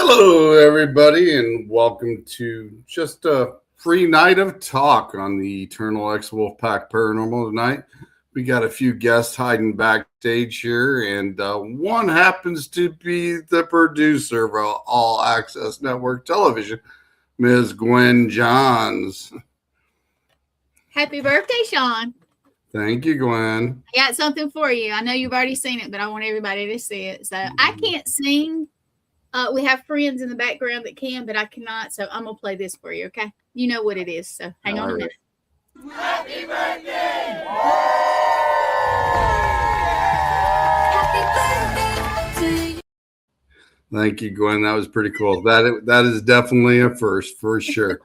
Hello, everybody, and welcome to just a free night of talk on the Eternal X Wolfpack Paranormal tonight. We got a few guests hiding backstage here, and one happens to be the producer of All Access Network Television, Ms. Gwen Johns. Happy birthday, Sean. Thank you, Gwen. I got something for you. I know you've already seen it, but I want everybody to see it. So I can't sing. We have friends in the background that can, but I cannot. So I'm going to play this for you, okay? You know what it is, so hang on a minute. Happy birthday! Happy birthday to you. Thank you, Gwen. That was pretty cool. That is definitely a first, for sure.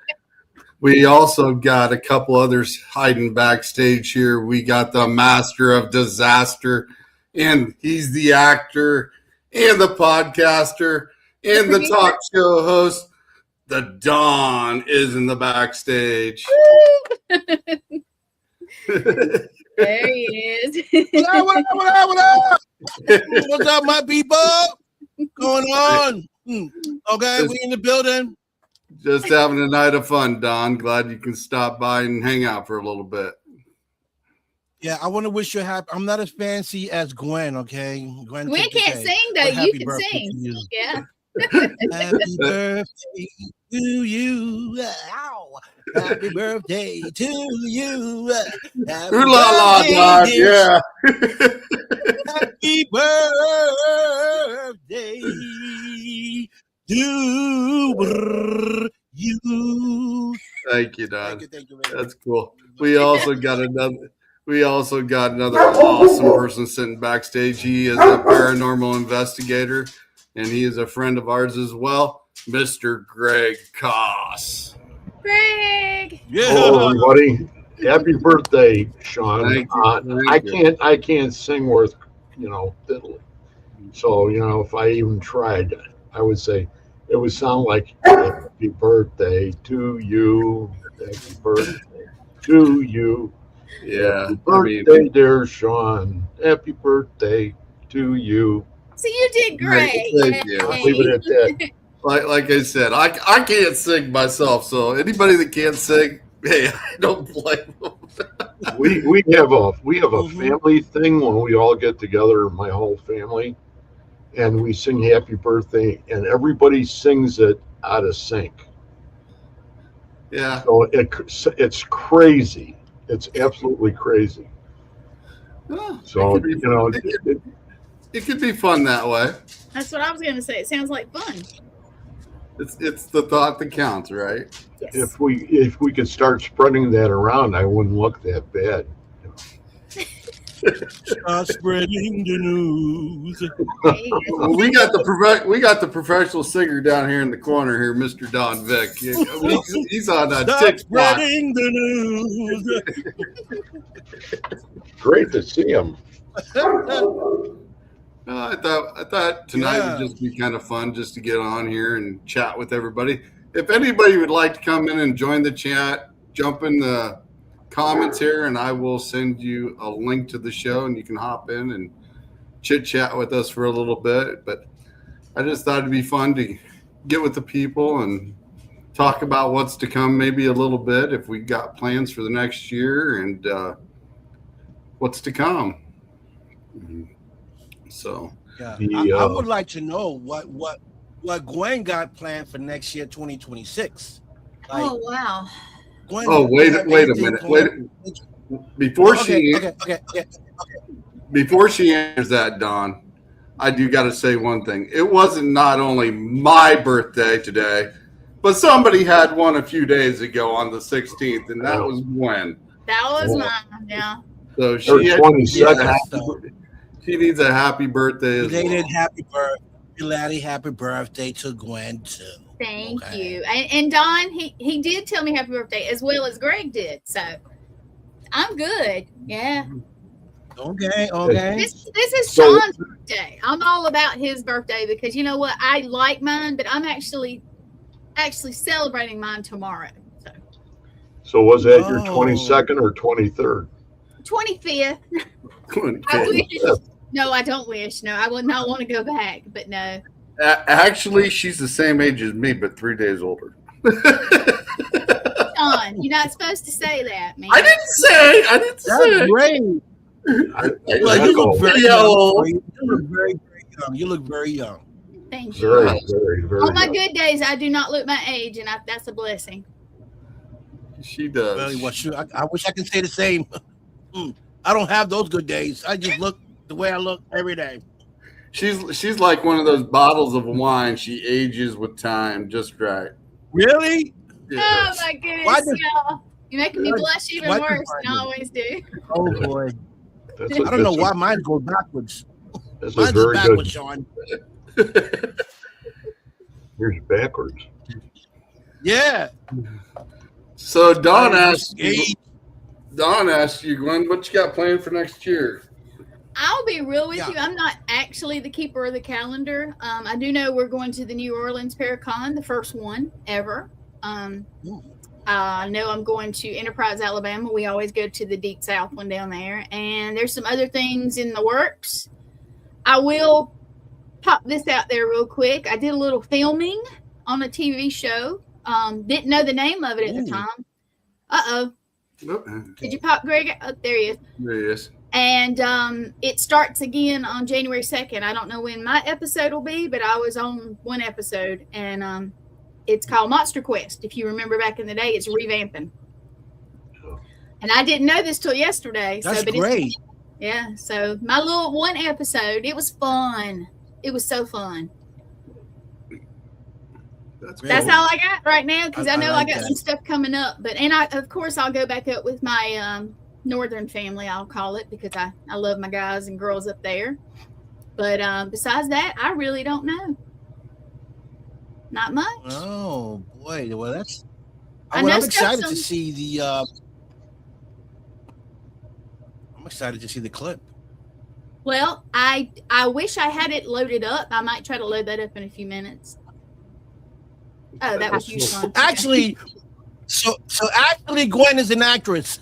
We also got a couple others hiding backstage here. We got the master of disaster, and he's the actor and the podcaster and the talk show host. The Don is in the backstage. There he is. What up? What's up, my people? Going on? Okay, we in the building. Just having a night of fun, Don. Glad you can stop by and hang out for a little bit. Yeah, I want to wish you a happy. I'm not as fancy as Gwen, okay? Gwen can't sing, though. You can sing. Yeah. Happy birthday to you. Ow. Happy birthday to you. Happy Ooh la la, Don. Yeah. Happy birthday to you. Thank you, Don. Thank you. That's cool. We also got another awesome person sitting backstage. He is a paranormal investigator, and he is a friend of ours as well, Mr. Greg Koss. Greg. Yeah. Hello, everybody. Happy birthday, Sean. Thank you. I can't sing worth, diddly. So, if I even tried, I would say it would sound like happy birthday to you. Happy birthday to you. Yeah. Happy birthday, dear Sean. Happy birthday to you. So you did great. Thank you. I'll leave it at that. Like I said, I can't sing myself, so anybody that can't sing, hey, I don't blame them. We have a family thing when we all get together, my whole family, and we sing happy birthday, and everybody sings it out of sync. Yeah. So it's crazy. It's absolutely crazy. So It could be fun that way. That's what I was going to say. It sounds like fun. It's the thought that counts, right? Yes. if we could start spreading that around, I wouldn't look that bad. Start spreading the news. Well, we got the professional singer down here in the corner here, Mr. Don Vick. He's on a Start TikTok. spreading the news. Great to see him. I thought tonight would just be kind of fun just to get on here and chat with everybody. If anybody would like to come in and join the chat, jump in the comments here, and I will send you a link to the show, and you can hop in and chit chat with us for a little bit. But I just thought it'd be fun to get with the people and talk about what's to come, maybe a little bit if we got plans for the next year and what's to come. So Yeah, The, I would like to know what Gwen got planned for next year, 2026. Like, Oh, wow. Gwen, wait you a have anything minute. planned? Before Okay. Before she answers that, Dawn, I do got to say one thing. It wasn't not only my birthday today, but somebody had one a few days ago on the 16th, and that was Gwen. That was Oh. mine, yeah. So Or she 22nd. she needs a happy birthday as well. Belated happy birthday. Belated happy birthday to Gwen, too. Thank Okay. you. And Don, he did tell me happy birthday as well as Greg did. So I'm good. Yeah. Okay. This is So- Sean's birthday. I'm all about his birthday because you know what? I like mine, but I'm actually celebrating mine tomorrow. So So was that your Oh. 22nd or 23rd? 25th. I wish. No, I don't wish. No, I would not want to go back, but no. Actually, she's the same age as me, but 3 days older. Sean, you're not supposed to say that, man. I didn't say. That's great. Well, you look very young. You look very, very young. You look very young. Thank you. Very, very, very. On my young. good days, I do not look my age, and that's a blessing. She does. Well, I wish I could say the same. I don't have those good days. I just look the way I look every day. She's like one of those bottles of wine. She ages with time, just right. Really? Oh Yes. my goodness, Why does- y'all. You're making me blush even why does worse mine than I do? always do. Oh boy. That's I don't know that's why mine goes backwards. That's a Mine's very backwards, good. Sean. Yours backwards. Yeah. So Don Age. asked you, Glenn, what you got planned for next year? I'll be real with Yeah. you. I'm not actually the keeper of the calendar. I do know we're going to the New Orleans Paracon, the first one ever. I know I'm going to Enterprise, Alabama. We always go to the Deep South one down there. And there's some other things in the works. I will pop this out there real quick. I did a little filming on a TV show. Didn't know the name of it at the Ooh. time. Uh-oh. Oh, Did you pop Greg? Oh, there he is. there he is. And it starts again on January 2nd. I don't know when my episode will be, but I was on one episode, and it's called Monster Quest. If you remember back in the day, it's revamping. And I didn't know this till yesterday. That's but great. Yeah. So my little one episode, it was fun. It was so fun. That's That's cool. all I got right now because I I know I like got that. some stuff coming up. But of course I'll go back up with my northern family, I'll call it, because I love my guys and girls up there. But besides that, I really don't know. Not much. Oh boy. Well, that's. I Well, know I'm excited some- to see the. I'm excited to see the clip. Well, I wish I had it loaded up. I might try to load that up in a few minutes. Oh, that was you, Sean. Actually, so actually, Gwen is an actress.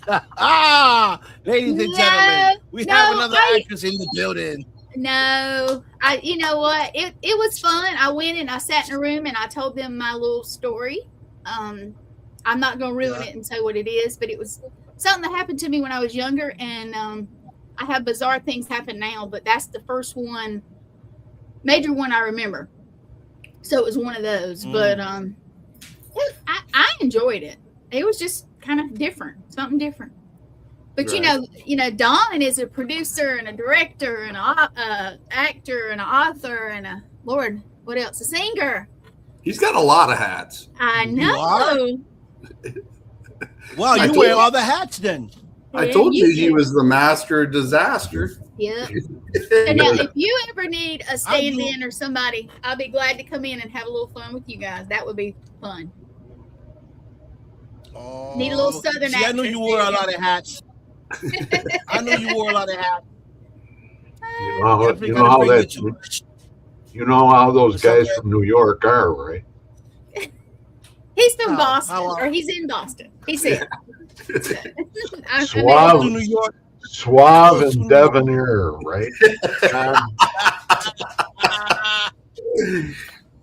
Ladies and No, gentlemen, we no, have another wait. actress in the building. No, you know what? It was fun. I went and I sat in a room and I told them my little story. I'm not gonna ruin Yeah. it and say what it is, but it was something that happened to me when I was younger, and I have bizarre things happen now, but that's the first one, major one I remember. So it was one of those, but I enjoyed it. It was just kind of different, something different. But Right. you know, Don is a producer and a director and a actor and an author and a Lord, what else? A singer. He's got a lot of hats. I You know. are? Wow, I you told wear you. all the hats then. I Yeah, told you he do. was the master of disaster. Yep. So now, if you ever need a stand-in or somebody, I'll be glad to come in and have a little fun with you guys. That would be fun. Oh, Need a little Southern see, I knew actress, you wore a didn't lot of hats. I knew you wore a lot of hats. You know, Definitely you gotta know how bring that. you You know how those What's guys up, from New York are, right? He's from How- Boston, how- or he's in Boston. He's here. I Suave. to New York. Suave Close to and New York. debonair, right?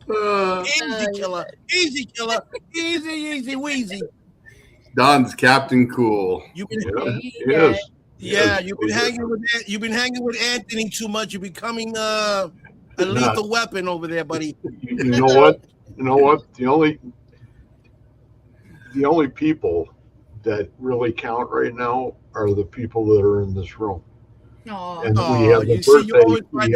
Easy killer. Easy killer. Easy wheezy. Don's Captain Cool. You've been, Yeah, you yes. yeah, you've been hanging with Anthony too much. You're becoming a lethal weapon over there, buddy. You know what? You know what? The only people that really count right now are the people that are in this room. Aw. And Oh, we have the you see, you always birthday.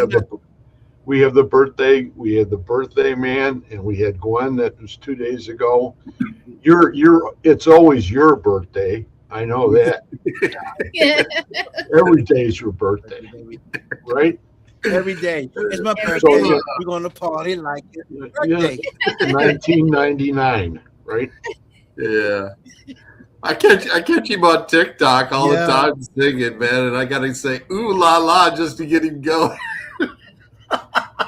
We have the birthday man, and we had Gwen that was 2 days ago. It's always your birthday. I know that. Yeah. Every day is your birthday, right? Every day. It's my Every birthday. day. We're gonna party like it's Yeah, birthday. 1999, right? Yeah. I catch him on TikTok all Yeah. the time singing, man, and I gotta say ooh la la just to get him going.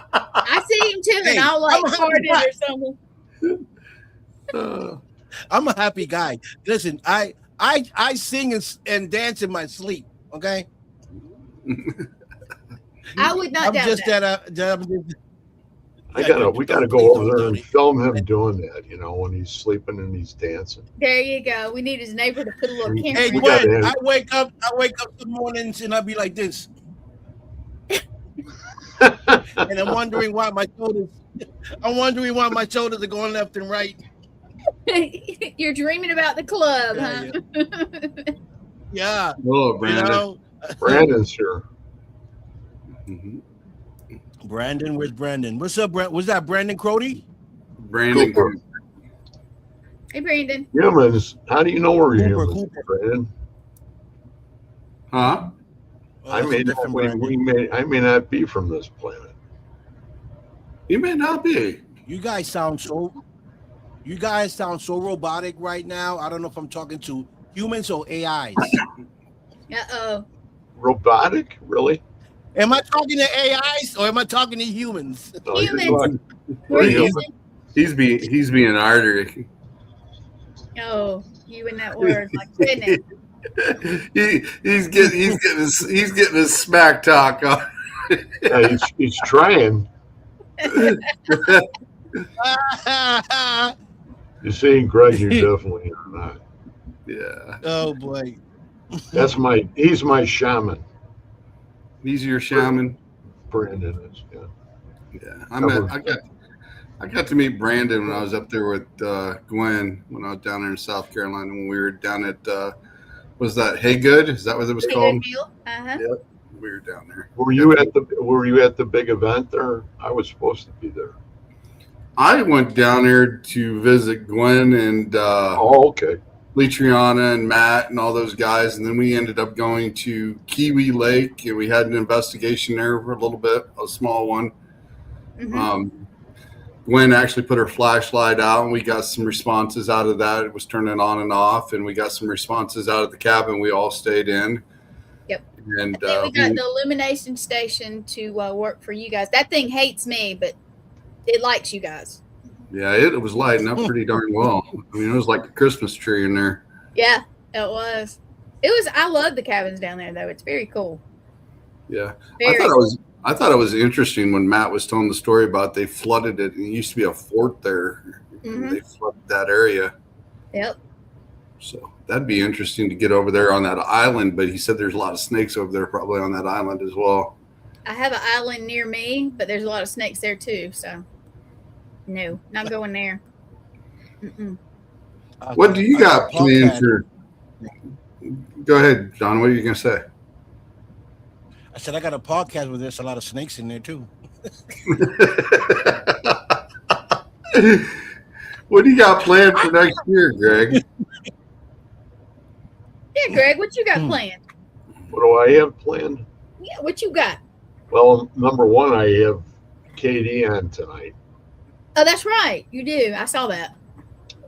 I see him too, Hey, and I'll like I'm a fart happy it or something. I'm a happy guy. Listen, I sing and dance in my sleep. Okay, I would not I'm doubt just that. that. We gotta go over there and film him doing that, when he's sleeping and he's dancing. There you go. We need his neighbor to put a little camera. Hey, We in. got Gwen, him. I wake up some mornings and I be like this. And I'm wondering why my shoulders are going left and right. You're dreaming about the club, Yeah, huh? Yeah. Oh, Brandon. You know? Brandon's here. Mhm. Brandon, where's Brandon? What's up, Brandon? Was that Brandon Crody? Brandon. Cooper. Hey, Brandon. Humans, how do you know we're Cooper, humans, Cooper. Brandon? Huh? Oh, I that's a may not, different we Brandon. I may not be from this planet. You may not be. You guys sound so robotic right now. I don't know if I'm talking to humans or AIs. Uh-oh. Robotic, really? Am I talking to AIs or am I talking to humans? No, you're Humans. talking- We're human. using. He's being artery. Oh, you and that word. My goodness. He's getting his smack talk on. Yeah, he's trying. You see, Greg, you definitely are not. Yeah, Oh boy. He's my shaman. he's your shaman. Brandon is, yeah. Yeah, I got to meet Brandon when I was up there with Gwen when I was down there in South Carolina when we were down at was that Haygood? Is that what it was Pretty called? good deal. Uh-huh. Yeah, we were down there. Were you at the big event there? I was supposed to be there. I went down there to visit Gwen and Oh, okay. Lee Triana and Matt and all those guys, and then we ended up going to Kiwi Lake and we had an investigation there for a little bit, a small one. Mhm. Gwen actually put her flashlight out and we got some responses out of that. It was turning on and off, and we got some responses out of the cabin. We all stayed in. Yep. And I think we got the illumination station to work for you guys. That thing hates me, but it likes you guys. yeah, it was lighting up pretty darn well. I mean, it was like a Christmas tree in there. Yeah, it was. It was. I love the cabins down there, though. It's very cool. Yeah. Very. I thought it was interesting when Matt was telling the story about they flooded it. It used to be a fort there. Mhm. They flooded that area. Yep. So that'd be interesting to get over there on that island. But he said there's a lot of snakes over there probably on that island as well. I have an island near me, but there's a lot of snakes there too. So, no, not going there. Mm-mm. What do you got planned Podcast. for? Go ahead, John. What are you going to say? I said I got a podcast where there's a lot of snakes in there too. What do you got planned for next year, Greg? Yeah, Greg, what you got planned? What do I have planned? Yeah, what you got? Well, number one, I have Katie on tonight. Oh, that's right. You do. I saw that.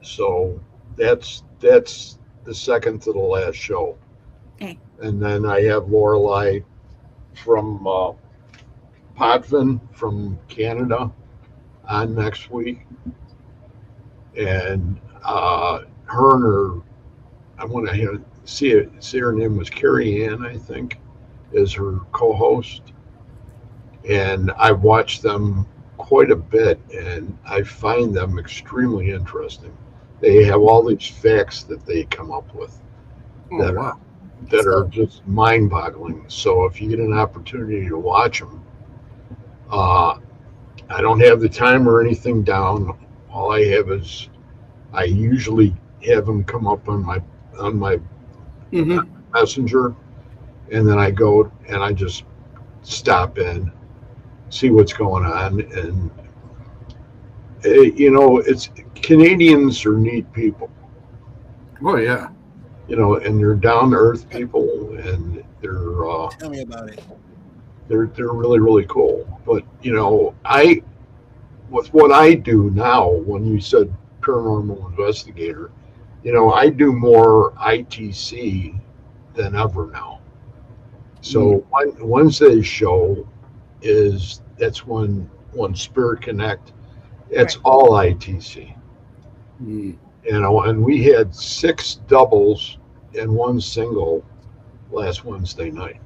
So that's the second to the last show. Okay. And then I have Lorelei from Potvin from Canada on next week. And her and her, I want to see her name was Carrie Ann, I think, is her co-host. And I've watched them quite a bit, and I find them extremely interesting. They have all these facts that they come up with Oh, that wow. are just mind-boggling. So if you get an opportunity to watch them, I don't have the time or anything down. All I have is I usually have them come up on my Mm-hmm. messenger, and then I go and I just stop in, see what's going on, and it's Canadians are neat people, Oh, yeah. and they're down to earth people, and they're Tell me about it. they're really, really cool. But with what I do now, when you said paranormal investigator, I do more ITC than ever now. So Wednesday's show that's when Spirit Connect, it's Right. all ITC. Mm. And we had 6 doubles and 1 single last Wednesday night.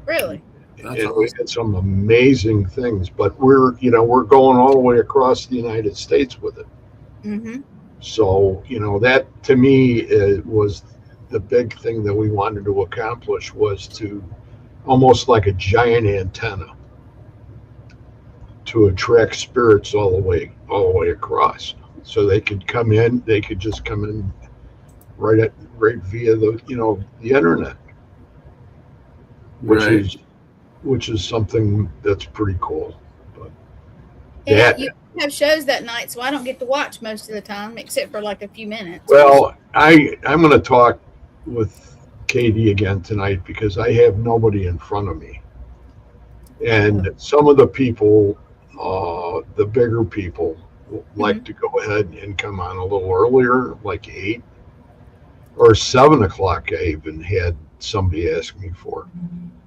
Really? That's and awesome. we did some amazing things. But we're going all the way across the United States with it. Mm-hmm. So that to me was the big thing that we wanted to accomplish, was to almost like a giant antenna to attract spirits all the way across, so they could come in. They could just come in right via the internet, Right. which is something that's pretty cool. But Yeah, that you have shows that night, so I don't get to watch most of the time, except for like a few minutes. well, I'm going to talk with Katie again tonight because I have nobody in front of me, and some of the people, the bigger people, like to go ahead and come on a little earlier, like 8 or 7 o'clock. I even had somebody ask me for.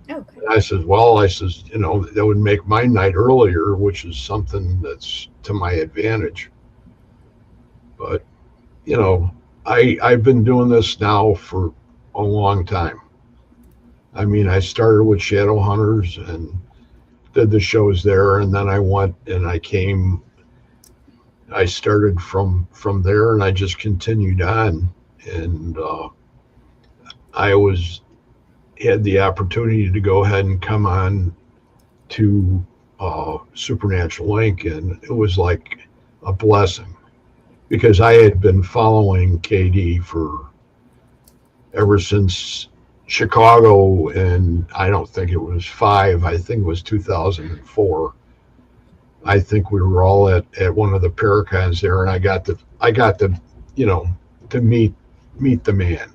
Okay. And I said, that would make my night earlier, which is something that's to my advantage. But, I've been doing this now for a long time. I mean, I started with Shadow Hunters and did the shows there, and then I went and I started from there, and I just continued on, and I had the opportunity to go ahead and come on to Supernatural Inc., and it was like a blessing because I had been following KD ever since Chicago, and I don't think it was 5. I think it was 2004. I think we were all at one of the Paracons there, and I got to to meet the man,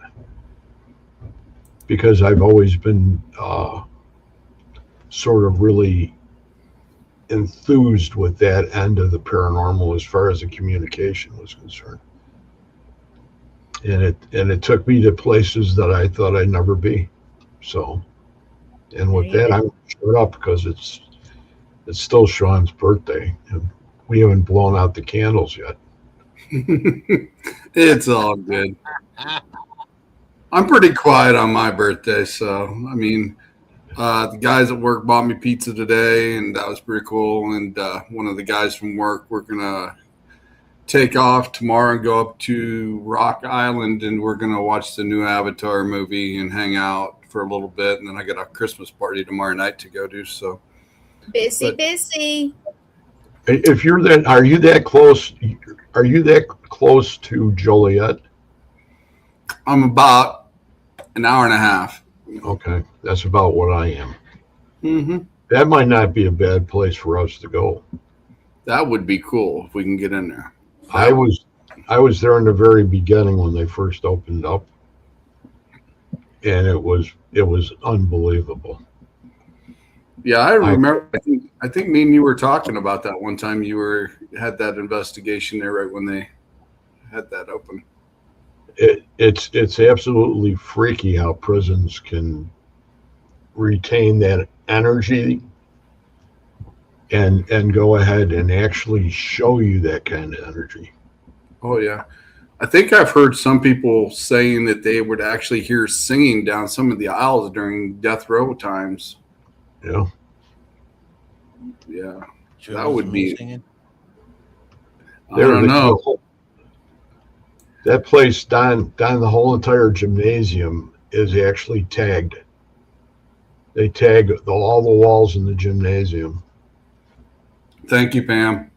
because I've always been sort of really enthused with that end of the paranormal as far as the communication was concerned. And it took me to places that I thought I'd never be. So, and with that, I'm shut up because it's still Sean's birthday, and we haven't blown out the candles yet. It's all good. I'm pretty quiet on my birthday, so I mean, the guys at work bought me pizza today, and that was pretty cool. And one of the guys from work, we're gonna take off tomorrow and go up to Rock Island, and we're gonna watch the new Avatar movie and hang out for a little bit. And then I got a Christmas party tomorrow night to go to. So busy. If you're are you that close? Are you that close to Joliet? I'm about an hour and a half. Okay, that's about what I am. Mm-hmm. That might not be a bad place for us to go. That would be cool if we can get in there. I was there in the very beginning when they first opened up, and it was unbelievable. Yeah, I remember. I think me and you were talking about that one time. You had that investigation there right when they had that open. It's absolutely freaky how prisons can retain that energy and go ahead and actually show you that kind of energy. Oh yeah, I think I've heard some people saying that they would actually hear singing down some of the aisles during death row times. Yeah. Yeah, Sure, that would be. singing. I don't know. That place down the whole entire gymnasium is actually tagged. They tag all the walls in the gymnasium. Thank you, Pam.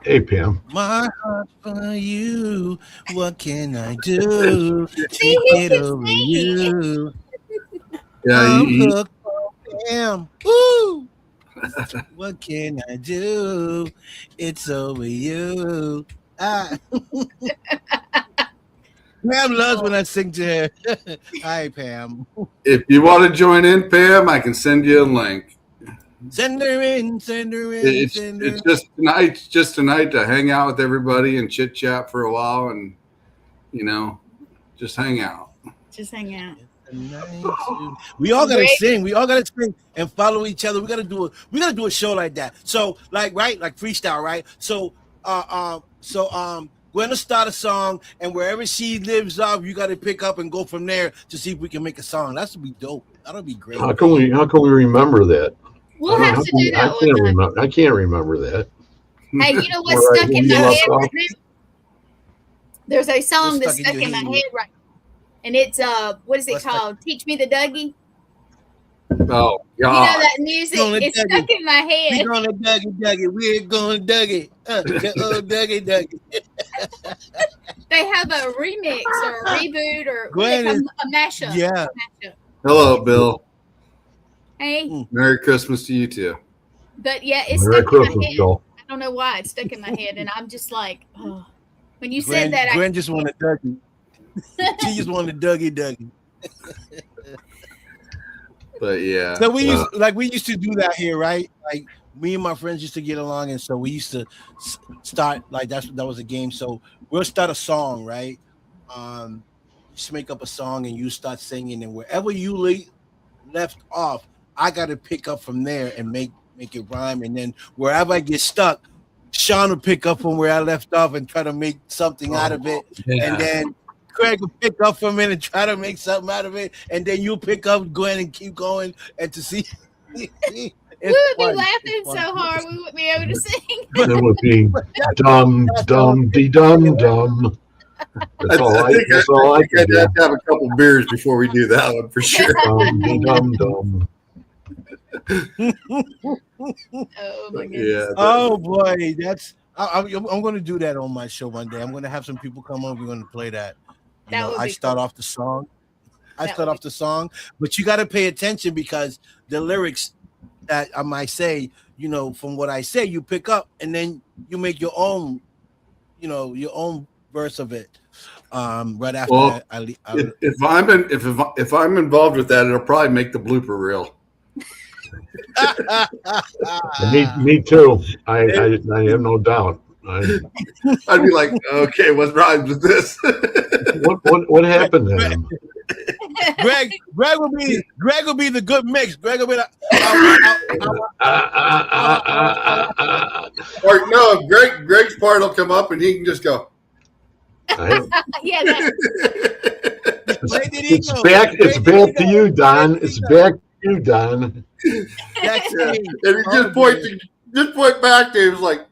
Hey, Pam. My heart for you. What can I do to See, he get can over sing. you? Yeah, I'm he- hooked on Pam. Woo! What can I do? It's over you. Ah. Pam loves when I sing to her. Hi, Pam. if you want to join in, Pam, I can send you a link. Send her in, send her in, It's send her in. just tonight to hang out with everybody and chit chat for a while, and just hang out. Just hang out. We all gotta Great. sing. We all gotta sing and follow each other. We gotta do a show like that. So like freestyle, right? So we're gonna start a song, and wherever she lives off, you gotta pick up and go from there to see if we can make a song. That's would be dope. That'll be great. How can we remember that? We'll have to do that one time. I can't remember that. Hey, you know what's All right, stuck in well, my you head left right off. now? There's a song What's that's stuck stuck in in your my head? head right now. And it's what is it What's stuck- called? Teach Me the Dougie. Oh You know God. that music? Gonna It's Dougie. stuck in my We're head. gonna Dougie. We're gonna Dougie. The old Dougie. They have a remix or a reboot or what they Gwen call a mashup. Yeah. Mashup. Hello, Bill. Hey, Merry Christmas to you too. but yeah, it's Merry stuck in my Christmas, head. Bill. I don't know why it's stuck in my head, and I'm just like, oh. When you Gwen, said that, Gwen just wanted Dougie. She just wanted Dougie. But yeah. So we used to do that here, right? Like me and my friends used to get along, and so we used to start like that was a game. So we'll start a song, right? Just make up a song and you start singing, and wherever you left off, I got to pick up from there and make it rhyme, and then wherever I get stuck, Sean will pick up from where I left off and try to make something out of it, and then Craig will pick up from it and try to make something out of it, and then you pick up Gwen and keep going, and to see. we would be laughing so hard we wouldn't be able to sing. It would be dum dum de dum dum. That's all I can I'd do. have to have a couple beers before we do that one for sure. Dum de dum dum. Oh my goodness. Yeah. Oh boy, I'm going to do that on my show one day. I'm going to have some people come on. We're going to play that. That would I be start cool. off the song. But you got to pay attention because the lyrics that I might say, from what I say, you pick up and then you make your own, your own verse of it. Right after Well, that, if I'm involved with that, it'll probably make the blooper reel. Me too. I have no doubt. I'd be like, okay, what rhymes with this? What happened to him? Greg will be the good mix. Greg will be like, Or no, Greg's part will come up and he can just go. Yeah, that, It's back to you, Don. It's back to you, Don. That's Yeah. me. And he just point back to him. It's like,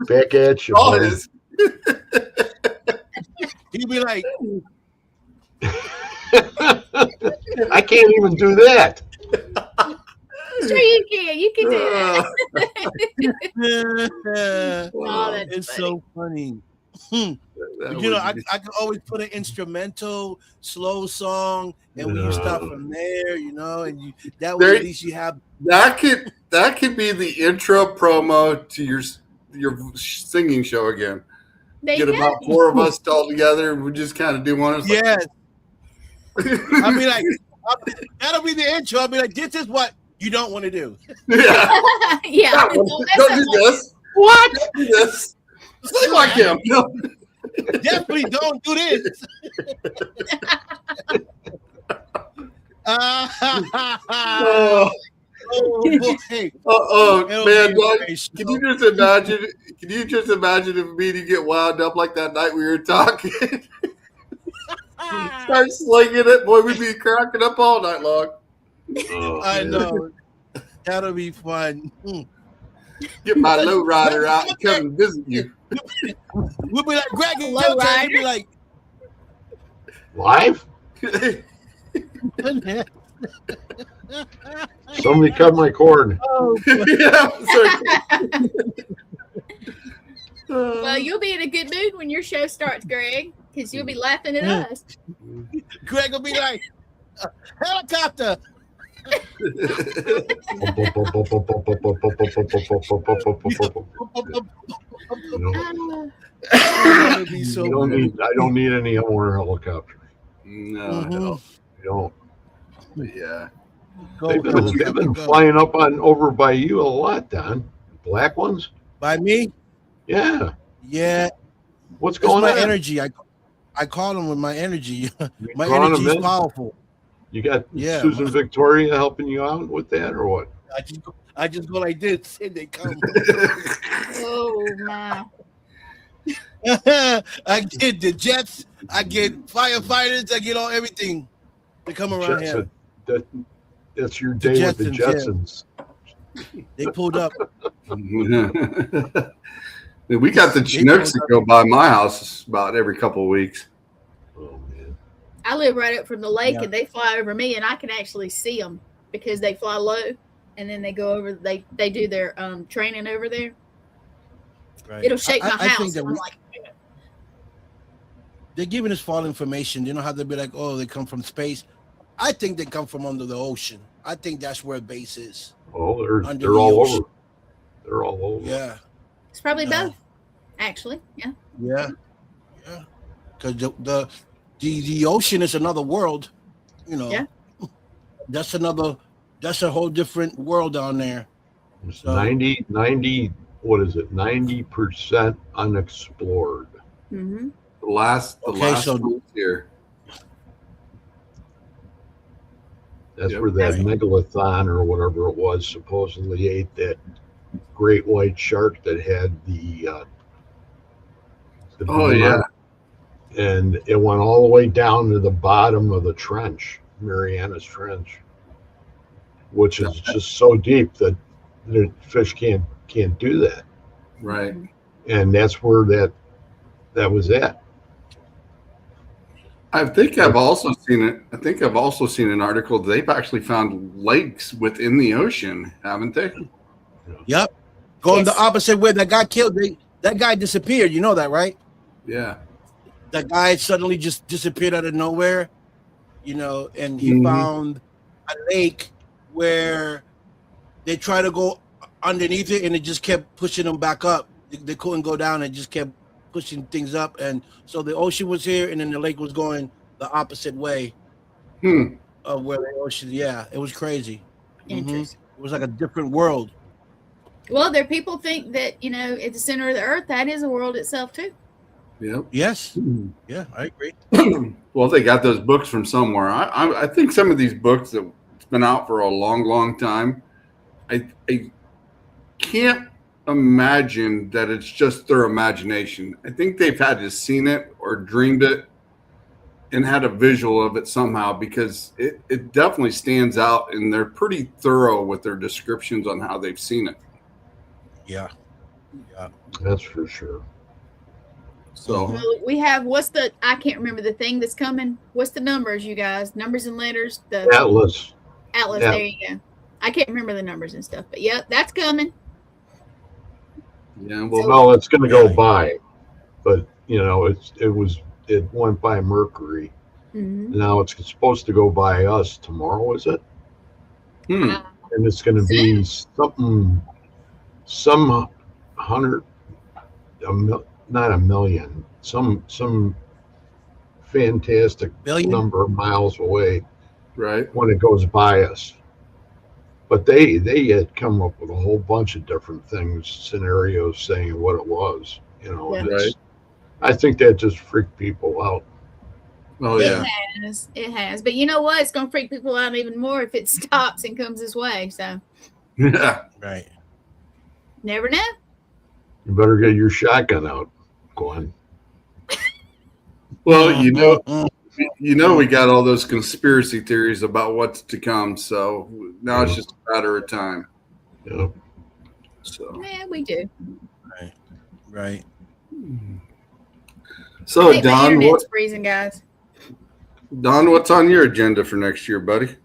Back at you. all buddy. this. He'll be like, I can't even do that. sure you can. You can do that. Wow. that's it's funny. so funny. That I would be- can always put an instrumental, slow song, and we can start from there, and that way There- at least you have. that could be the intro promo to your singing show again. There Get you go. about 4 of us all together and we just kind of do one. It's like, Yes, I'll be like, that'll be the intro. I'll be like, this is what you don't want to do. yeah. Yeah. Don't do this. What? Don't do this. Sing like him. No. Definitely don't do this. Oh, Oh, boy. oh man, It'll Doug, be a can you just imagine? Can you just imagine if me and you get wound up like that night we were talking? Start slinging it, boy. We'd be cracking up all night long. I know. That'll be fun. Get my low rider out and come and visit you. We'll be like, Greg, Hello, it's your turn. Ryder. He'll be like, Live? Somebody cut my cord. Yeah, sorry. Well, you'll be in a good mood when your show starts, Greg, because you'll be laughing at us. Greg will be like, helicopter. That'll be so good. I don't need any more helicopter. No, Mhm. no, I don't. yeah. Go, They've go, been go, go. flying up over by you a lot, Don. Black ones? By me? Yeah. Yeah. What's It's going my on? energy. I call them with my energy. You My drawing energy them is in? powerful. You got Yeah. Susan Victoria helping you out with that, or what? I just go like this and they come. Oh, my. I get the jets, I get firefighters, I get everything. They come around Jets here. It's your day with the Jetsons, Jetsons. They pulled up. We got the Chinooks that go by my house about every couple of weeks. Oh man. I live right up from the lake, Yeah. and they fly over me, and I can actually see them because they fly low, and then they go over. They do their training over there. Right. It'll shake my I house. think that And I'm like, they're giving us false information. You know how they'll be like, oh, they come from space. I think they come from under the ocean. I think that's where base is. Oh, Under they're the all ocean. over. They're all over. Yeah. it's probably No. both, actually. Yeah. Yeah. Yeah. Because the ocean is another world. You know. Yeah. That's a whole different world down there. It's So- 90, what is it? 90% unexplored. Mm-hmm. The last so- month here. That's Yep. where that Right. megalithon or whatever it was supposedly ate that great white shark that had the Oh, beam yeah. on it. And it went all the way down to the bottom of the trench, Marianas Trench, which is just so deep that the fish can't do that. Right. And that's where that was at. I think I've also seen it. I think I've also seen an article. They've actually found lakes within the ocean, haven't they? Yep. Going Yes. the opposite way. That guy killed. That guy disappeared. You know that, right? Yeah. That guy suddenly just disappeared out of nowhere. You know, and he Mhm. found a lake where they tried to go underneath it, and it just kept pushing them back up. They couldn't go down. It just kept pushing things up, and so the ocean was here, and then the lake was going the opposite way Hmm. of where the ocean. Yeah, it was crazy. Mhm. Interesting. It was like a different world. Well, there people think that at the center of the earth, that is a world itself too. Yep. Yes. Yeah, I agree. Well, they got those books from somewhere. I think some of these books that it's been out for a long, long time. I can't imagine that it's just their imagination. I think they've had to seen it or dreamed it and had a visual of it somehow, because it definitely stands out, and they're pretty thorough with their descriptions on how they've seen it. Yeah. Yeah. That's for sure. So Well, we have I can't remember the thing that's coming. What's the numbers, you guys? Numbers and letters. The Atlas. Atlas. Yeah. There you go. I can't remember the numbers and stuff, but yep, that's coming. yeah, well, Well, it's going to go by, but it went by Mercury. Mhm. Now it's supposed to go by us tomorrow, is it? And it's going to be some hundred, not a million, some fantastic Billion. number of miles away right. when it goes by us. But they had come up with a whole bunch of different things, scenarios saying what it was. And Right. I think that just freaked people out. Oh yeah. It has. But you know what? It's gonna freak people out even more if it stops and comes this way. So Yeah. Right. never know. You better get your shotgun out, Glenn. Well, Mm. we got all those conspiracy theories about what's to come. So now it's just a matter of time. Yeah. So, Yeah, we do. Right. so I think my Don, internet's freezing, guys. what's on your agenda for next year, buddy?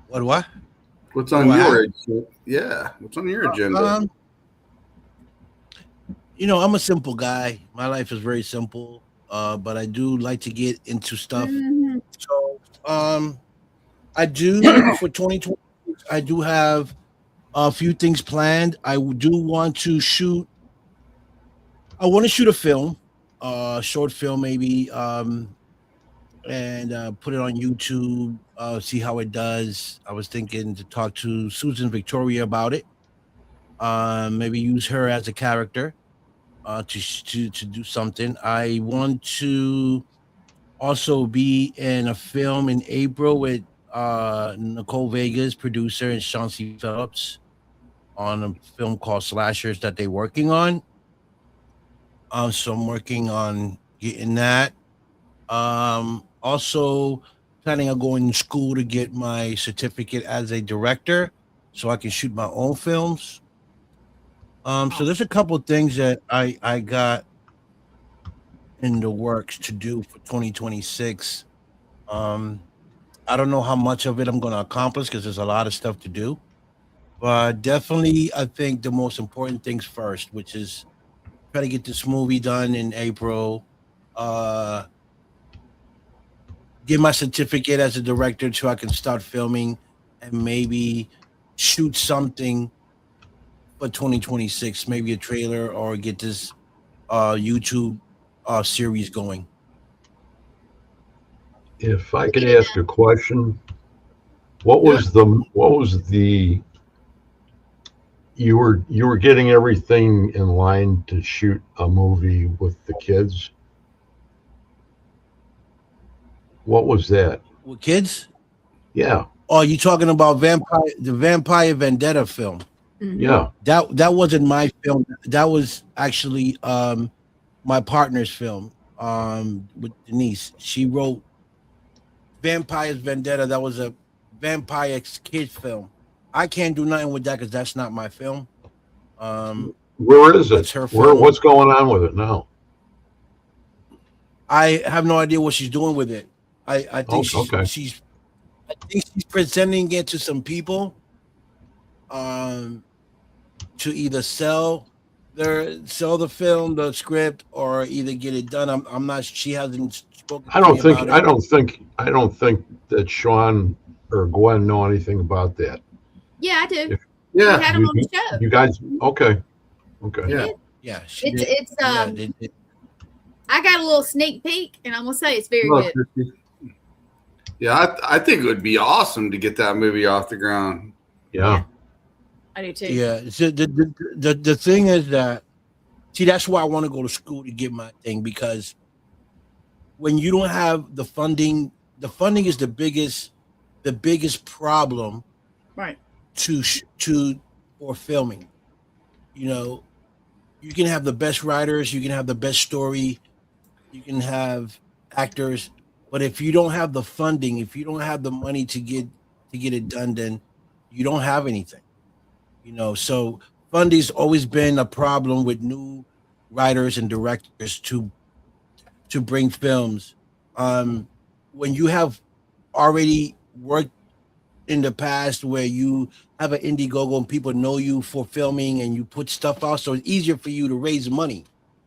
What? What's on Wow. your agenda? Yeah, what's on your agenda? I'm a simple guy. My life is very simple, but I do like to get into stuff. Mhm. So, I do for 2020. I do have a few things planned. I do want to shoot. I want to shoot a film, short film maybe, and put it on YouTube. See how it does. I was thinking to talk to Susan Victoria about it. Maybe use her as a character to do something. I want to also be in a film in April with Nicole Vegas, producer, and Chauncey Phillips on a film called Slashers that they're working on. So I'm working on getting that. Also planning on going to school to get my certificate as a director, so I can shoot my own films. So there's a couple things that I got in the works to do for 2026. I don't know how much of it I'm going to accomplish because there's a lot of stuff to do. But definitely, I think the most important things first, which is try to get this movie done in April. Get my certificate as a director so I can start filming and maybe shoot something for 2026, maybe a trailer or get this YouTube series going. If I could ask a question, what was the you were getting everything in line to shoot a movie with the kids? What was that? With kids? Yeah, Oh, you talking about the Vampire Vendetta film? yeah. That wasn't my film. That was actually my partner's film with Denise. She wrote Vampire's Vendetta. That was a vampire kid film. I can't do nothing with that because that's not my film. Where is it? That's her film. What's going on with it now? I have no idea what she's doing with it. I think she's presenting it to some people to either sell the film, the script, or either get it done. I'm not. She hasn't spoken. I don't think that Sean or Gwen know anything about that. Yeah, I do. Yeah. We had them on the show. You guys, okay. Yeah. Yeah, I got a little sneak peek, and I'm gonna say it's very Look, good. Yeah, I think it would be awesome to get that movie off the ground. Yeah. I do too. Yeah. So the thing is that, see, that's why I want to go to school to get my thing, because when you don't have the funding is the biggest problem, Right. for filming. You know, you can have the best writers, you can have the best story, you can have actors, but if you don't have the funding, if you don't have the money to get it done, then you don't have anything. You know, so funding's always been a problem with new writers and directors to bring films. When you have already worked in the past where you have an Indiegogo and people know you for filming and you put stuff out, so it's easier for you to raise money.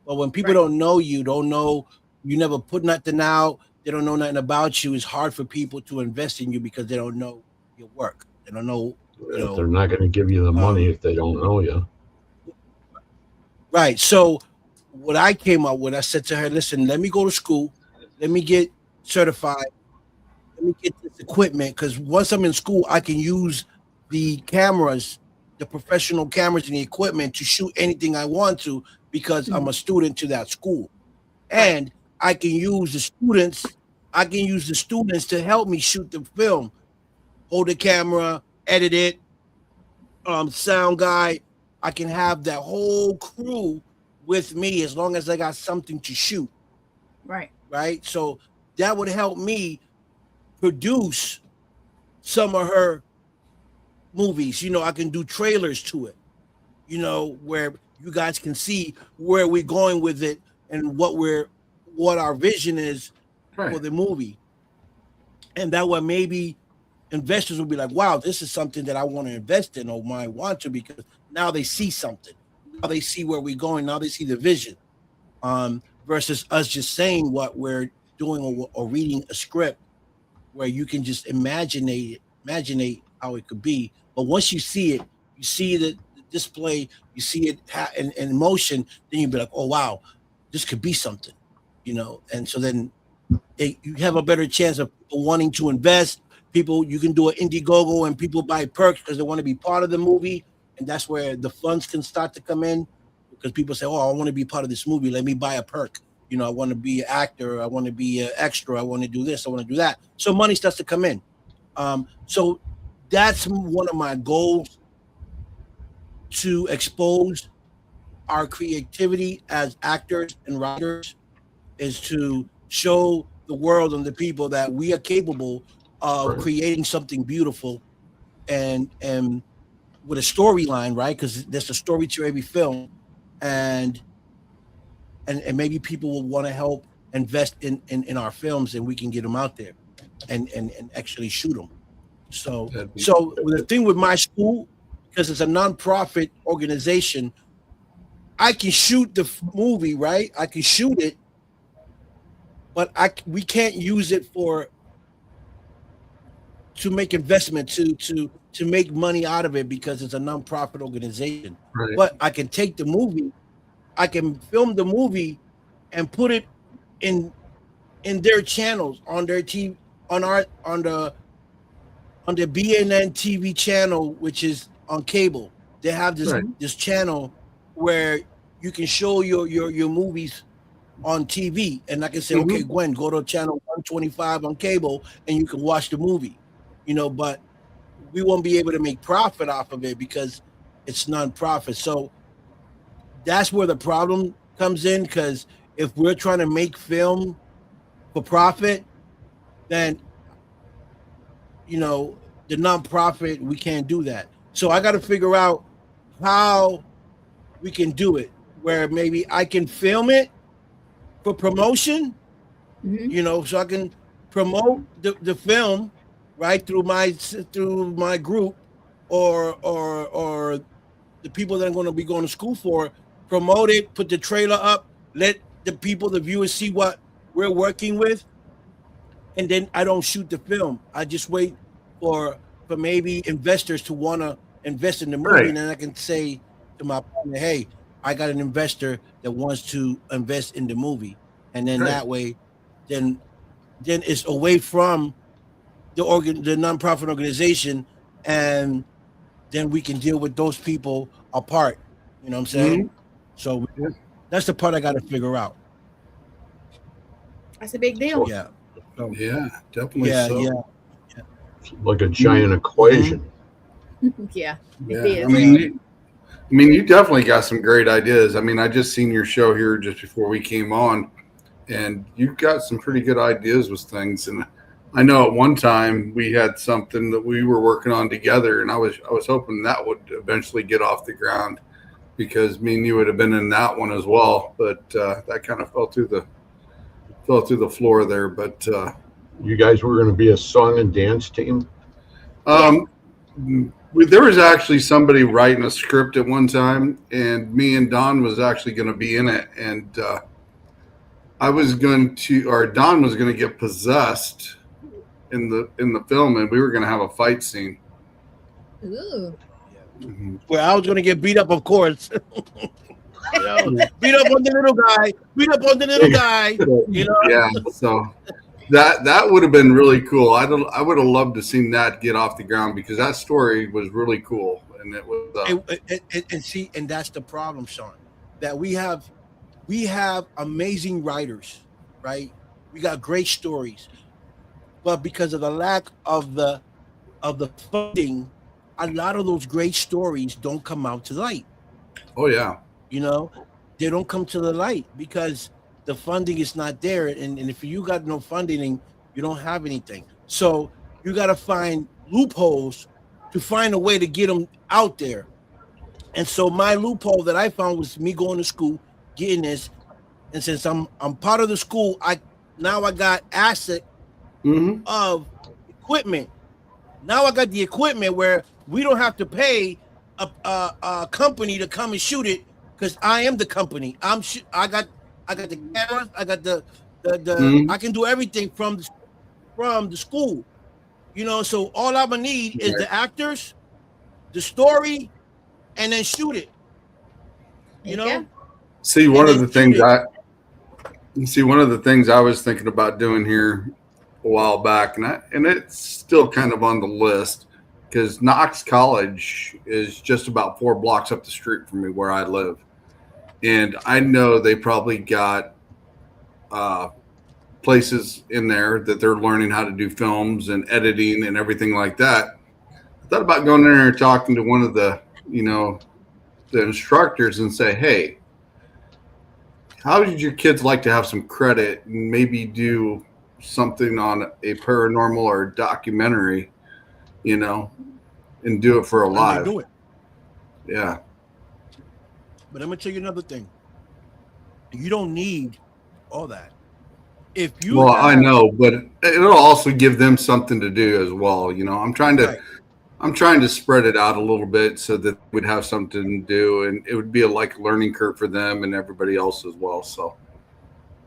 But when people don't know you never put nothing out, they don't know nothing about you, it's hard for people to invest in you because they don't know your work. They don't know, They're not going to give you the money if they don't know you. Right. So what I came up with, I said to her, listen, let me go to school, let me get certified, let me get this equipment, because once I'm in school, I can use the cameras, the professional cameras and the equipment to shoot anything I want to because I'm a student to that school. And I can use the students to help me shoot the film, hold the camera, edit it, sound guy. I can have that whole crew with me as long as I got something to shoot. Right. Right. So that would help me produce some of her movies. You know, I can do trailers to it, you know, where you guys can see where we're going with it and what our vision is for the movie. And that way maybe investors will be like, wow, this is something that I want to invest in or might want to, because now they see something. Now they see where we're going. Now they see the vision. Versus us just saying what we're doing or reading a script where you can just imagine how it could be. But once you see it, you see the display, you see it in motion, then you'll be like, oh, wow, this could be something, you know? And so then you have a better chance of people wanting to invest. People, you can do an Indiegogo and people buy perks because they want to be part of the movie. And that's where the funds can start to come in, because people say, oh, I want to be part of this movie. Let me buy a perk. You know, I want to be an actor. I want to be an extra. I want to do this. I want to do that. So money starts to come in. So that's one of my goals, to expose our creativity as actors and writers, is to show the world and the people that we are capable of Right. creating something beautiful and with a storyline, right? Because there's a story to every film, and maybe people will want to help invest in our films, and we can get them out there and actually shoot them. So the thing with my school, because it's a nonprofit organization, I can shoot the movie, right? I can shoot it, but we can't use it to make investment to make money out of it because it's a nonprofit organization. Right. But I can take the movie, I can film the movie, and put it in their channels on their TV on the BNN TV channel, which is on cable. They have this channel where you can show your movies on TV, and I can say, okay, Gwen, go to channel 125 on cable, and you can watch the movie. But we won't be able to make profit off of it because it's non-profit. So that's where the problem comes in, because if we're trying to make film for profit, then the non-profit, we can't do that. So I got to figure out how we can do it, where maybe I can film it for promotion, so I can promote the film right through my group or the people that I'm going to be going to school for, promote it, put the trailer up, let the viewers see what we're working with, and then I don't shoot the film. I just wait for maybe investors to want to invest in the movie, and then I can say to my partner, hey, I got an investor that wants to invest in the movie, and then that way, then it's away from the nonprofit organization, and then we can deal with those people apart. You know what I'm saying? So that's the part I got to figure out. That's a big deal. Yeah. So, yeah, definitely. Yeah. Like a giant equation. Yeah. Yeah. It is. I mean, you definitely got some great ideas. I mean, I just seen your show here just before we came on, and you've got some pretty good ideas with things. And I know at one time we had something that we were working on together, and I was hoping that would eventually get off the ground, because me and you would have been in that one as well. But that kind of fell through the floor there. But you guys were going to be a song and dance team? There was actually somebody writing a script at one time, and me and Don was actually going to be in it. And Don was going to get possessed in the film, and we were going to have a fight scene. Ooh. Well, I was going to get beat up, of course. Beat up on the little guy. Yeah, so that would have been really cool. I would have loved to seen that get off the ground, because that story was really cool, and it was. And that's the problem, Sean, that we have amazing writers, right? We got great stories, but because of the lack of the funding, a lot of those great stories don't come out to light. Oh yeah. They don't come to the light because the funding is not there. And if you got no funding, you don't have anything. So you got to find loopholes to find a way to get them out there. And so my loophole that I found was me going to school, getting this. And since I'm part of the school, I got asset of equipment. Now I got the equipment where we don't have to pay a company to come and shoot it, because I am the company. I got the cameras. I got the I can do everything from the school. So all I'm gonna need is the actors, the story, and then shoot it. See, one of the things I was thinking about doing here a while back, and it's still kind of on the list, because Knox College is just about 4 blocks up the street from me where I live. And I know they probably got places in there that they're learning how to do films and editing and everything like that. I thought about going in there and talking to one of the instructors and say, hey, how would your kids like to have some credit and maybe do something on a paranormal or documentary, you know, and do it for a And they live. do it. Yeah. But I'm gonna tell you another thing. You don't need all that. If you Well, I have- know, but it'll also give them something to do as well. You know, I'm trying Right. to spread it out a little bit so that we'd have something to do, and it would be like a learning curve for them and everybody else as well. So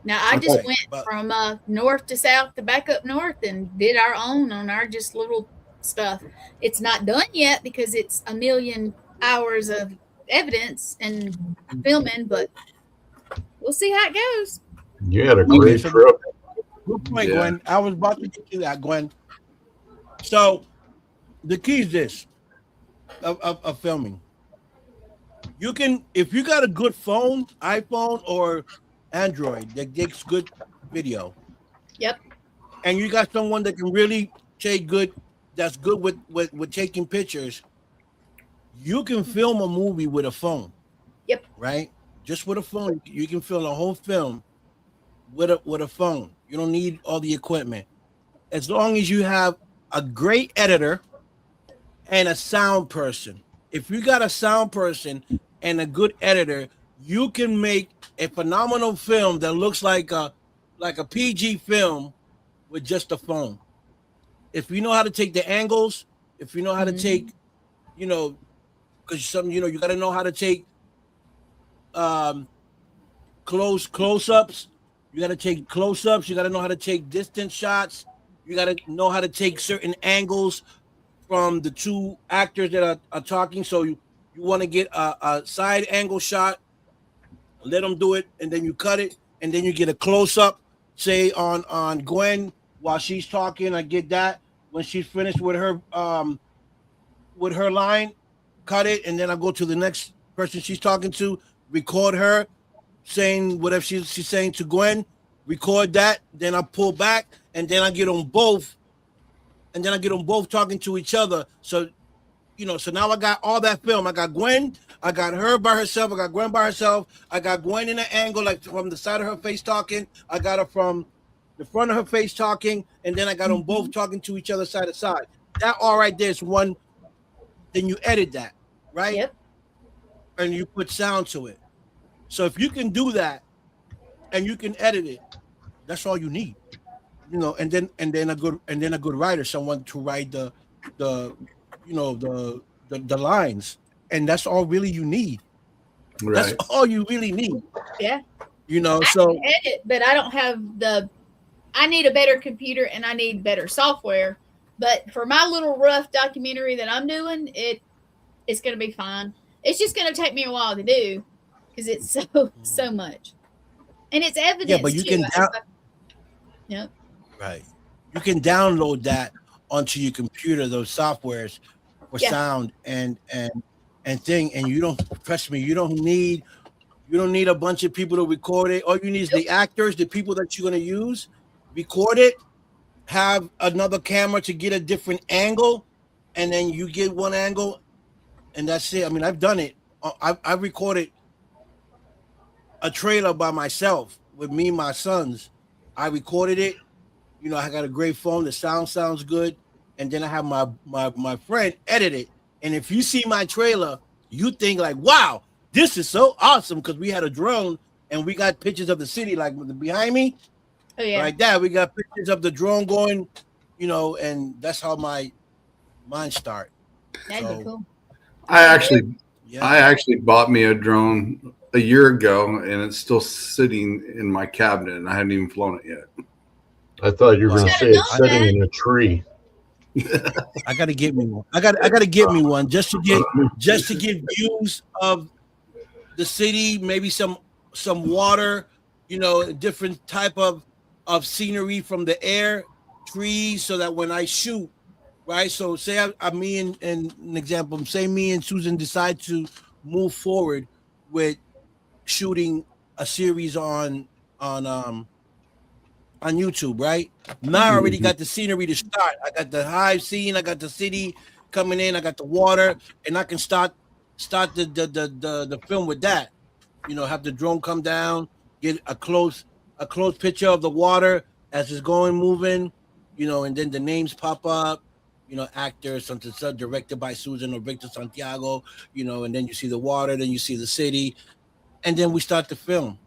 Now I just Okay, went but- from north to south to back up north and did our own on our just little stuff. It's not done yet because it's a million hours of evidence and filming, but we'll see how it goes. You had a great so- trip. Good point, Yeah. Gwen. I was about to get to that, Gwen. So the key is this of filming. You can, if you got a good phone, iPhone or Android that takes good video. Yep. And you got someone that can really take that's good with taking pictures. You can film a movie with a phone. Yep. Right? Just with a phone, you can film a whole film with a phone. You don't need all the equipment. As long as you have a great editor and a sound person. If you got a sound person and a good editor, you can make a phenomenal film that looks like a PG film with just a phone. If you know how to take the angles, if you know how to take, you know, because you got to know how to take close-ups. You got to take close-ups. You got to know how to take distance shots. You got to know how to take certain angles from the two actors that are talking. So you want to get a side angle shot, let them do it, and then you cut it, and then you get a close-up, say on Gwen while she's talking. I get that. When she's finished with her line, cut it, and then I go to the next person she's talking to, record her saying whatever she's saying to Gwen, record that, then I pull back, and then I get on both, and then I get them both talking to each other. So, so now I got all that film. I got Gwen, I got her by herself, I got Gwen by herself, I got Gwen in an angle, like from the side of her face talking, I got her from the front of her face talking, and then I got them both talking to each other side to side. That all right there is one. Then you edit that, right? Yep. And you put sound to it. So if you can do that and you can edit it, that's all you need. And then a good writer, someone to write the lines. And that's all really you need. right. That's all you really need. Yeah. So I can edit, but I don't have I need a better computer and I need better software. But for my little rough documentary that I'm doing, it's going to be fine. It's just going to take me a while to do because it's so much, and it's evidence. Yeah, but you too. can Yep. Right. You can download that onto your computer, those softwares for sound and thing. And you don't, trust me, you don't need a bunch of people to record it. All you need is the actors, the people that you're going to use, record it, have another camera to get a different angle, and then you get one angle, and that's it. I mean, I've done it. I've recorded a trailer by myself with me and my sons. I recorded it. I got a great phone. The sound sounds good. And then I have my friend edit it. And if you see my trailer, you think like, wow, this is so awesome, because we had a drone and we got pictures of the city like behind me. Oh yeah. Like that. We got pictures of the drone going, and that's how my mine start. That'd So, be cool. I actually Yeah. bought me a drone a year ago, and it's still sitting in my cabinet, and I haven't even flown it yet. I thought you were going to Wow. say it's sitting in a tree. I gotta get me one. I gotta get me one just to get views of the city, maybe some water, different type of scenery from the air, trees, so that when I shoot, right? So say I'm me and an example, say me and Susan decide to move forward with shooting a series on YouTube, right? Now I already got the scenery to start. I got the hive scene, I got the city coming in, I got the water, and I can start the film with that. Have the drone come down, get a close picture of the water, as it's going moving, and then the names pop up, actors, something directed by Susan or Victor Santiago, and then you see the water, then you see the city, and then we start the film.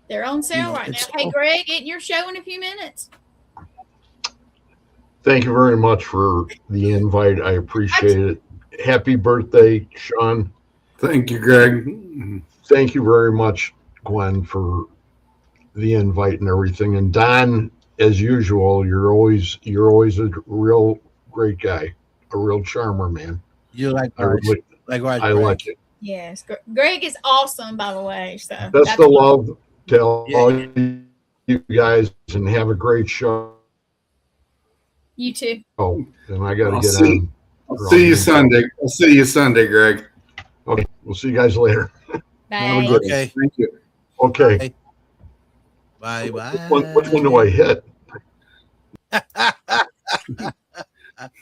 They're on sale right now. Hey, Greg, get your show in a few minutes. Thank you very much for the invite. I appreciate it. Happy birthday, Sean. Thank you, Greg. Thank you very much, Gwen, for the invite and everything. And Don, as usual, you're always a real great guy, a real charmer, man. You like I like it. Yes, Greg is awesome, by the way. So Best of love to all you guys, and have a great show. You too. Oh, and I got to get on. I'll see you Sunday. I'll see you Sunday, Greg. Okay, we'll see you guys later. Bye. Okay. Thank you. Okay. Bye. Which one do I hit?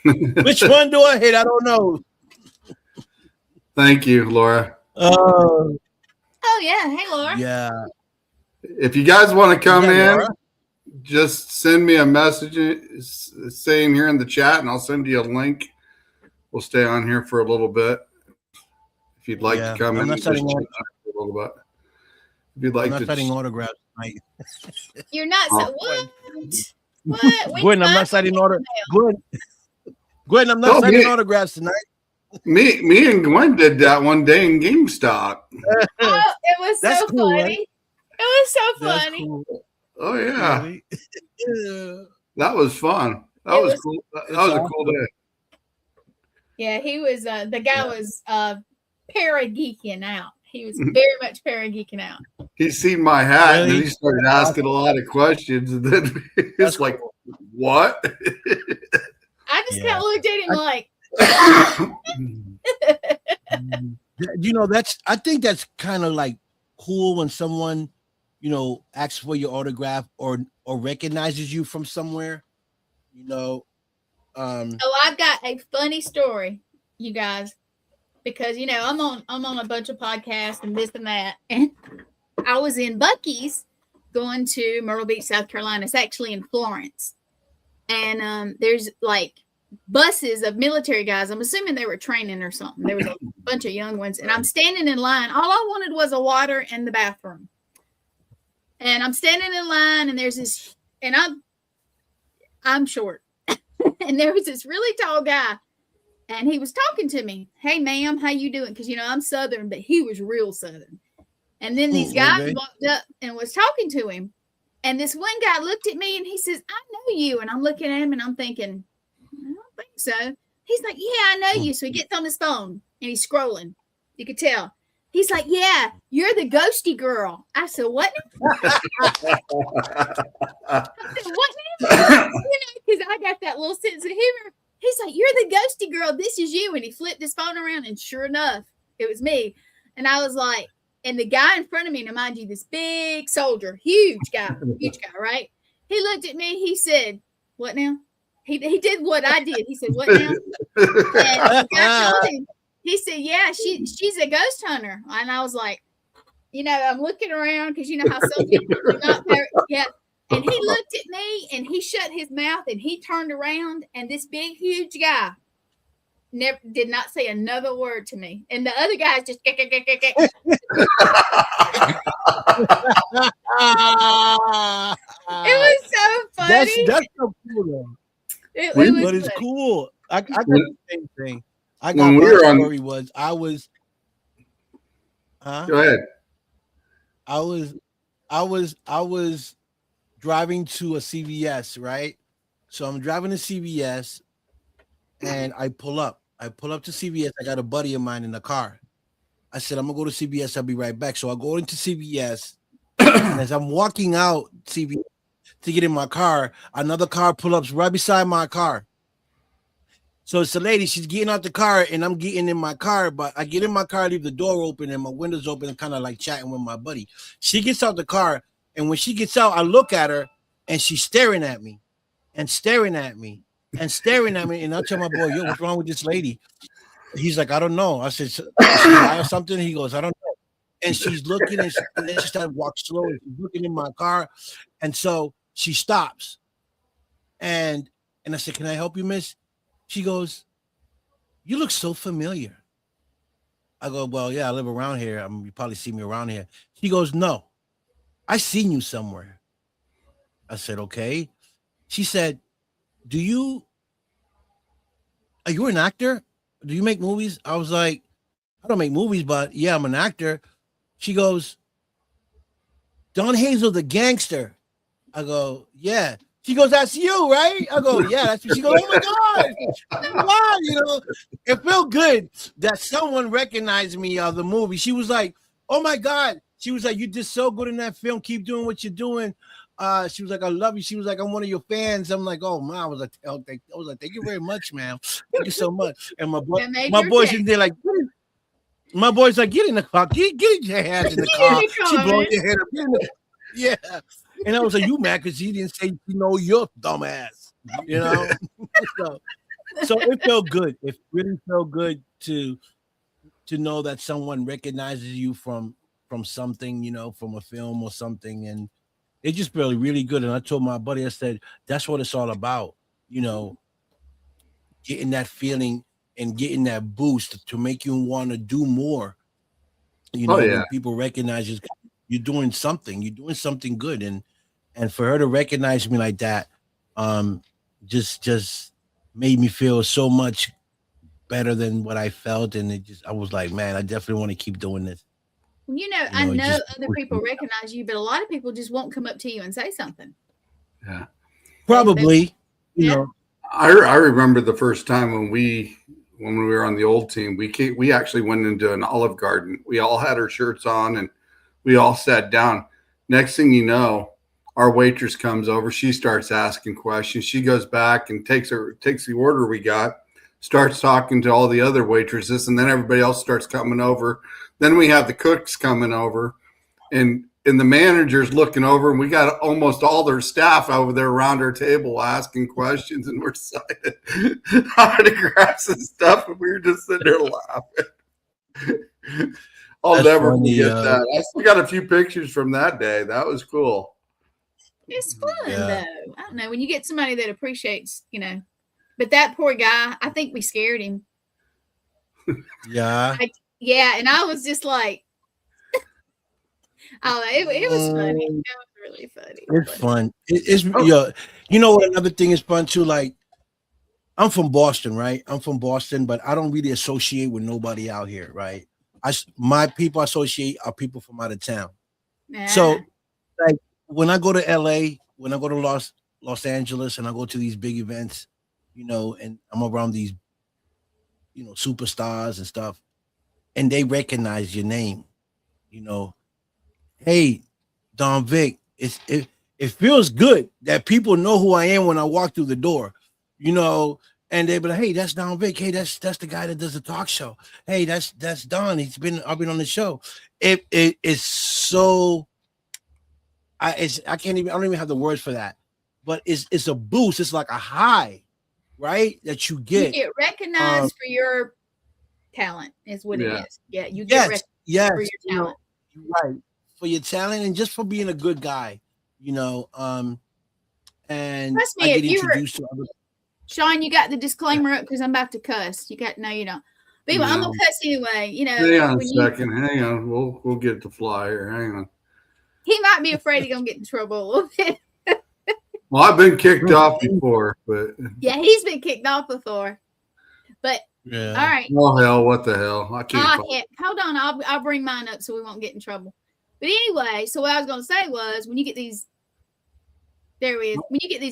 Which one do I hit? I don't know. Thank you, Laura. Oh yeah. Hey, Laura. Yeah. If you guys want to come in, Laura? just send me a message saying here in the chat, and I'll send you a link. We'll stay on here for a little bit. If you'd like to come in, not just chat signing a little bit. If you'd like I'm not to, signing autographs tonight. You're not so Oh. what? Gwen, I'm not signing autographs. Gwen, I'm not Oh, signing me- autographs tonight. me and Gwen did that one day in GameStop. Oh, it was That's so cool, funny. right? It was so That's funny. cool. Oh yeah, Really? Yeah. that was fun. That It was was- cool. That was a cool day. Yeah, he was. The guy was para geeking out. He was very much para geeking out. He seen my hat and Really? he started asking a lot of questions, and then it's That's like, cool. what? I just Yeah. kind of looked at him like, I think that's kind of like cool when someone, asks for your autograph or recognizes you from somewhere. "Oh, I've got a funny story, you guys, because I'm on a bunch of podcasts and this and that, and I was in Buc-ee's going to Myrtle Beach, South Carolina. It's actually in Florence, and there's like buses of military guys. I'm assuming they were training or something. There was a bunch of young ones, and I'm standing in line. All I wanted was a water and the bathroom. And I'm standing in line, and there's this, and I'm short, and there was this really tall guy, and he was talking to me. Hey, ma'am, how you doing? Because I'm Southern, but he was real Southern. And then these guys okay. walked up and was talking to him, and this one guy looked at me, and he says, "I know you," and I'm looking at him, and I'm thinking, I don't think so. He's like, "Yeah, I know you." So he gets on his phone and he's scrolling. You could tell. He's like, "Yeah, you're the ghosty girl." I said, "What?" I said, "What now?" Because I got that little sense of humor. He's like, "You're the ghosty girl. This is you." And he flipped his phone around, and sure enough, it was me. And I was like, and the guy in front of me, now mind you, this big soldier, huge guy, right? He looked at me. He said, "What now?" He did what I did. He said, "What now?" And the guy told him, he said, "Yeah, she's a ghost hunter." And I was like, I'm looking around because how some people do not. Yeah. And he looked at me and he shut his mouth and he turned around, and this big, huge guy did not say another word to me. And the other guys just. It was so funny. That's so cool though. It was But it's funny. cool. I got the same thing. I got When we my were on- story was I was Go ahead. I was driving to a CVS, right? So I'm driving to CVS and I pull up. to CVS. I got a buddy of mine in the car. I said, I'm gonna go to CVS, I'll be right back. So I go into CVS, and as I'm walking out CVS to get in my car, another car pull ups right beside my car. So it's a lady, she's getting out the car, and I'm getting in my car, but I get in my car, leave the door open, and my window's open, and kind of like chatting with my buddy. She gets out the car, and when she gets out, I look at her, and she's staring at me, and staring at me, and staring at me, and I tell my boy, "Yo, what's wrong with this lady?" He's like, "I don't know." I said, "Is she high or something?" He goes, "I don't know." And she's looking, and then she started walking slow, and she's looking in my car, and so she stops, and I said, "Can I help you, miss?" She goes, "You look so familiar." I go, "Well, yeah, I live around here. You probably see me around here." She goes, "No, I seen you somewhere." I said, "Okay." She said, are you an actor? Do you make movies?" I was like, "I don't make movies, but yeah, I'm an actor." She goes, "Don Hazel, the gangster." I go, "Yeah." She goes, "That's you, right?" I go, "Yeah, that's me." She goes, "Oh my God. Wow, it felt good that someone recognized me of the movie." She was like, "Oh my God." She was like, "You did so good in that film. Keep doing what you're doing." She was like, "I love you." She was like, "I'm one of your fans." I'm like, "Oh man." I was like, "Thank you very much, man. Thank you so much." And That made my your boys day. in there like, my boy's like, "Get in the car. Get your hands in the Get in car." the She car, blowing man. your head up. Get in the- Yeah. And I was like, "You mad because he didn't say your dumbass." so, so it felt good. It really felt good to know that someone recognizes you from something, from a film or something. And it just felt really good. And I told my buddy, I said, that's what it's all about, getting that feeling and getting that boost to make you want to do more. Oh yeah. When people recognize you're doing something good. And for her to recognize me like that, just made me feel so much better than what I felt. And I was like, man, I definitely want to keep doing this. I it know just other pushed people me. recognize you, but a lot of people just won't come up to you and say something. Yeah. Probably, Yeah. I remember the first time when we were on the old team, we actually went into an Olive Garden. We all had our shirts on and we all sat down. Next thing you know, our waitress comes over. She starts asking questions. She goes back and takes the order we got, starts talking to all the other waitresses, and then everybody else starts coming over. Then we have the cooks coming over, and the managers looking over, and we got almost all their staff over there around our table asking questions, and we're signing autographs and stuff, and we were just sitting there laughing. I'll That's never funny, forget that. I still got a few pictures from that day. That was cool. It's fun Yeah. though. I don't know when you get somebody that appreciates, But that poor guy, I think we scared him. Yeah. Yeah, and I was just like, oh, it was funny. It was really funny. It's fun. It's another thing is fun too. Like, I'm from Boston, right? I'm from Boston, but I don't really associate with nobody out here, right? My people I associate are people from out of town. Nah. So, like, when I go to LA, when I go to Los Angeles, and I go to these big events, and I'm around these, superstars and stuff, and they recognize your name, hey, Don Vic, it feels good that people know who I am when I walk through the door, and they be like, hey, that's Don Vic. Hey, that's the guy that does the talk show. Hey, that's Don. I've been on the show. It is so I don't even have the words for that, but it's a boost. It's like a high, right? That you You get. get recognized for your talent, is what Yeah. it is. Yeah, you get recognized Yes, for your talent. right. For your talent and just for being a good guy, and Trust me, I if get you were- introduced to other. Sean, you got the disclaimer up because I'm about to cuss. You don't. But anyway, I'm No. gonna cuss anyway. Hang on a when you- second. Hang on. We'll get the flyer. Hang on. he might be afraid he's gonna get in trouble a little bit. Well, I've been kicked off before, but Yeah, he's been kicked off before. But Yeah. all right. oh hell, what the hell? I can't. Heck, hold on, I'll bring mine up so we won't get in trouble. But anyway, so what I was gonna say was when you get these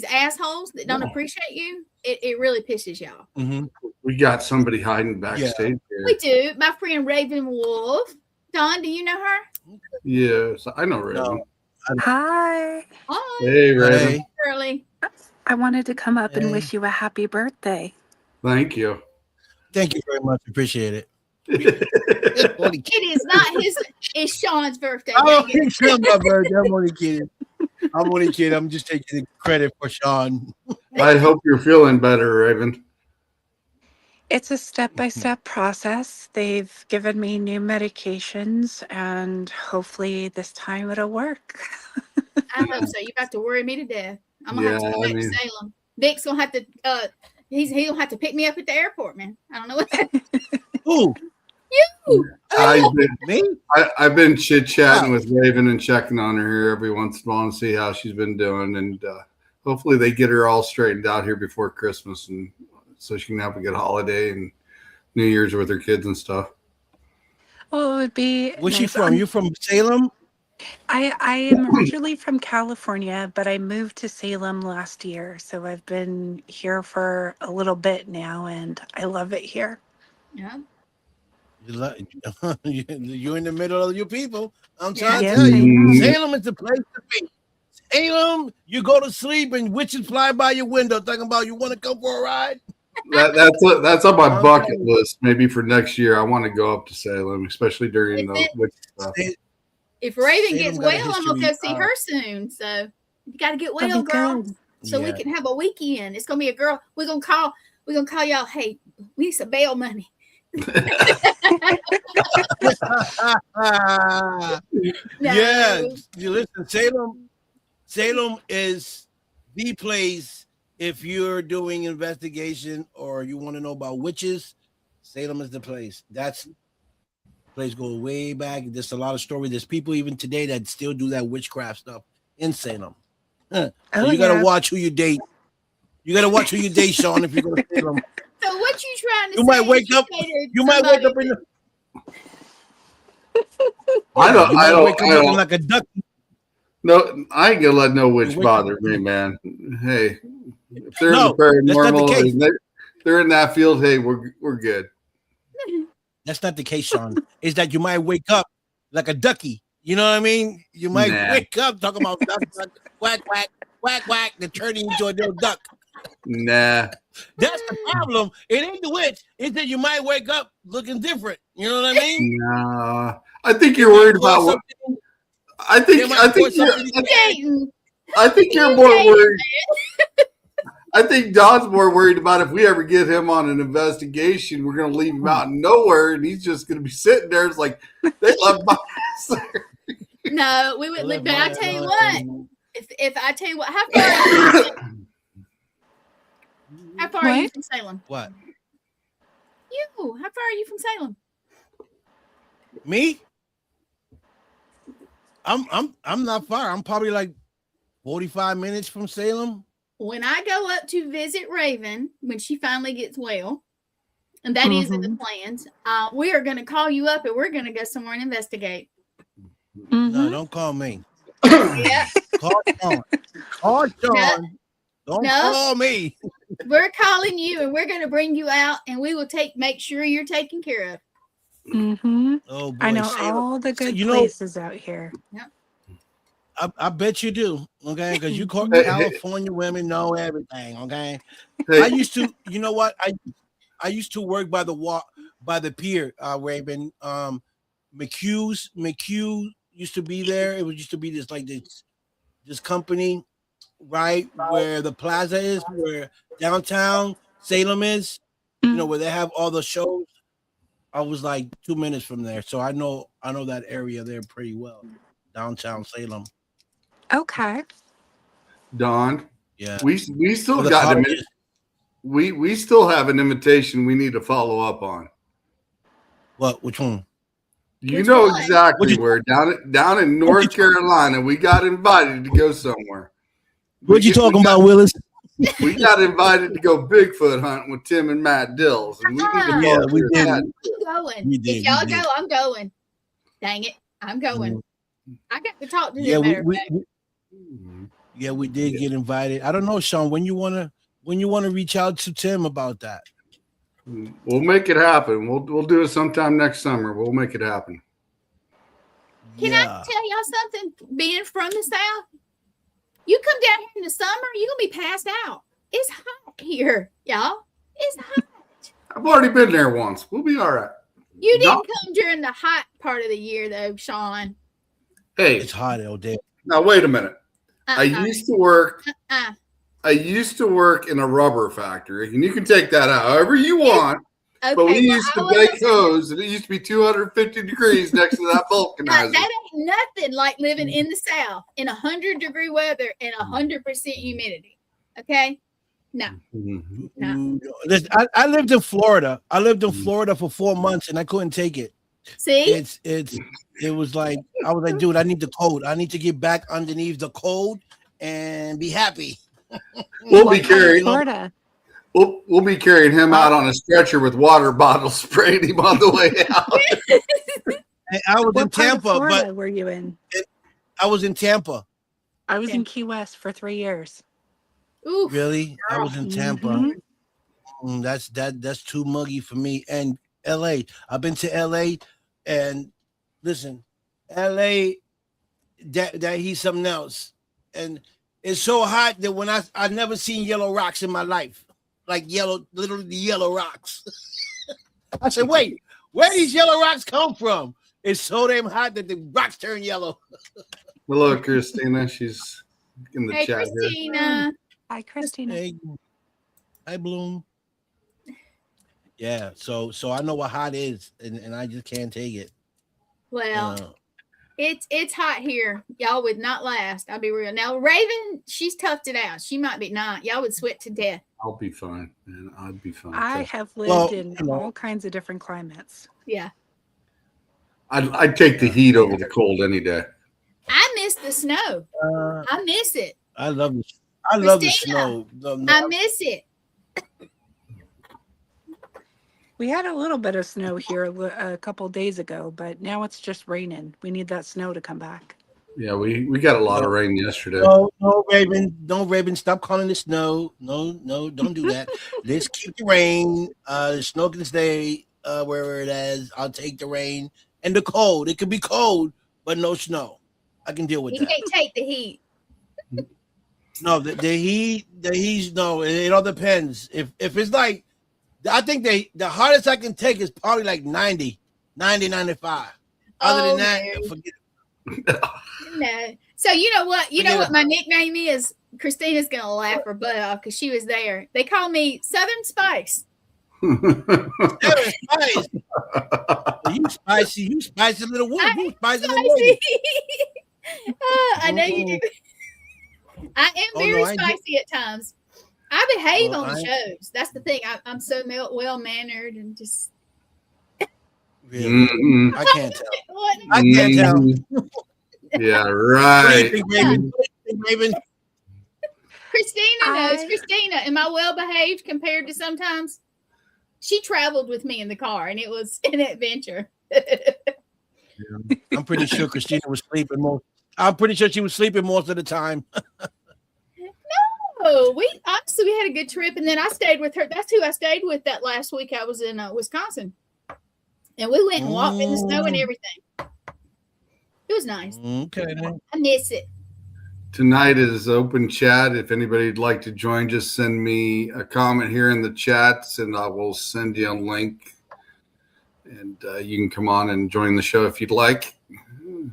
assholes that don't appreciate you, it really pisses y'all. Mm-hmm. We got somebody hiding backstage We here. do. My friend Raven Wolf. Don, do you know her? Yes, I know Raven. Hi. Hi, Hey, Raven. Hey. Shirley. I wanted to come up Hey. and wish you a happy birthday. Thank you. Thank you very much. Appreciate it. It is not his. It's Sean's birthday. Oh, dang it. it's not my birthday. I'm only kidding. I'm just taking the credit for Sean. I hope you're feeling better, Raven. It's a step-by-step process. They've given me new medications, and hopefully this time it'll work. I hope so. You about to worry me to death. I'm gonna have to go back to Salem. Vic's gonna have to. He's gonna have to pick me up at the airport, man. I don't know what. Who? You. I've been chit chatting with Raven and checking on her here every once in a while and see how she's been doing, and hopefully they get her all straightened out here before Christmas, and so she can have a good holiday and New Year's with her kids and stuff. Well, it would be. Where's she from? You from Salem? I am originally from California, but I moved to Salem last year, so I've been here for a little bit now, and I love it here. Yeah. You're in the middle of your people. I'm trying Yeah. to tell you, Yeah. Salem is the place to be. Salem, you go to sleep and witches fly by your window, talking about you want to come for a ride. That's on my bucket list. Maybe for next year, I want to go up to Salem, especially during the witch stuff. If Raven Salem gets got a well, I'm gonna go history, see her soon. So you got to get well, That'd be girl, good. so we can have a weekend. It's gonna be a girl. We're gonna call y'all. Hey, we need some bail money. No. Yeah, you listen, Salem is the place if you're doing investigation or you want to know about witches. Salem is the place. That's place goes way back. There's a lot of stories. There's people even today that still do that witchcraft stuff in Salem. So Oh, you gotta yeah. watch who you date. You gotta watch who you date, Sean. If you go to Salem, So what you trying to You say? might wake is up- dated you might wake somebody up in the. I You might don't. wake up looking like a duck. No, I ain't gonna let no witch wake bother me, man. Hey, if they're No, in the that's not the paranormal, case. and they're in that field. Hey, we're good. That's not the case, Sean. It's that you might wake up like a ducky. You know what I mean? You might Nah. wake up talking about duck, duck, quack, quack, quack, quack, then turning into a little duck. Nah. That's the problem. It ain't the witch. It's that you might wake up looking different. You know what I mean? Nah. I think you're worried about what. I think dating. I think you're more worried. I think Don's more worried about if we ever get him on an investigation, we're going to leave him out in nowhere, and he's just going to be sitting there. It's like they left my ass there. No, we would live. But I tell you what, if I tell you what, how far are you from Salem? What? You? How far are you from Salem? Me? I'm not far. I'm probably like 45 minutes from Salem. When I go up to visit Raven when she finally gets well, and that is in the plans, we are going to call you up and we're going to go somewhere and investigate. No, don't call me. Yeah, Call Sean. Call Sean. No. Don't No. call me. we're calling you and we're going to bring you out and we will make sure you're taken care of. Mm-hmm. Oh boy, I know Salem. all the good You know- places out here. I bet you do. Okay, because you call Hey, California women know everything. Okay. Hey, I used to, you know what? I used to work by the pier, Raven. McHugh used to be there. It used to be this company, right, where the plaza is, where downtown Salem is, you know, where they have all the shows. I was like 2 minutes from there. So I know that area there pretty well. Downtown Salem. Okay. Don, Yeah. we still Where the got cottage him. is. We still have an invitation we need to follow up on. What? Which one? You Which know one? exactly What'd you- where down in North Carolina. We got invited to go somewhere. What you talking we got- about, Willis? We got invited to go Bigfoot hunting with Tim and Matt Dills, and we need to Yeah, talk we to did. that. I'm going. We did, If y'all we did. go, I'm going. Dang it, I'm going. I got to talk to Yeah, them. Matter of fact. we did get invited. I don't know, Sean, when you wanna reach out to Tim about that. We'll make it happen. We'll do it sometime next summer. We'll make it happen. Can I tell y'all something? Being from the South, you come down here in the summer, you're gonna be passed out. It's hot here, y'all. It's hot. I've already been there once. We'll be all right. You didn't No. come during the hot part of the year, though, Sean. Hey, It's hot all day. now wait a minute. I Uh-uh. used to work. Uh-uh. I used to work in a rubber factory, and you can take that out however you want. Okay, But we well, used to I will- bake hose, and it used to be 250 degrees next to that Now, vulcanizer. that ain't nothing like living in the South in 100-degree weather and 100% humidity. Okay, no, Mhm. no. Listen, I lived in Florida. I lived in Florida for 4 months, and I couldn't take it. See, It was like I was like, dude, I need the cold. I need to get back underneath the cold and be happy. We'll What be part of carrying. Florida? We'll be carrying him out on a stretcher with water bottles, spraying him on the way out. And I was in What part of Tampa, Florida but were you in? I was in Tampa. I was Yeah. in Key West for 3 years. oof, Really, I was in Tampa. Mhm. That's too muggy for me. And LA, I've been to LA, and listen, LA, that he's something else. And it's so hot that when I never seen yellow rocks in my life, like literally the yellow rocks. I said, wait, where these yellow rocks come from? It's so damn hot that the rocks turn yellow. Hello, Christina. She's in the hey, chat here. Christina. Hi, Christina. Hey, hi, Bloom. Yeah, so I know what hot is, and I just can't take it. Well, Uh, it's hot here. Y'all would not last. I'll be real. Now, Raven, she's toughed it out. She might be not. Y'all would sweat to death. I'll be fine, man. I'd be fine. I have lived Well, in you know. all kinds of different climates. Yeah. I'd take the heat over the cold any day. I miss the snow. uh, I miss it. I love the snow. Christina, The- I miss it. We had a little bit of snow here a couple days ago, but now it's just raining. We need that snow to come back. Yeah, we got a lot of rain yesterday. No, Raven, stop calling it snow. No, don't do that. Let's keep the rain. The snow can stay wherever it is. I'll take the rain and the cold. It could be cold, but no snow. I can deal with You that. can't take the heat. No, the heat, no. It all depends. If it's like, I think the hardest I can take is probably like 90, 95. Other Oh, than that, no. forget. No. So you know what? You know Forget what my nickname is? Christina's gonna laugh her butt off because she was there. They call me Southern Spice. Spice. You spicy little woman. You spicy little woman. I know you do. I am Oh, very no, I do. spicy at times. I behave Well, on the shows. That's the thing. I'm so well mannered and just. Really? Mhm. I can't tell. What? I can't tell. Mhm. Yeah, What do you right. think, Raven? Raven? Christina knows. I- Christina, am I well behaved compared to sometimes? She traveled with me in the car, and it was an adventure. I'm pretty sure Christina was sleeping most. I'm pretty sure she was sleeping most of the time. Oh, we honestly we had a good trip, and then I stayed with her. That's who I stayed with that last week. I was in Wisconsin, and we went and walked in the snow and everything. It was nice. Okay. Then. I miss it. Tonight is open chat. If anybody'd like to join, just send me a comment here in the chats, and I will send you a link. And you can come on and join the show if you'd like.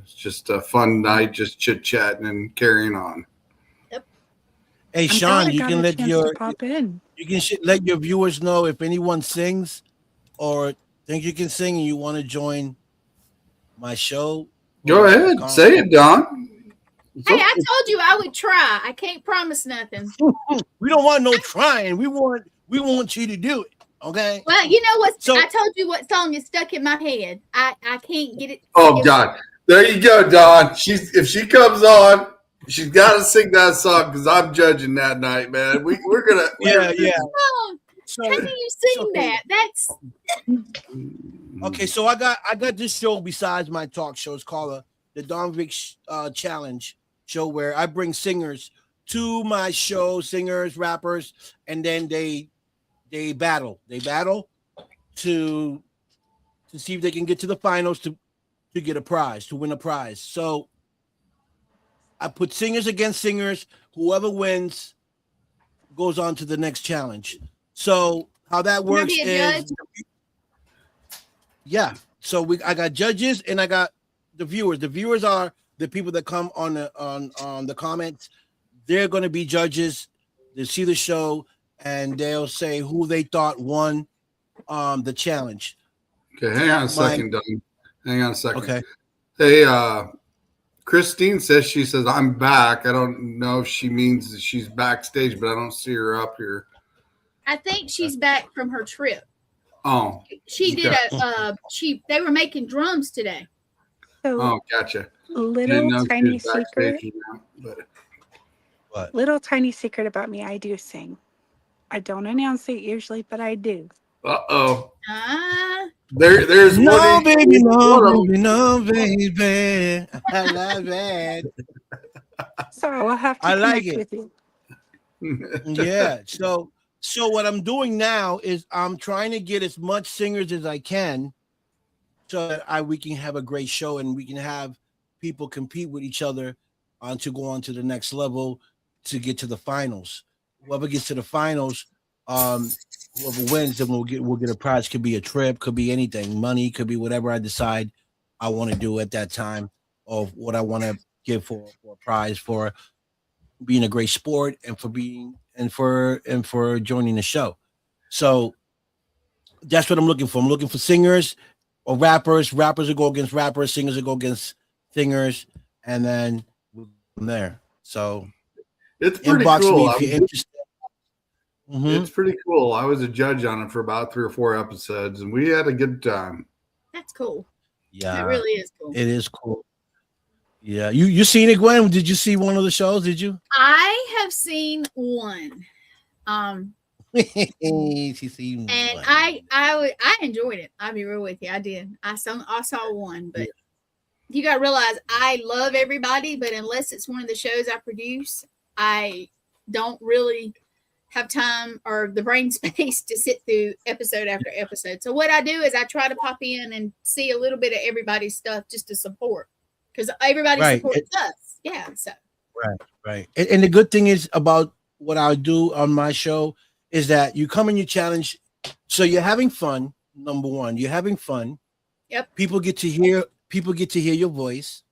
It's just a fun night, just chit chatting and carrying on. Hey, I'm glad Sean, I you got can a let chance your to pop in. let your viewers know if anyone sings or think you can sing and you want to join my show. Go ahead, say it, Don. It's Hey, okay. I told you I would try. I can't promise nothing. We don't want no trying. We want you to do it. Okay. Well, you know what? So- I told you what song is stuck in my head. I can't get it. Oh God, there you go, Don. If she comes on, she's got to sing that song because I'm judging that night, man. We're gonna. Yeah. Oh, So how can you sing okay. that? That's okay, so I got this show besides my talk show. It's called the Don Vic Challenge show, where I bring singers to my show, singers, rappers, and then they battle. They battle to see if they can get to the finals to get a prize, to win a prize. So I put singers against singers. Whoever wins goes on to the next challenge. So how that Can I works be a is, yeah. So I got judges and I got the viewers. The viewers are the people that come on the comments. They're going to be judges. They see the show and they'll say who they thought won the challenge. Okay, hang on a My- second, Don. Hang on a second. Okay. Hey, Christine says I'm back. I don't know if she means that she's backstage, but I don't see her up here. I think she's back from her trip. Oh, She did okay. they were making drums today. So, oh, gotcha. Didn't little know she tiny was secret. backstage now, but What? Little tiny secret about me. I do sing. I don't announce it usually, but I do. uh-oh. Ah, There's No, Woody. baby, no, One of baby, no, baby. I love it. So I'll have to I like connect it. with you. Yeah. So what I'm doing now is I'm trying to get as much singers as I can, so that we can have a great show and we can have people compete with each other to go on to the next level to get to the finals. Whoever gets to the finals, whoever wins, then we'll get a prize. Could be a trip, could be anything, money, could be whatever I decide I want to do at that time, of what I want to give for a prize for being a great sport and for being and for joining the show. So that's what I'm looking for. I'm looking for singers or rappers. Rappers will go against rappers, singers will go against singers, and then we'll go from there. So It's pretty inbox cool. me if you're interested. Mhm. It's pretty cool. I was a judge on it for about 3 or 4 episodes, and we had a good time. that's cool. Yeah, That really is cool. it is cool. Yeah, you seen it, Gwen? Did you see one of the shows? Did you? I have seen one. She seen And one. I enjoyed it. I'll be real with you. I did. I saw one, but you gotta realize I love everybody, but unless it's one of the shows I produce, I don't really have time or the brain space to sit through episode after episode. So what I do is I try to pop in and see a little bit of everybody's stuff just to support, because everybody Right. supports us. Yeah. So Right. And the good thing is about what I do on my show is that you come and you challenge. So you're having fun. Number one, you're having fun. Yep. People get to hear your voice.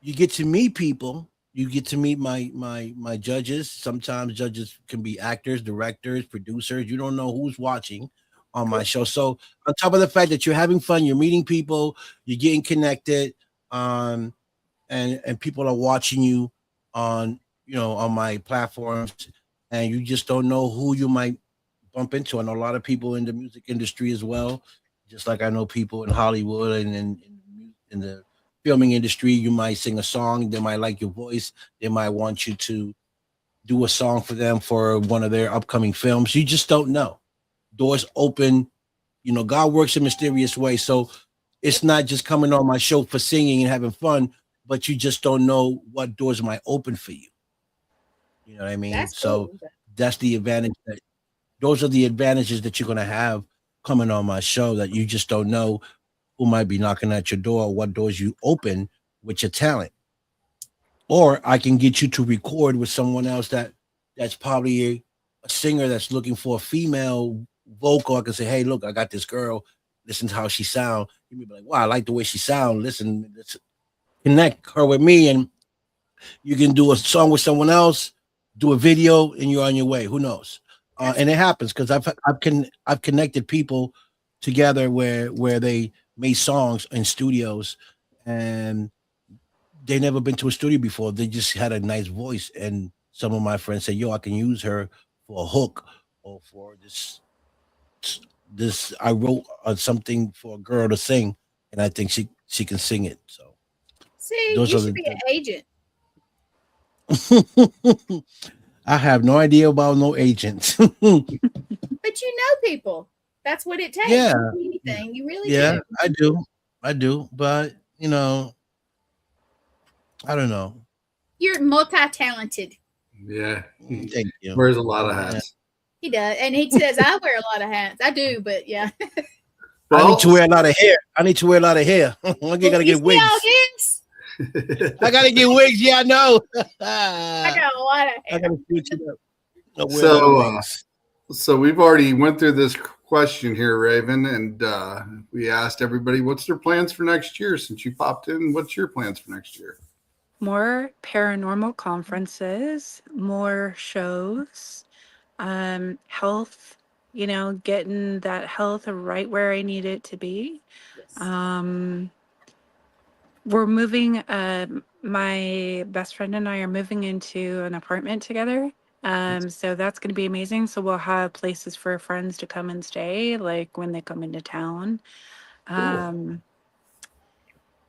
You get to meet people. You get to meet my judges. Sometimes judges can be actors, directors, producers. You don't know who's watching on my show. So on top of the fact that you're having fun, you're meeting people, you're getting connected, and people are watching you on on my platforms, and you just don't know who you might bump into. I know a lot of people in the music industry as well, just like I know people in Hollywood and in the filming industry. You might sing a song, they might like your voice, they might want you to do a song for them for one of their upcoming films. You just don't know. Doors open, God works in mysterious ways. So it's not just coming on my show for singing and having fun, but you just don't know what doors might open for you. You know what I mean? that's So cool. that's the advantage those are the advantages that you're going to have coming on my show, that you just don't know who might be knocking at your door, what doors you open with your talent. Or I can get you to record with someone else that's probably a singer that's looking for a female vocal. I can say, hey, look, I got this girl. Listen to how she sound. You may be like, wow, I like the way she sound. Listen, let's connect her with me, and you can do a song with someone else, do a video, and you're on your way. Who knows? And it happens because I've connected people together where they made songs in studios, and they never been to a studio before. They just had a nice voice, and some of my friends say, "Yo, I can use her for a hook or for this." I wrote something for a girl to sing, and I think she can sing it. So See, those you are should the be an agent. I have no idea about no agents. But you know people. That's what it takes. Yeah. Anything. You really Yeah, do. I do, but I don't know. You're multi-talented. Yeah. Thank you. Wears a lot of hats. He does. And he says, I wear a lot of hats. I do, but yeah. I need to wear a lot of hair. I gotta You get see wigs. all this? I gotta get wigs. Yeah, I know. I got a lot of I hair. gotta switch it up. I'll wear a lot of wigs. So we've already went through this question here, Raven, and we asked everybody what's their plans for next year. Since you popped in, what's your plans for next year? More paranormal conferences, more shows, health getting that health right where I need it to be. Yes. We're moving, my best friend and I are moving into an apartment together. So that's going to be amazing. So we'll have places for friends to come and stay, like when they come into town. Um,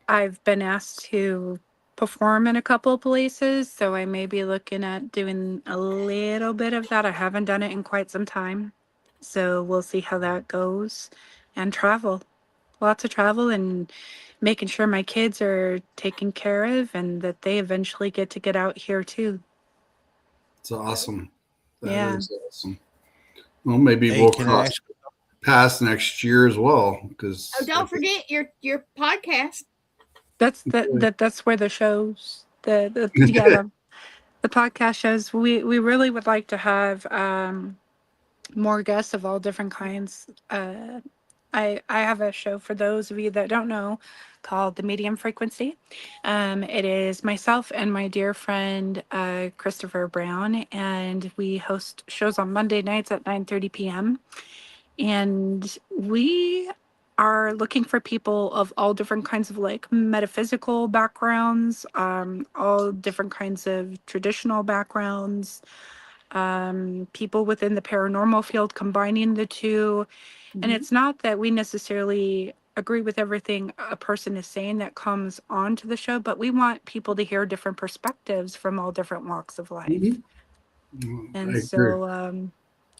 I've been asked to perform in a couple of places, so I may be looking at doing a little bit of that. I haven't done it in quite some time. So we'll see how that goes. And travel. Lots of travel and making sure my kids are taken care of and that they eventually get to get out here too. It's awesome. That Yeah. is awesome. Well, maybe Hey, we'll can I cross ask? paths next year as well. Because Oh, don't forget your podcast. That's that's where the shows the podcast shows we really would like to have more guests of all different kinds. I have a show for those of you that don't know called The Medium Frequency. It is myself and my dear friend Christopher Brown, and we host shows on Monday nights at 9:30 p.m. And we are looking for people of all different kinds of like metaphysical backgrounds, all different kinds of traditional backgrounds, people within the paranormal field, combining the two. And it's not that we necessarily agree with everything a person is saying that comes onto the show, but we want people to hear different perspectives from all different walks of life. Mhm. I And agree. so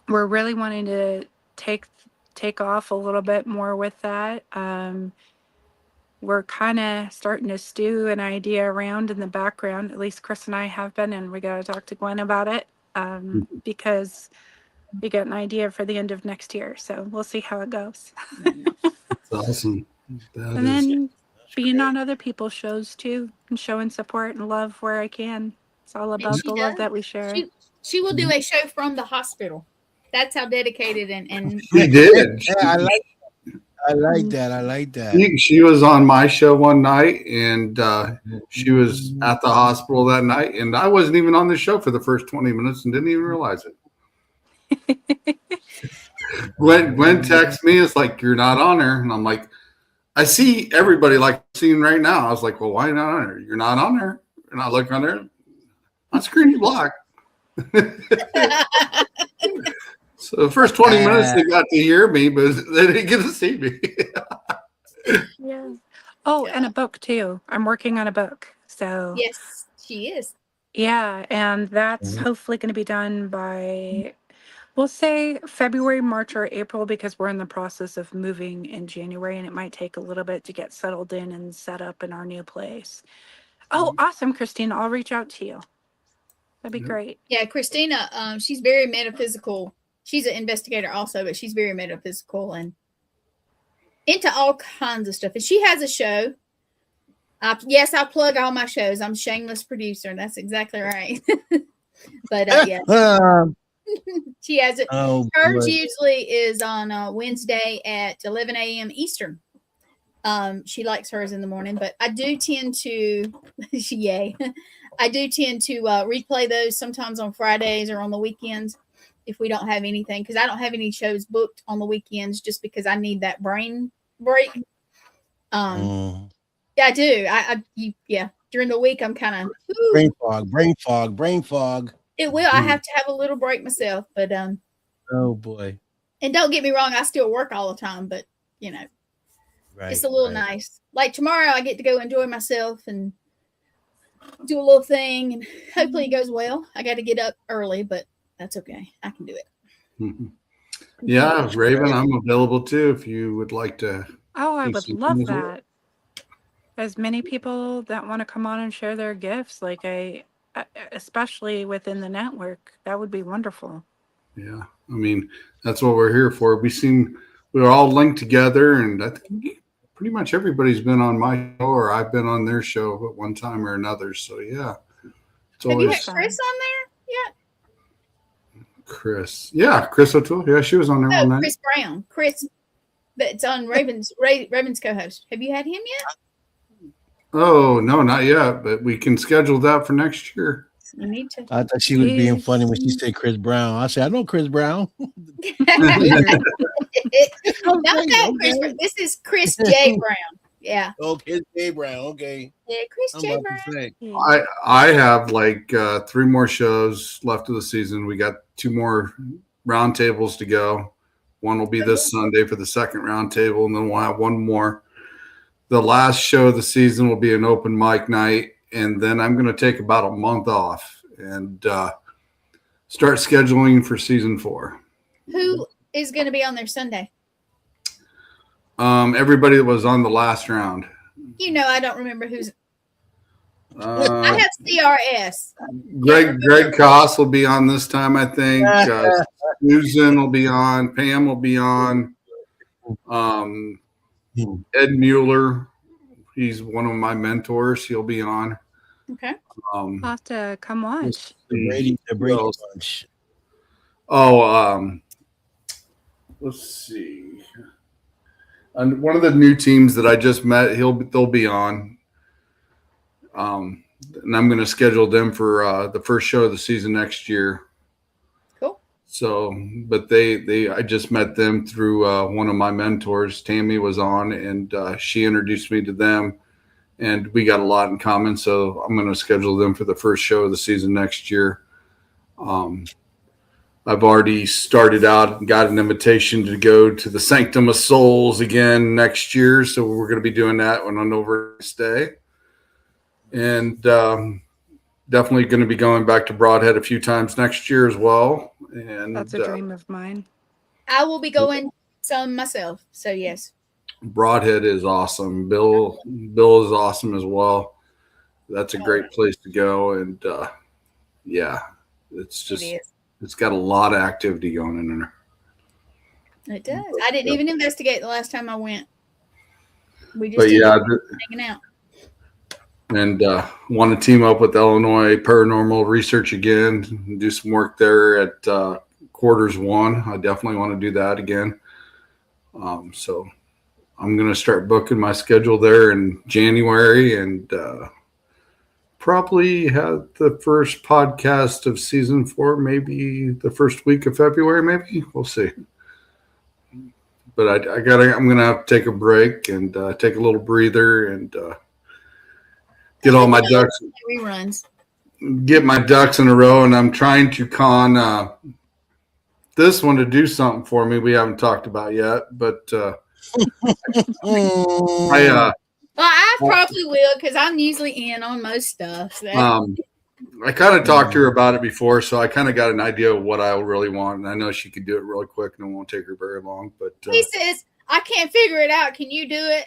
we're really wanting to take off a little bit more with that. We're kind of starting to stew an idea around in the background. At least Chris and I have been, and we got to talk to Gwen about it because we got an idea for the end of next year. So we'll see how it goes. It's awesome. That And is then being on other people's shows too and showing support and love where I can. It's all about she the love does. that we share. She will do a show from the hospital. That's how dedicated and she did. Yeah, I like that. I like that. She was on my show one night, and she was at the hospital that night, and I wasn't even on the show for the first 20 minutes and didn't even realize it. Gwen texted me. It's like, you're not on her. And I'm like, I see everybody like seeing right now. I was like, well, why not on her? You're not on her. And I look on her. On screen block. So the first 20 minutes they got to hear me, but they didn't get to see me. Yeah. Oh, and a book too. I'm working on a book. So yes, she is. yeah, and that's hopefully going to be done by, we'll say February, March, or April, because we're in the process of moving in January, and it might take a little bit to get settled in and set up in our new place. Oh, awesome, Christine. I'll reach out to you. That'd be great. Yeah, Christina, she's very metaphysical. She's an investigator also, but she's very metaphysical and into all kinds of stuff. And she has a show. Yes, I plug all my shows. I'm a shameless producer. That's exactly right. But yeah, she has it. Oh, Hers boy. usually is on Wednesday at 11 a.m. Eastern. She likes hers in the morning, but I do tend to, yay, I do tend to replay those sometimes on Fridays or on the weekends if we don't have anything, because I don't have any shows booked on the weekends just because I need that brain break. Yeah, I do. Yeah, during the week I'm kind of brain fog. It will. I have to have a little break myself, but Oh boy. and don't get me wrong, I still work all the time, but you know, Right. it's a little nice. Like tomorrow, I get to go enjoy myself and do a little thing, and hopefully it goes well. I got to get up early, but that's okay. I can do it. Yeah, Raven, I'm available too if you would like to. Oh, I do would something love as well. that. As many people that want to come on and share their gifts, like especially within the network, that would be wonderful. Yeah, I mean that's what we're here for. We're all linked together, and I think pretty much everybody's been on my show or I've been on their show at one time or another. So yeah, it's Have you had always Chris on there? Chris. Yeah, Chris O'Toole. Yeah, she was on there Yeah. one Oh, night. Chris Brown. Chris, that's on Raven's co-host. Have you had him yet? Oh no, not yet, but we can schedule that for next year. You need to. I thought she was being Jeez. funny when she said Chris Brown. I said, I know Chris Brown. Not that Okay. Chris. This is Chris J. Brown. Yeah. Oh, Chris J. Brown. Okay. Yeah, Chris I'm J. about Brown. to say. Yeah. I have like 3 more shows left of the season. We got 2 more roundtables to go. One will be this Sunday for the second roundtable, and then we'll have 1 more. The last show of the season will be an open mic night, and then I'm going to take about a month off and start scheduling for season 4. Who is going to be on there Sunday? Everybody that was on the last round. You know, I don't remember who's. I Uh, have CRS. Greg Koss will be on this time, I think. Susan will be on. Pam will be on. Ed Mueller, he's one of my mentors. He'll be on. Okay. I'll have to come watch. The Brady Well, Bunch. Let's see. And one of the new teams that I just met, they'll be on. And I'm going to schedule them for the first show of the season next year. Cool. So, but I just met them through one of my mentors. Tammy was on, and she introduced me to them, and we got a lot in common. So I'm going to schedule them for the first show of the season next year. I've already started out and got an invitation to go to the Sanctum of Souls again next year. So we're going to be doing that when I'm over stay. And definitely going to be going back to Broadhead a few times next year as well. And That's a dream of mine. I will be going some myself. So, yes. Broadhead is awesome. Bill is awesome as well. That's a great place to go. And yeah, it's just, it's got a lot of activity going in there. It does. I didn't even investigate the last time I went. We just But yeah, hanging out. and want to team up with Illinois Paranormal Research again and do some work there at Quarters 1. I definitely want to do that again. So I'm going to start booking my schedule there in January and probably have the first podcast of season 4, maybe the first week of February, maybe. We'll see. But I'm going to have to take a break and take a little breather and get all my ducks, Reruns. get my ducks in a row. And I'm trying to con this one to do something for me we haven't talked about yet. But Well, I probably will because I'm usually in on most stuff. So. I kind of talked to her about it before, so I kind of got an idea of what I really want. And I know she could do it really quick and it won't take her very long. But He says, I can't figure it out. Can you do it?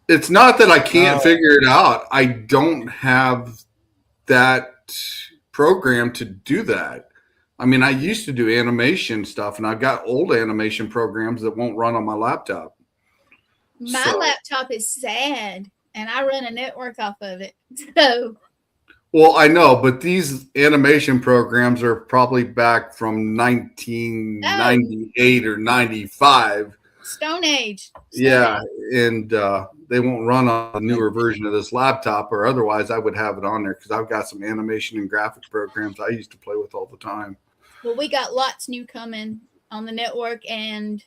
it's not that I can't figure it out. I don't have that program to do that. I mean, I used to do animation stuff, and I've got old animation programs that won't run on my laptop. My laptop is sad, and I run a network off of it. So, Well, I know, but these animation programs are probably back from 1998 or 95. Stone Age. Yeah, and they won't run on a newer version of this laptop, or otherwise I would have it on there because I've got some animation and graphics programs I used to play with all the time. Well, we got lots new coming on the network, and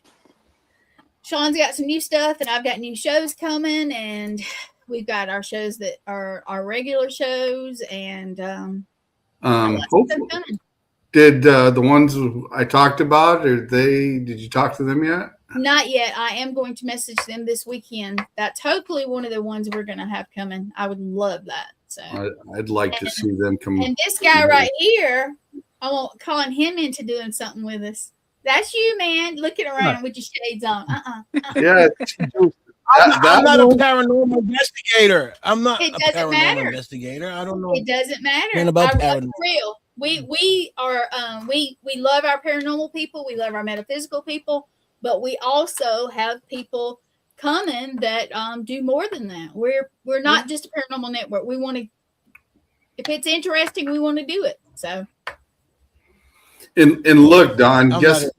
Sean's got some new stuff, and I've got new shows coming, and we've got our shows that are our regular shows, and lots of stuff coming. Did the ones I talked about, did you talk to them yet? Not yet. I am going to message them this weekend. That's hopefully one of the ones we're going to have coming. I would love that. So I'd like to see them come. And this guy right here, I want calling him into doing something with us. That's you, man. Looking around with your shades on. Yeah, I'm not a paranormal investigator. I'm not It a doesn't paranormal matter. investigator. I don't know. It doesn't matter. Man, about I love paranormal. real. We are we love our paranormal people. We love our metaphysical people, but we also have people coming that do more than that. We're not just a paranormal network. We want to, if it's interesting, we want to do it. So. and look, Don, guess I'm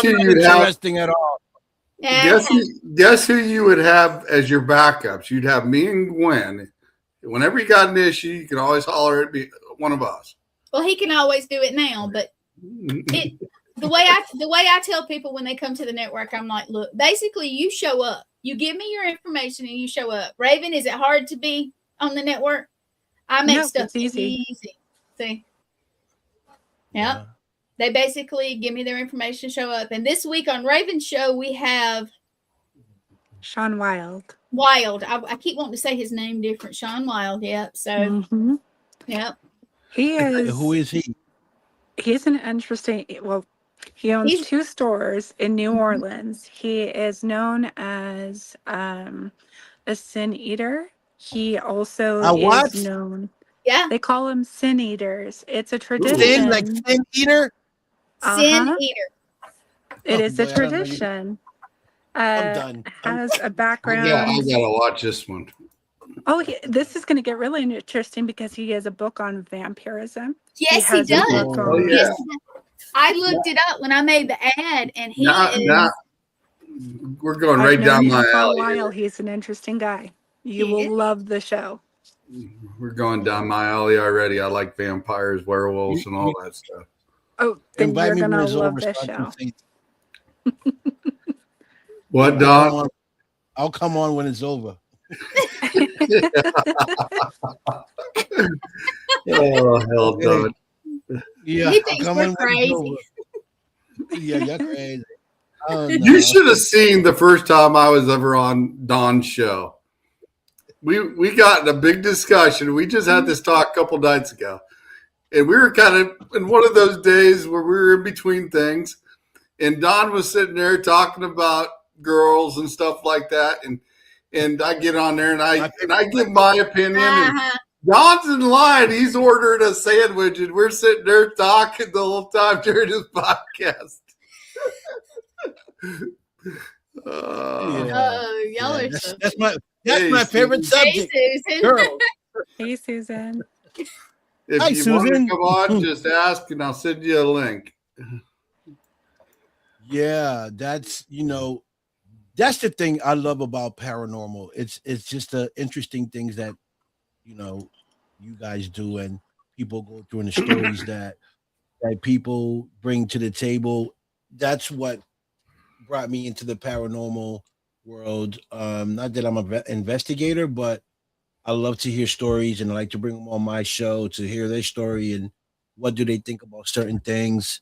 who not you'd have. interesting at all. Guess who you would have as your backups? You'd have me and Gwen. whenever you got an issue, you can always holler at one of us. Well, he can always do it now, but the way I tell people when they come to the network, I'm like, look, basically you show up. You give me your information and you show up. Raven, is it hard to be on the network? I make stuff it's easy. See? Yeah. They basically give me their information, show up. And this week on Raven's show, we have Sean Wild. I keep wanting to say his name different. Sean Wild. Yep. So, yep. He is. Who is he? He's an interesting. Well, he owns 2 stores in New Orleans. He is known as a sin eater. He also is known. Yeah. They call him sin eaters. It's a tradition. Sin, like sin eater? Sin eater. It is a tradition. I'm done. Has a background. Yeah, I gotta watch this one. Oh, this is going to get really interesting because he has a book on vampirism. Yes, he does. Oh, yeah. Yes, he does. I looked it up when I made the ad, and he is. We're going right down my alley. For a while, he's an interesting guy. You will love the show. We're going down my alley already. I like vampires, werewolves, and all that stuff. Oh, then Invite you're me going when to it's love over, this so I can show. say- What, Don? I'll come on when it's over. Oh, hell, Don. Yeah, He I'll thinks come we're on when it's crazy. over. Yeah, you're crazy. Oh, no. You should have seen the first time I was ever on Don's show. We got in a big discussion. We just had this talk a couple nights ago. And we were kind of in one of those days where we were in between things. And Don was sitting there talking about girls and stuff like that. And I get on there and I give my opinion. And Don's in line. He's ordering a sandwich, and we're sitting there talking the whole time during his podcast. Y'all are so That's my favorite subject. Hey, Susan. Girls. Hey, Susan. If Hi, you want to Susan. come on, just ask, and I'll send you a link. Yeah, that's that's the thing I love about paranormal. It's just the interesting things that you guys do and people go through and the stories that people bring to the table. That's what brought me into the paranormal world. Not that I'm an investigator, but I love to hear stories and I like to bring them on my show to hear their story and what do they think about certain things.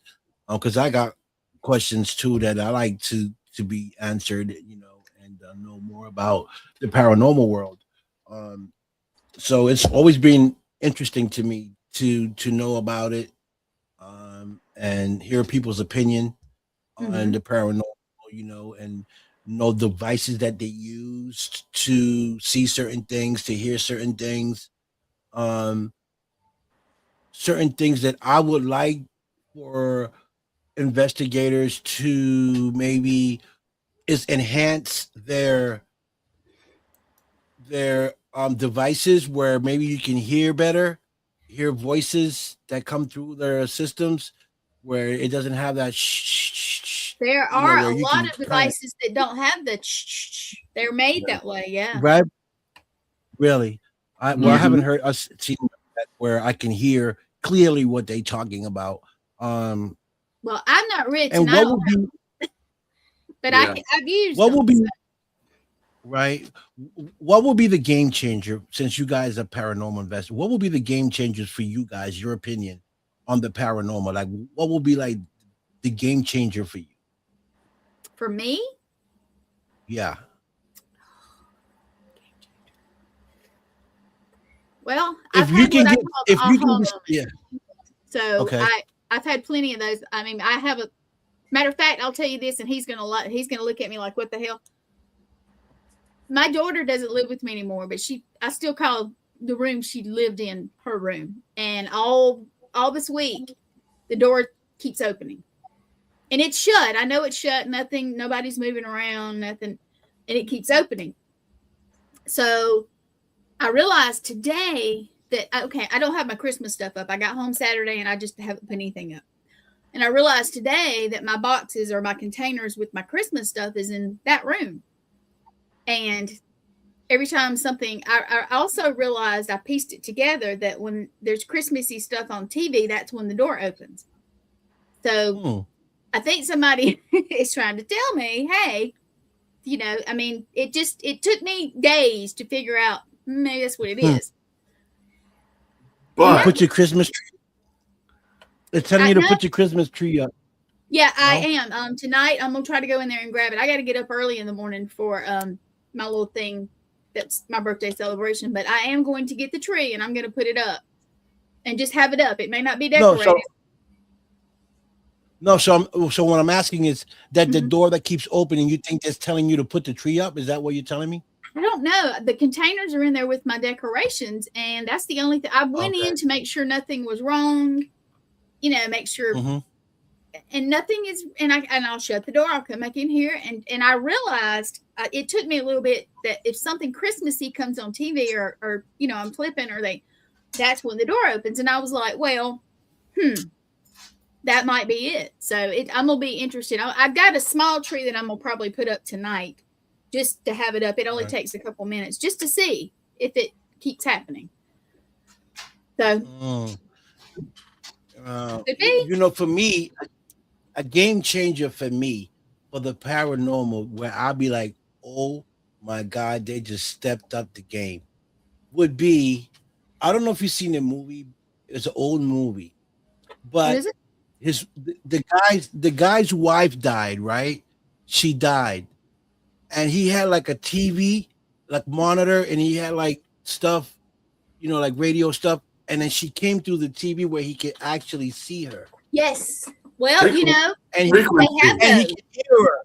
Because I got questions too that I like to be answered, and know more about the paranormal world. So it's always been interesting to me to know about it, and hear people's opinion on the paranormal, and know devices that they use to see certain things, to hear certain things, certain things that I would like for investigators to maybe is enhance their devices where maybe you can hear better, hear voices that come through their systems where it doesn't have that There are a lot of devices that don't have the they're made that way, yeah. Right? Really? I haven't heard us seen that where I can hear clearly what they're talking about. Well, I'm not rich, and and I what don't would be, but Yeah. I've used what them, will be so. right? What will be the game changer since you guys are paranormal investors? What will be the game changers for you guys? Your opinion on the paranormal? Like, what will be like the game changer for you? For me? Yeah. Well, If you can get, if you can, moment. yeah. So Okay. I've had plenty of those. I mean, I have a matter of fact, I'll tell you this, and he's gonna look at me like, what the hell? My daughter doesn't live with me anymore, but I still call the room she lived in her room. And all this week, the door keeps opening. And it's shut. I know it's shut. Nobody's moving around, nothing. And it keeps opening. So I realized today that, okay, I don't have my Christmas stuff up. I got home Saturday and I just haven't put anything up. And I realized today that my boxes or my containers with my Christmas stuff is in that room. And every time something, I also realized I pieced it together that when there's Christmassy stuff on TV, that's when the door opens. So I think somebody is trying to tell me, hey, you know, I mean, it took me days to figure out maybe that's what it is. But Put your Christmas tree. They're telling you to put your Christmas tree up. Yeah, I am. Tonight I'm gonna try to go in there and grab it. I got to get up early in the morning for my little thing. That's my birthday celebration. But I am going to get the tree and I'm going to put it up and just have it up. It may not be decorated. So what I'm asking is that the door that keeps opening, you think that's telling you to put the tree up? Is that what you're telling me? I don't know. The containers are in there with my decorations, and that's the only thing. I went in to make sure nothing was wrong. You know, make sure, and nothing is. And I'll shut the door. I'll come back in here, and I realized it took me a little bit that if something Christmassy comes on TV or you know I'm flipping that's when the door opens, and I was like, well, that might be it. So I'm gonna be interested. I've got a small tree that I'm gonna probably put up tonight. Just to have it up. It only takes a couple minutes just to see if it keeps happening. So, you know, for me, a game changer for me for the paranormal, where I'll be like, oh my God, they just stepped up the game, would be, I don't know if you've seen the movie. It's an old movie, but what is it? the guy's wife died, right? She died. And he had like a TV, like monitor, and he had like stuff, you know, like radio stuff. And then she came through the TV where he could actually see her. Yes. Well, you know, and they have those. he can hear her.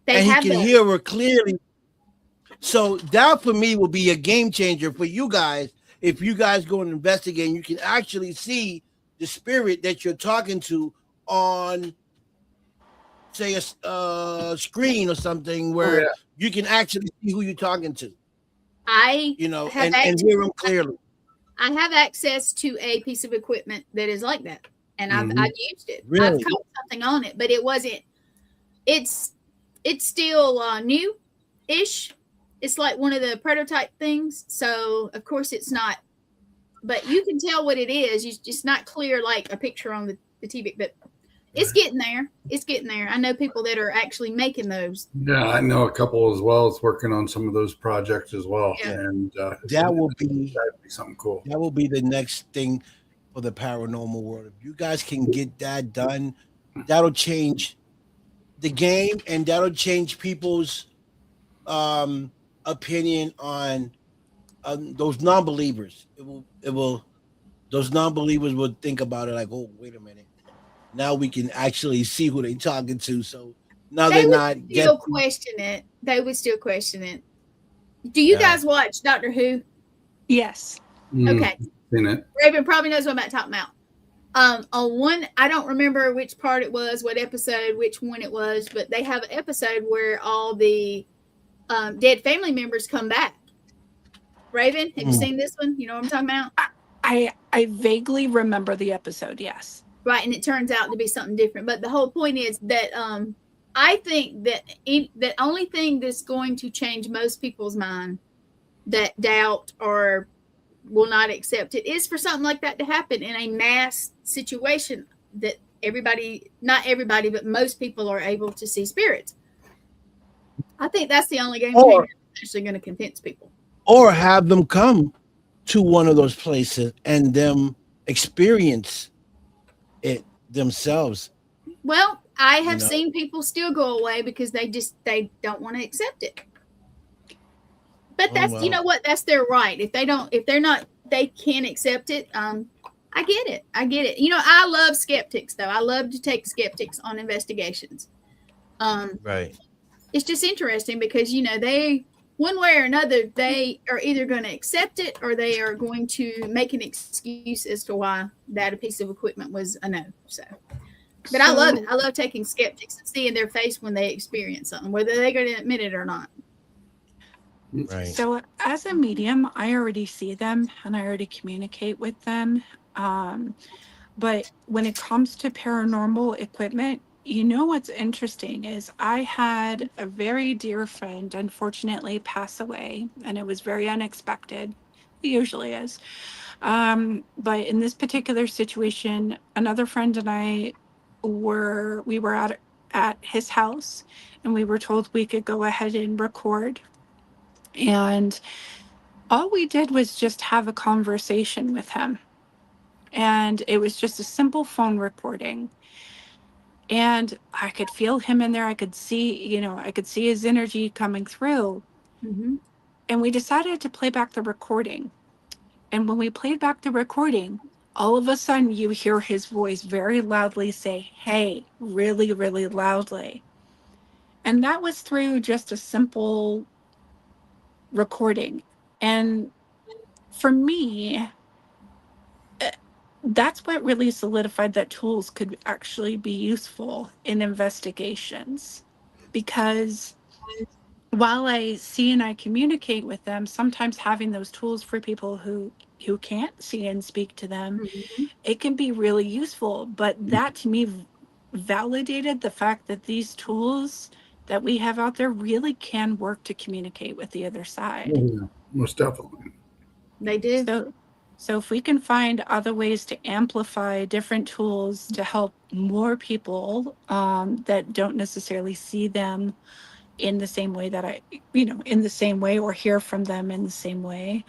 They he can hear her clearly. So that for me will be a game changer for you guys. If you guys go and investigate, and you can actually see the spirit that you're talking to on, say, a screen or something where you can actually see who you're talking to. And hear them clearly. I have access to a piece of equipment that is like that, and I've used it. Really? I've caught something on it, but it wasn't. It's still new-ish. It's like one of the prototype things, so of course it's not. But you can tell what it is. It's just not clear like a picture on the TV, but. It's getting there. It's getting there. I know people that are actually making those. Yeah, I know a couple as well. It's working on some of those projects as well. Yeah. And that'd be something cool. That will be the next thing for the paranormal world. If you guys can get that done, that'll change the game, and that'll change people's opinion on those non-believers. It will. Those non-believers will think about it like, oh, wait a minute. Now we can actually see who they're talking to. So now they're not still question it. They would still question it. Do you guys watch Doctor Who? Yes. Okay. Seen it. Raven probably knows what I'm talking about. On one, I don't remember which part it was, what episode, which one it was, but they have an episode where all the dead family members come back. Raven, have you seen this one? You know what I'm talking about? I vaguely remember the episode. Yes. Right, and it turns out to be something different. But the whole point is that I think that the only thing that's going to change most people's mind that doubt or will not accept it is for something like that to happen in a mass situation that not everybody, but most people are able to see spirits. I think that's the only game changer that's actually going to convince people. Or have them come to one of those places and them experience it themselves. Well, I have seen people still go away because they don't want to accept it. But that's you know what, that's their right. If they can't accept it. I get it. You know, I love skeptics though. I love to take skeptics on investigations. Right. It's just interesting because you know they one way or another they are either going to accept it or they are going to make an excuse as to why that a piece of equipment was a no. So but I love it. I love taking skeptics and seeing their face when they experience something, whether they're going to admit it or not. Right. So as a medium, I already see them and I already communicate with them. But when it comes to paranormal equipment, you know what's interesting is I had a very dear friend unfortunately pass away, and it was very unexpected. It usually is. But in this particular situation, another friend and I we were at his house, and we were told we could go ahead and record. And all we did was just have a conversation with him. And it was just a simple phone recording. And I could feel him in there. I could see his energy coming through. Mm-hmm. And we decided to play back the recording. And when we played back the recording, all of a sudden you hear his voice very loudly say, "Hey," really, really loudly. And that was through just a simple recording. And for me, that's what really solidified that tools could actually be useful in investigations. Because while I see and I communicate with them, sometimes having those tools for people who can't see and speak to them, Mm-hmm. it can be really useful. But that to me validated the fact that these tools that we have out there really can work to communicate with the other side. Yeah, most definitely. They do. So if we can find other ways to amplify different tools to help more people that don't necessarily see them in the same way that in the same way, or hear from them in the same way,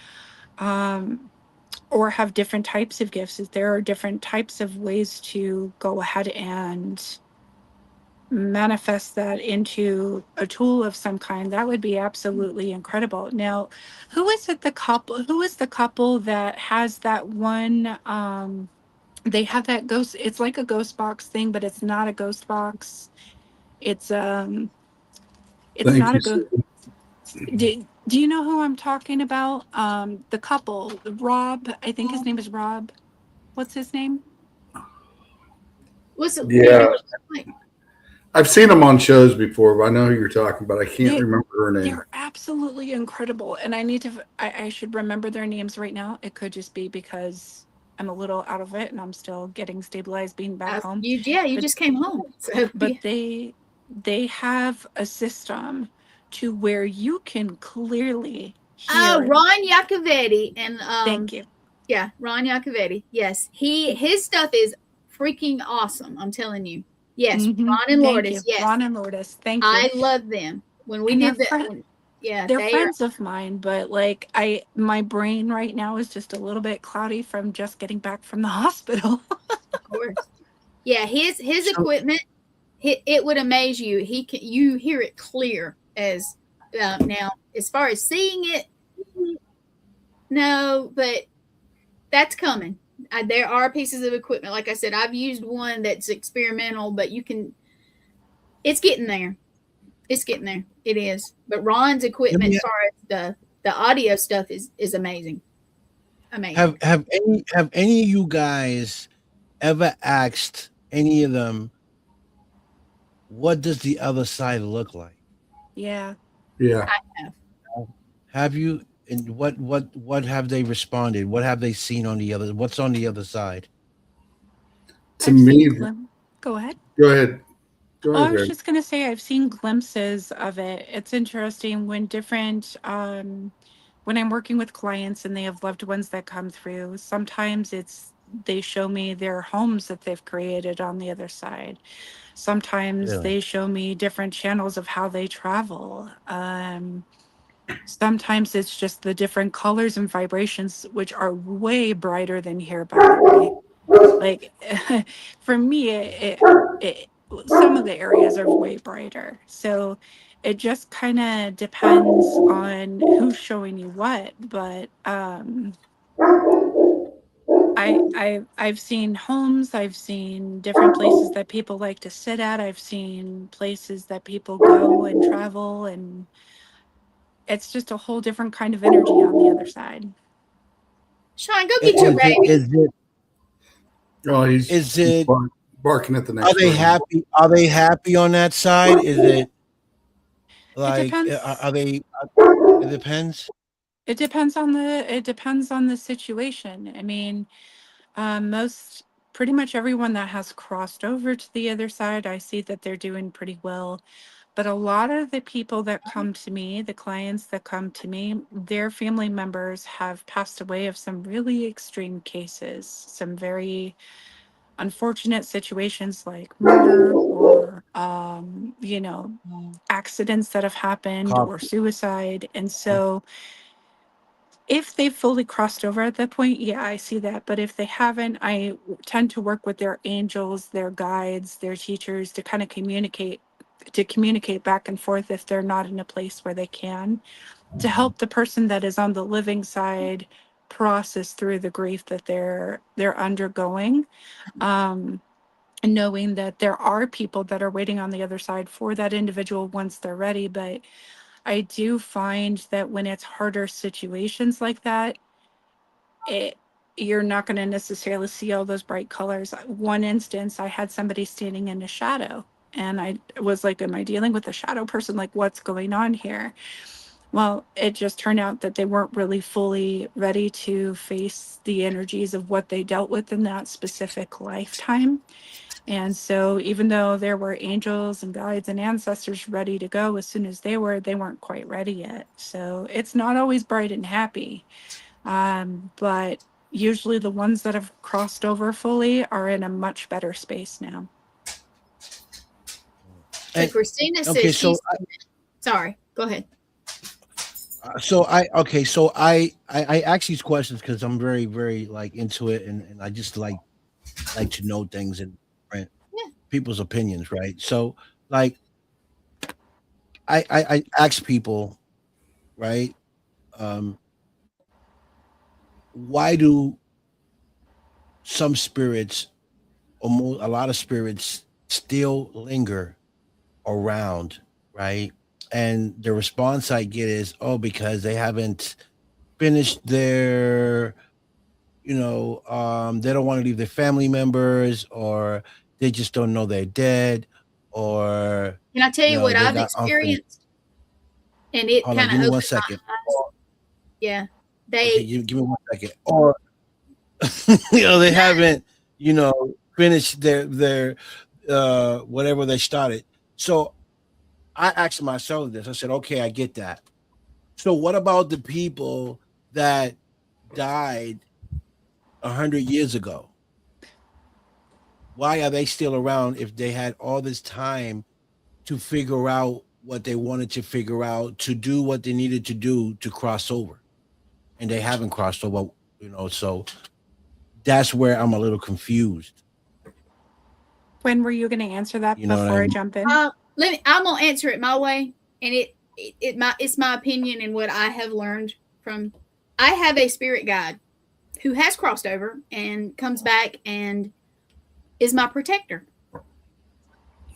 or have different types of gifts, is there are different types of ways to go ahead and manifest that into a tool of some kind, that would be absolutely incredible. Now, who is the couple that has that one, they have that ghost, it's like a ghost box thing, but it's not a ghost box. It's Thank not you, a ghost. Do you know who I'm talking about? The couple, Rob, I think his name is Rob. What's his name? What's it? Yeah. Like, I've seen them on shows before, but I know who you're talking about. I can't They- remember her name. They're absolutely incredible. And I should remember their names right now. It could just be because I'm a little out of it and I'm still getting stabilized being back home. you But- just came home. So, But they have a system to where you can clearly hear. Ron Iacovetti and Thank you. Yeah, Ron Iacovetti. Yes, his stuff is freaking awesome. I'm telling you. Yes, Mhm. Ron and Thank Lourdes. you. Yes, Ron and Lourdes. Thank you. I love them. When we And did they're that, yeah, They're they friends of mine, but like my brain right now is just a little bit cloudy from just getting back from the hospital. of course. Yeah, his equipment, it would amaze you. You hear it clear as now. As far as seeing it, no, but that's coming. There are pieces of equipment. Like I said, I've used one that's experimental, but it's getting there. It's getting there. It is. But Ron's equipment, as far as the audio stuff, is amazing. Amazing. Have any of you guys ever asked any of them, what does the other side look like? Yeah. Yeah. Have you? And what have they responded? What have they seen on the other? What's on the other side? To I've me, seen go ahead. go ahead. Go Oh, ahead, I was Greg. just gonna say I've seen glimpses of it. It's interesting when different when I'm working with clients and they have loved ones that come through, sometimes they show me their homes that they've created on the other side. Sometimes Really? they show me different channels of how they travel. Sometimes it's just the different colors and vibrations, which are way brighter than here, by the way. Like for me, some of the areas are way brighter. So it just kind of depends on who's showing you what. But I've seen homes, I've seen different places that people like to sit at, I've seen places that people go and travel, and it's just a whole different kind of energy on the other side. Sean, go get your baby. Oh, he's Is it? barking at the next. Are they one. happy? Are they happy on that side? Is it like? depends. Are they? It depends. It depends on the situation. I mean, most pretty much everyone that has crossed over to the other side, I see that they're doing pretty well. But a lot of the people that come to me, the clients that come to me, their family members have passed away of some really extreme cases, some very unfortunate situations like murder or, accidents that have happened or suicide. And so if they've fully crossed over at that point, yeah, I see that. But if they haven't, I tend to work with their angels, their guides, their teachers to kind of communicate back and forth if they're not in a place where they can, to help the person that is on the living side process through the grief that they're undergoing. And knowing that there are people that are waiting on the other side for that individual once they're ready. But I do find that when it's harder situations like that, you're not going to necessarily see all those bright colors. One instance, I had somebody standing in a shadow, and I was like, am I dealing with a shadow person? Like, what's going on here? Well, it just turned out that they weren't really fully ready to face the energies of what they dealt with in that specific lifetime. And so even though there were angels and guides and ancestors ready to go as soon as they weren't quite ready yet. So it's not always bright and happy. But usually the ones that have crossed over fully are in a much better space now. So Christina says okay, so she's sorry, go ahead. So I ask these questions because I'm very, very like into it, and I just like to know things and different people's opinions, right? So like I ask people, right? Why do some spirits, a lot of spirits, still linger around, right? And the response I get is, oh, because they haven't finished their, they don't want to leave their family members, or they just don't know they're dead, or Can I tell you what they I've got experienced? And it Hold on, kind give of me 1 opened my second. eyes. Yeah. Okay, give me 1 second. Or they haven't, finished their whatever they started. So I asked myself this. I said, okay, I get that. So what about the people that died 100 years ago? Why are they still around if they had all this time to figure out what they wanted to figure out, to do what they needed to do to cross over? And they haven't crossed over, so that's where I'm a little confused. When were you going to answer that before I jump in? I'm gonna answer it my way, and it's my opinion and what I have learned from. I have a spirit guide who has crossed over and comes back and is my protector.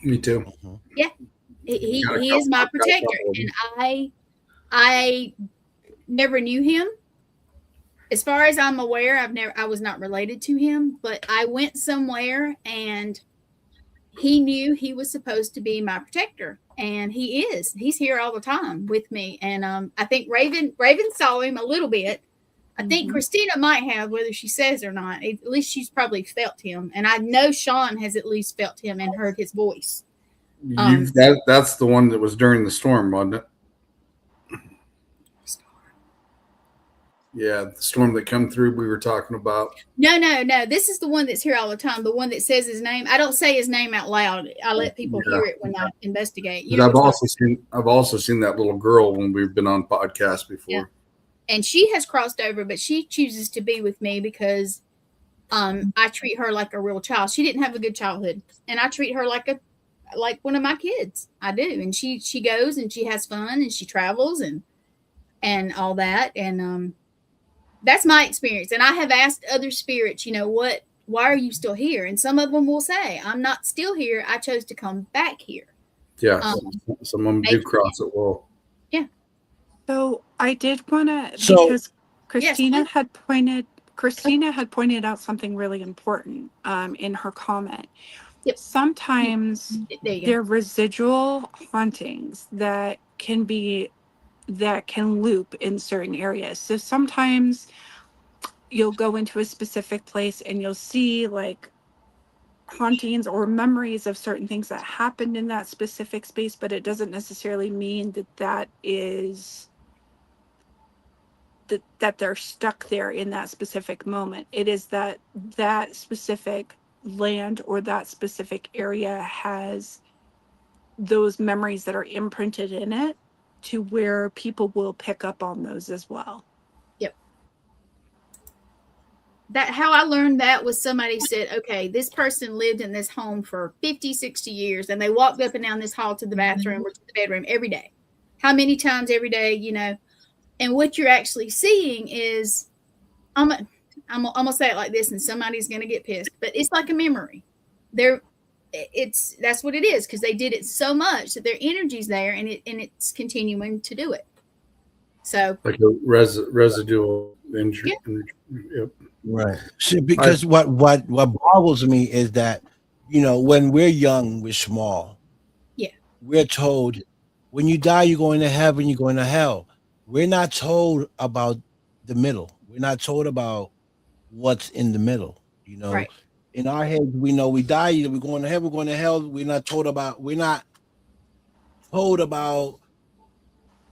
Me too. Yeah, he is my protector, and I never knew him. As far as I'm aware, I was not related to him, but I went somewhere and he knew he was supposed to be my protector, and he is. He's here all the time with me. And I think Raven saw him a little bit. I think Christina might have, whether she says or not. At least she's probably felt him, and I know Sean has at least felt him and heard his voice. That's the one that was during the storm, wasn't it? Yeah, the storm that come through we were talking about. No. This is the one that's here all the time. The one that says his name. I don't say his name out loud. I let people hear it when I investigate. I've also seen that little girl when we've been on podcasts before. Yeah. And she has crossed over, but she chooses to be with me because I treat her like a real child. She didn't have a good childhood, and I treat her like one of my kids. I do. And she goes and she has fun and she travels and all that. And that's my experience. And I have asked other spirits, why are you still here? And some of them will say, I'm not still here. I chose to come back here. Yeah. Some of them do cross it well. Yeah. So I did want to, because Christina had pointed out something really important in her comment. Yep. Sometimes there are residual hauntings that can loop in certain areas. So sometimes you'll go into a specific place and you'll see like hauntings or memories of certain things that happened in that specific space, but it doesn't necessarily mean that that is that they're stuck there in that specific moment. It is that that specific land or that specific area has those memories that are imprinted in it to where people will pick up on those as well. That how I learned that was somebody said, okay, this person lived in this home for 50, 60 years and they walked up and down this hall to the bathroom or to the bedroom every day. How many times every day, you know? And what you're actually seeing is, I'm gonna say it like this, and somebody's gonna get pissed, but it's like a memory. That's what it is, because they did it so much that their energy's there, and it's continuing to do it. So like a residual injury. Yep. Right. See, because what boggles me is that, you know, when we're young, we're small. Yeah. We're told when you die, you're going to heaven, you're going to hell. We're not told about the middle. We're not told about what's in the middle. You know, right. In our heads, we know we die, either we're going to heaven, we're going to hell. We're not told about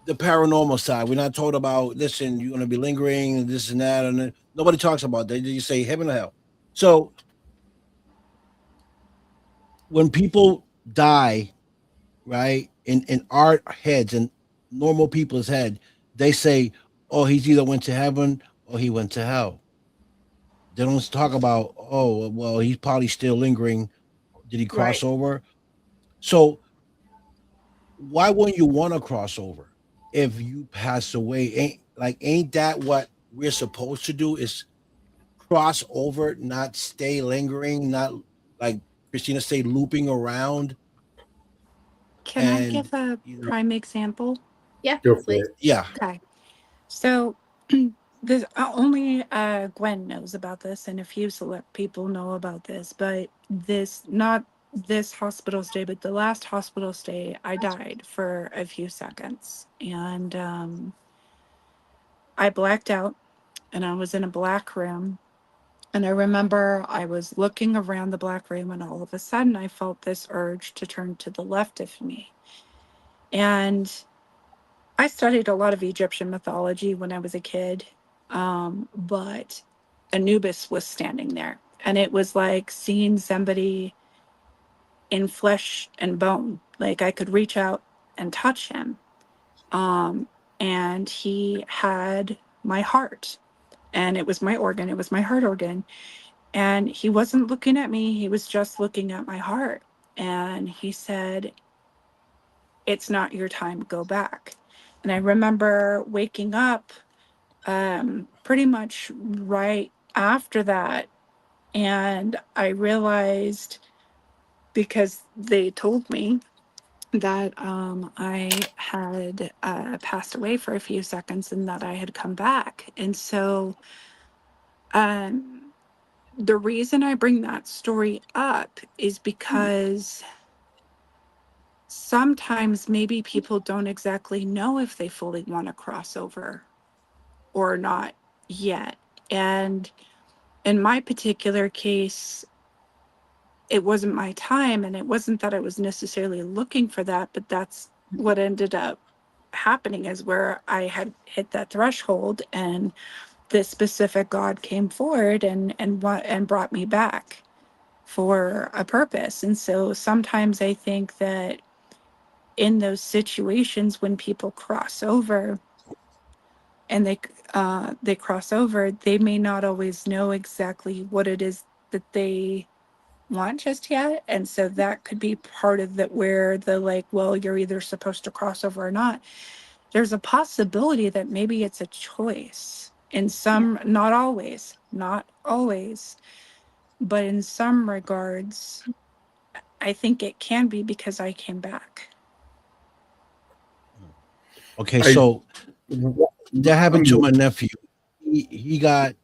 the paranormal side. We're not told about, listen, you're going to be lingering and this and that. And nobody talks about that. They just say heaven or hell. So when people die, right, in our heads and normal people's head, they say, oh, he's either went to heaven or he went to hell. They don't talk about, oh, well, he's probably still lingering. Did he cross over? So why wouldn't you want to cross over? If you pass away, ain't that what we're supposed to do? Is cross over, not stay lingering, not like Christina say, looping around. Can I give a prime example? Yeah, please. Yeah. Okay. So this only Gwen knows about this, and a few select people know about this, but not this hospital stay, but the last hospital stay, I died for a few seconds, and I blacked out, and I was in a black room, and I remember I was looking around the black room, and all of a sudden I felt this urge to turn to the left of me. And I studied a lot of Egyptian mythology when I was a kid, but Anubis was standing there, and it was like seeing somebody in flesh and bone. Like I could reach out and touch him. And he had my heart, and it was my organ. It was my heart organ. And he wasn't looking at me. He was just looking at my heart. And he said, it's not your time, go back. And I remember waking up pretty much right after that. And I realized, because they told me that I had passed away for a few seconds and that I had come back. And so the reason I bring that story up is because sometimes maybe people don't exactly know if they fully want to cross over or not yet. And in my particular case, it wasn't my time, and it wasn't that I was necessarily looking for that, but that's what ended up happening, is where I had hit that threshold, and this specific God came forward and brought me back for a purpose. And so sometimes I think that in those situations when people cross over and they cross over, they may not always know exactly what it is that they want just yet. And so that could be part of that, where the like, well, you're either supposed to cross over or not. There's a possibility that maybe it's a choice in some, not always, but in some regards, I think it can be, because I came back. Okay, so that happened to my nephew. He got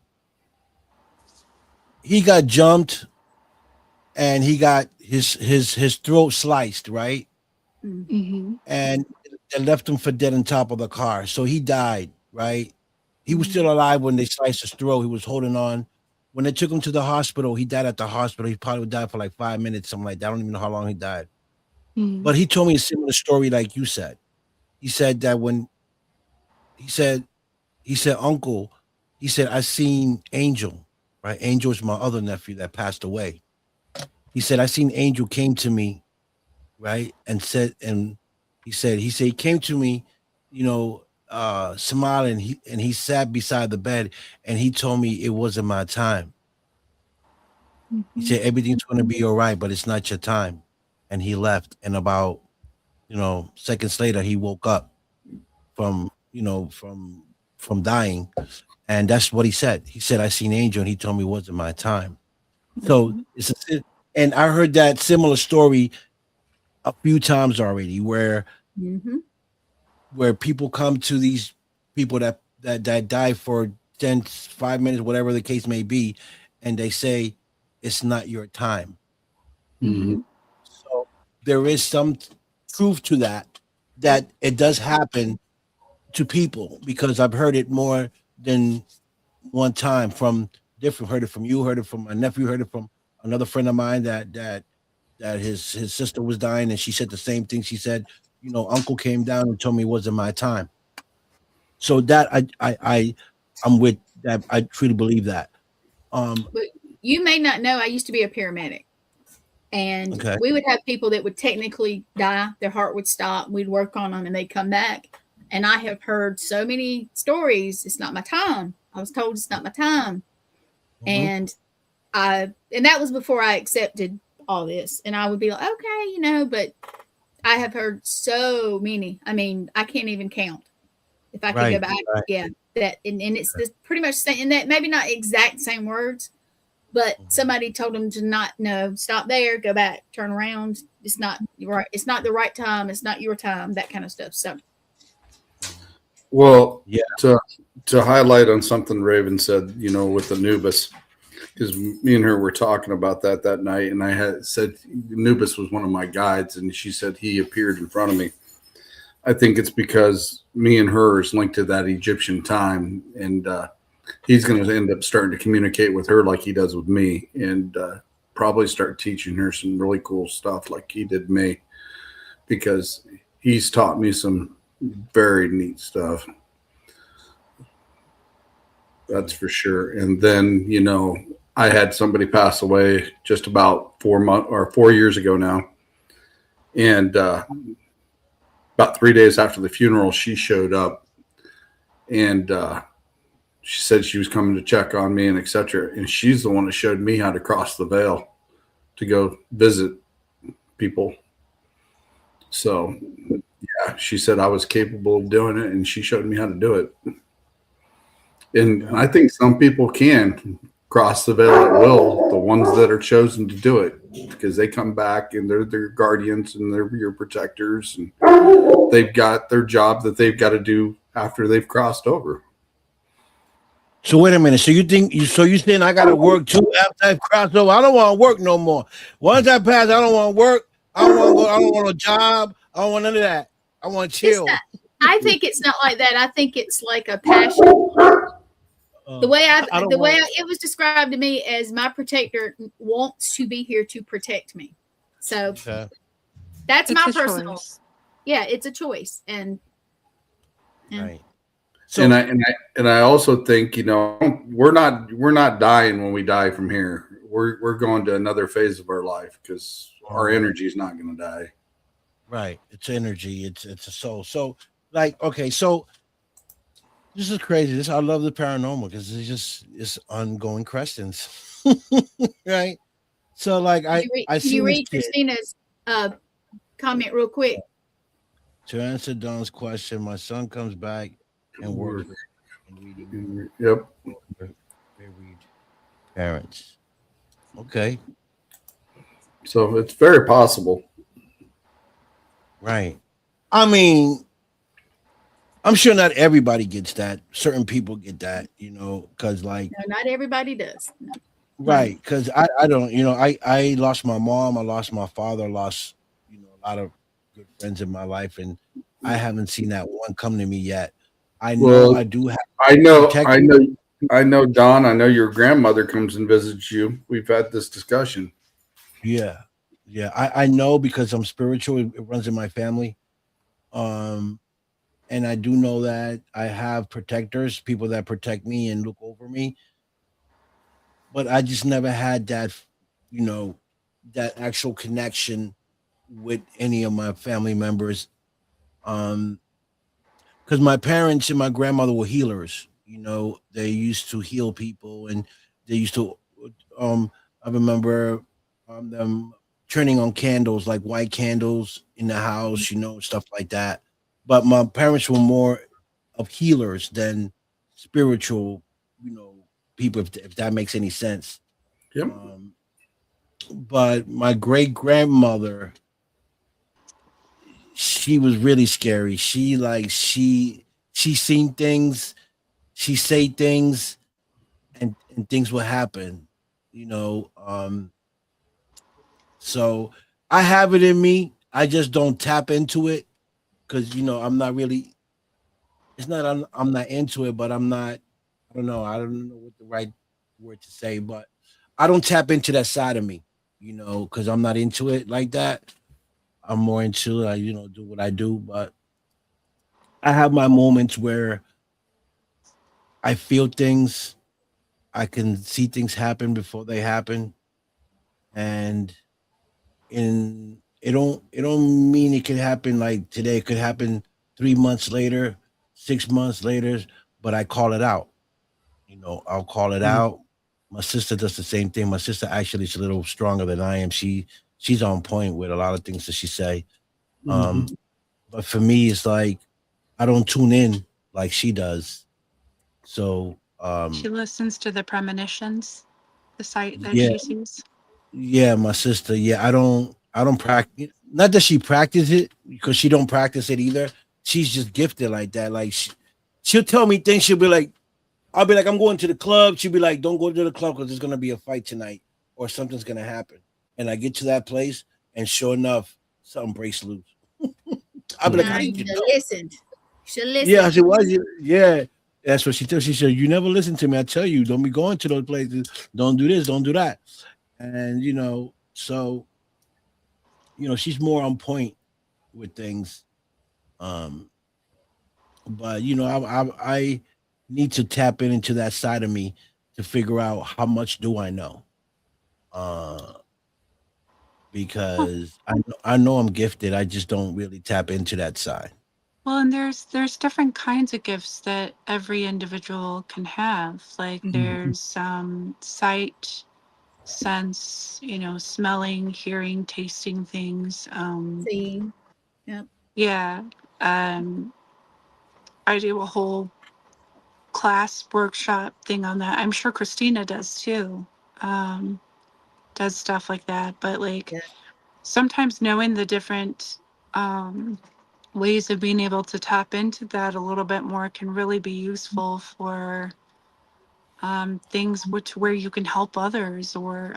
jumped, and he got his throat sliced, right? Mm-hmm. And they left him for dead on top of the car. So he died, right? He was still alive when they sliced his throat. He was holding on. when they took him to the hospital, he died at the hospital. He probably died for like 5 minutes, something like that. I don't even know how long he died. Mm. But he told me a similar story like you said. He said that when he said, Uncle, he said, I seen Angel, right? Angel is my other nephew that passed away. He said, I seen Angel came to me, right? And he came to me, smiling. He sat beside the bed and he told me it wasn't my time. He said, everything's going to be all right, but it's not your time. And he left. And about, seconds later, he woke up from dying. And that's what he said. He said, I seen Angel and he told me it wasn't my time. So and I heard that similar story a few times already where people come to these people that die for 5 minutes, whatever the case may be, and they say it's not your time. So there is some truth to that it does happen to people, because I've heard it more than one time from different. Heard it from you, heard it from my nephew, heard it from another friend of mine that his sister was dying, and she said the same thing. She said, Uncle came down and told me it wasn't my time. So that I'm with that. I truly believe that. But you may not know, I used to be a paramedic, and Okay. we would have people that would technically die. Their heart would stop. We'd work on them and they'd come back. And I have heard so many stories. It's not my time. I was told it's not my time. And that was before I accepted all this. And I would be like, okay, but I have heard so many. I mean, I can't even count. If I could go back, yeah, that and it's this pretty much saying that, maybe not exact same words, but somebody told them to not stop there, go back, turn around. It's not right. It's not the right time. It's not your time. That kind of stuff. So, well, yeah. To highlight on something Raven said, with Anubis, because me and her were talking about that night, and I had said Anubis was one of my guides, and she said he appeared in front of me. I think it's because me and her is linked to that Egyptian time, and he's going to end up starting to communicate with her like he does with me, and probably start teaching her some really cool stuff like he did me, because he's taught me some very neat stuff. That's for sure. And then, I had somebody pass away just about 4 years ago now. And about 3 days after the funeral, she showed up, and she said she was coming to check on me and etc. And she's the one that showed me how to cross the veil to go visit people. So yeah, she said I was capable of doing it, and she showed me how to do it. And I think some people can cross the veil at will, the ones that are chosen to do it, because they come back and they're their guardians and they're your protectors, and they've got their job that they've got to do after they've crossed over. So wait a minute. So you saying I got to work too after I cross over? I don't want to work no more. Once I pass, I don't want to work. I don't want to go. I don't want a job. I don't want none of that. I want to chill. I think it's not like that. I think it's like a passion. The way it was described to me as my protector wants to be here to protect me. So that's It's my a personal. choice. Yeah, it's a choice, and Right. So And I also think, we're not dying when we die from here. We're going to another phase of our life, because our energy is not going to die. right. It's energy. It's a soul. So okay. So this is crazy. I love the paranormal because it's ongoing questions, right? So can you read Christina's comment real quick? To answer Don's question, my son comes back and works and reading. Yep. They read parents. Okay. So it's very possible. Right. I mean, I'm sure not everybody gets that. Certain people get that, because No, not everybody does. No. right. Because I don't, I lost my mom, I lost my father, I lost, a lot of good friends in my life, and I haven't seen that one come to me yet. I know I do have. I know. I know, Don. I know your grandmother comes and visits you. We've had this discussion. Yeah, yeah. I know because I'm spiritual. It runs in my family. Um, and I do know that I have protectors, people that protect me and look over me. But I just never had that, you know, that actual connection with any of my family members. Um, because my parents and my grandmother were healers. You know, they used to heal people, and they used to. Um, I remember them turning on candles, like white candles in the house, you know, stuff like that. But my parents were more of healers than spiritual, you know, people. If that makes any sense. Yep. But my great grandmother, she was really scary. She seen things, she say things, and things will happen, you know. So I have it in me. I just don't tap into it because you know I'm not really. It's not I'm not into it, but I'm not. I don't know. I don't know what the right word to say, but I don't tap into that side of me, you know, because I'm not into it like that. I'm more into you know, do what I do, but I have my moments where I feel things, I can see things happen before they happen, and in it don't mean it could happen like today. It could happen 3 months later, 6 months later, but I call it out. You know, I'll call it Mm. out. My sister does the same thing. My sister actually is a little stronger than I am. She's on point with a lot of things that she say. Um, Mhm. but for me, it's like I don't tune in like she does. So She listens to the premonitions, the sight that yeah, she sees. yeah, my sister. Yeah, I don't practice. Not that she practice it because she don't practice it either. She's just gifted like that. Like she'll tell me things. She'll be like, I'll be like, I'm going to the club. She'll be like, don't go to the club because there's gonna be a fight tonight or something's gonna happen. And I get to that place, and sure enough, something breaks loose. I'll be like, Nah, how you did you should know? listen. You should Yeah, I listen. said, why? Yeah, that's what she tells. She said, you never listen to me. I tell you, don't be going to those places. Don't do this. Don't do that. And you know, so you know, she's more on point with things. Um, but you know, I need to tap into that side of me to figure out how much do I know. Uh, because I know I'm gifted. I just don't really tap into that side. Well, and there's different kinds of gifts that every individual can have. Like Mhm. there's sight, sense, smelling, hearing, tasting things. See, yep. Yeah. Um, I do a whole class workshop thing on that. I'm sure Christina does too. Um, does stuff like that. But like Yeah. sometimes knowing the different ways of being able to tap into that a little bit more can really be useful for things which where you can help others or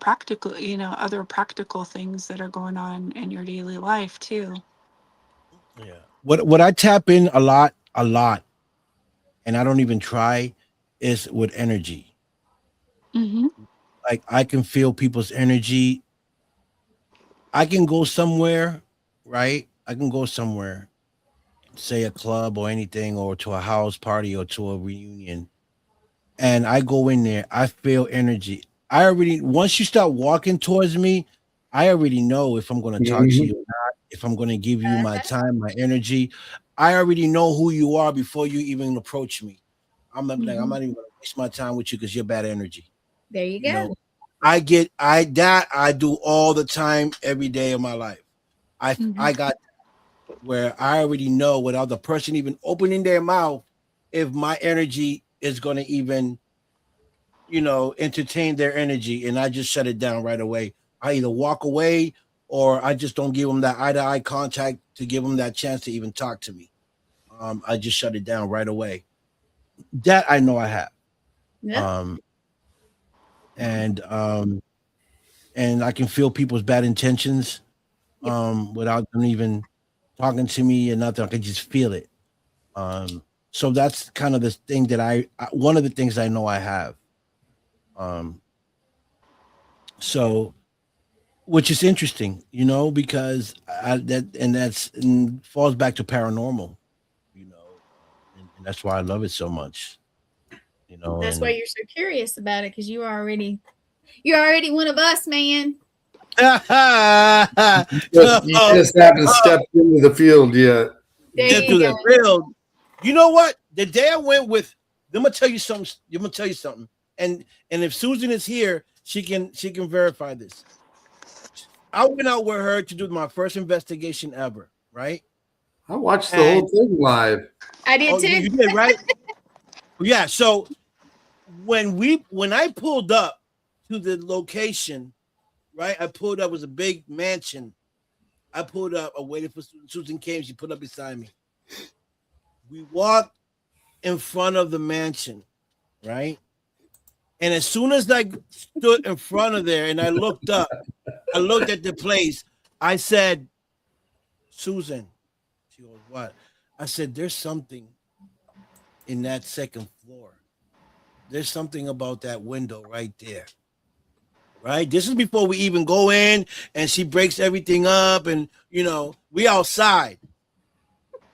practical, other practical things that are going on in your daily life too. Yeah. What I tap in a lot, and I don't even try, is with energy. Mm-hmm. Like I can feel people's energy. I can go somewhere, right? I can go somewhere, say a club or anything, or to a house party or to a reunion, and I go in there. I feel energy. I already once you start walking towards me, I already know if I'm going to talk to Mhm. you or not, if I'm going to give you my Uh-huh. time, my energy. I already know who you are before you even approach me. I'm Hmm. not even going to waste my time with you because you're bad energy. There you You go. know, I do all the time, every day of my life. Mm-hmm. I got where I already know without the person even opening their mouth if my energy is going to even, you know, entertain their energy, and I just shut it down right away. I either walk away or I just don't give them that eye to eye contact to give them that chance to even talk to me. I just shut it down right away. That I know I have. Yep. Um, and and I can feel people's bad intentions without them even talking to me or nothing. I can just feel it. Um, So that's kind of the thing that one of the things I know I have. So, which is interesting, because falls back to paranormal, and that's why I love it so much. That's why you're so curious about it, because you're already one of us, man. You just haven't stepped into the field yet. Get to the field. You know what? The day I went with, I'm gonna tell you something. And if Susan is here, she can verify this. I went out with her to do my first investigation ever, right? I watched the whole thing live. I did too. You did, right? Yeah. So when I pulled up to the location, right? I pulled up, it was a big mansion. I pulled up, I waited for Susan came, she put up beside me. We walked in front of the mansion, right? And as soon as I stood in front of there and I looked up, I looked at the place, I said, Susan, she goes, what? I said, there's something in that second floor. There's something about that window right there. Right? This is before we even go in and she breaks everything up and, we outside.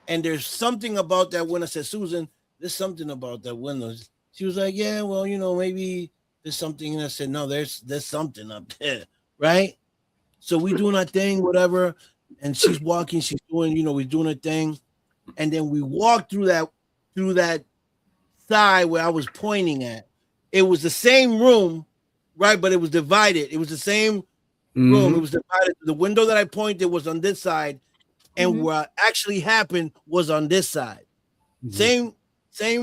And there's something about that window. I said, Susan, there's something about that window. She was like, yeah, well, maybe there's something. And I said, no, there's something up there. Right? So we doing our thing, whatever. And she's walking, she's doing, we're doing a thing. And then we walked through that side where I was pointing at. It was the same room, right? But it was divided. It was the same room. It was divided. The window that I pointed was on this side, and what actually happened was on this side. Same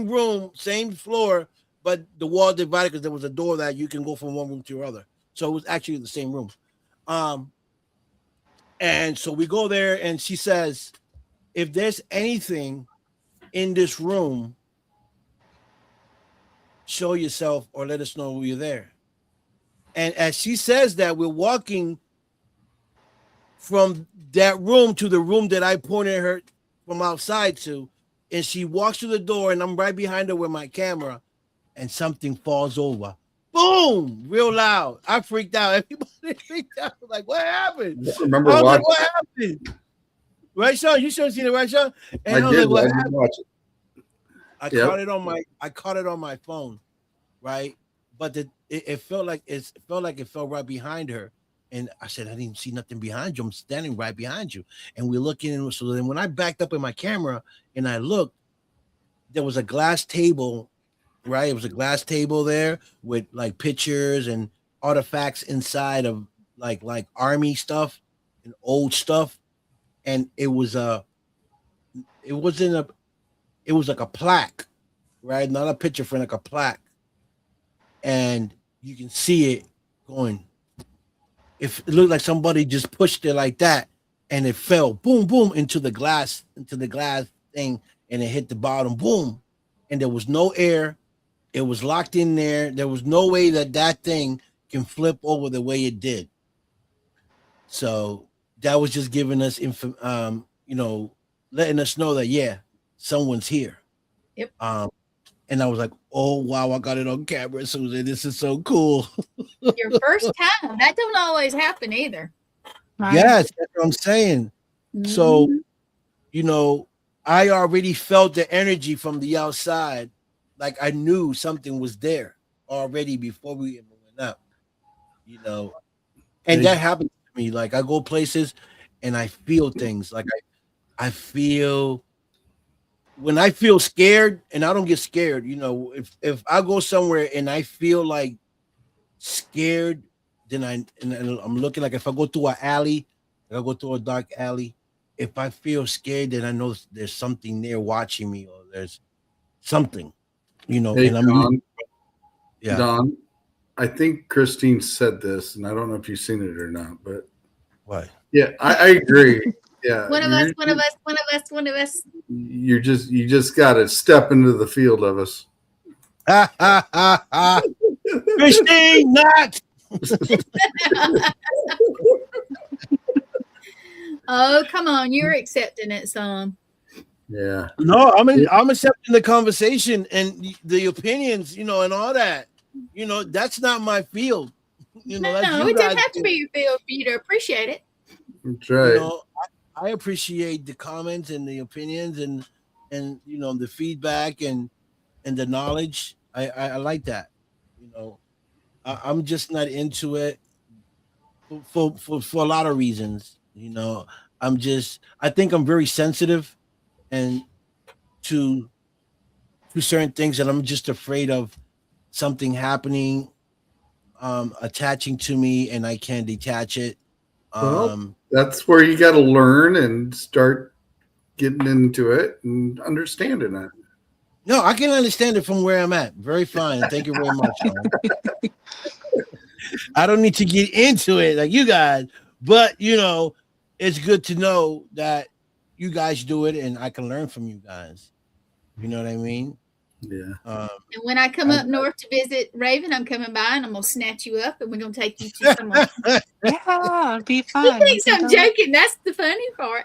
room, same floor, but the wall divided because there was a door that you can go from one room to the other. So it was actually the same room. And so we go there, and she says, if there's anything in this room, show yourself or let us know you're there. And as she says that, we're walking from that room to the room that I pointed her from outside to, and she walks through the door, and I'm right behind her with my camera, and something falls over. Boom! Real loud. I freaked out. Everybody freaked out. Like, what happened? I remember I was watching. like, what happened? Right, Sean? You should have seen it, right, Sean? And I was did. like, I did watch it. I caught it on my phone, right? But it felt like it fell right behind her. And I said, I didn't see nothing behind you. I'm standing right behind you. And we're looking. And so then when I backed up in my camera and I looked, there was a glass table, right? It was a glass table there with like pictures and artifacts inside of like army stuff and old stuff. And it was like a plaque, right? Not a picture frame, like a plaque. And you can see it going. It looked like somebody just pushed it like that, and it fell, boom, boom, into the glass thing, and it hit the bottom, boom. And there was no air. It was locked in there. There was no way that thing can flip over the way it did. So that was just giving us letting us know that, yeah, someone's here. Yep. And I was like, oh, wow, I got it on camera, Susan. This is so cool. Your first time. That don't always happen either. Right? Yes, that's what I'm saying. So, I already felt the energy from the outside. Like I knew something was there already before we even went up, And that happens to me. Like I go places and I feel things. Like I feel... When I feel scared, and I don't get scared, if I go somewhere and I feel like scared, then I'm looking, like if I go through an alley, I go through a dark alley. If I feel scared, then I know there's something there watching me, or there's something, Hey, and Don, I think Christine said this, and I don't know if you've seen it or not, but what? Yeah, I agree. Yeah, One of us. You just got to step into the field of us. Christine, not. Oh, come on. You're accepting it, son. Yeah. No, I'm accepting the conversation and the opinions, and all that. That's not my field. That's No, you it guys. doesn't have to be your field for you to appreciate it. That's right. I appreciate the comments and the opinions and the feedback and the knowledge. I like that. I'm just not into it for a lot of reasons. I think I'm very sensitive and to certain things, and I'm just afraid of something happening, attaching to me, and I can't detach it. Well, that's where you got to learn and start getting into it and understanding it. No, I can understand it from where I'm at. Very fine. Thank you very much. I don't need to get into it like you guys, but it's good to know that you guys do it and I can learn from you guys. You know what I mean? Yeah. And when I come up north to visit Raven, I'm coming by and I'm gonna snatch you up and we're gonna take you to somewhere. Yeah, it'd be He fun. thinks I'm joking. That's the funny part.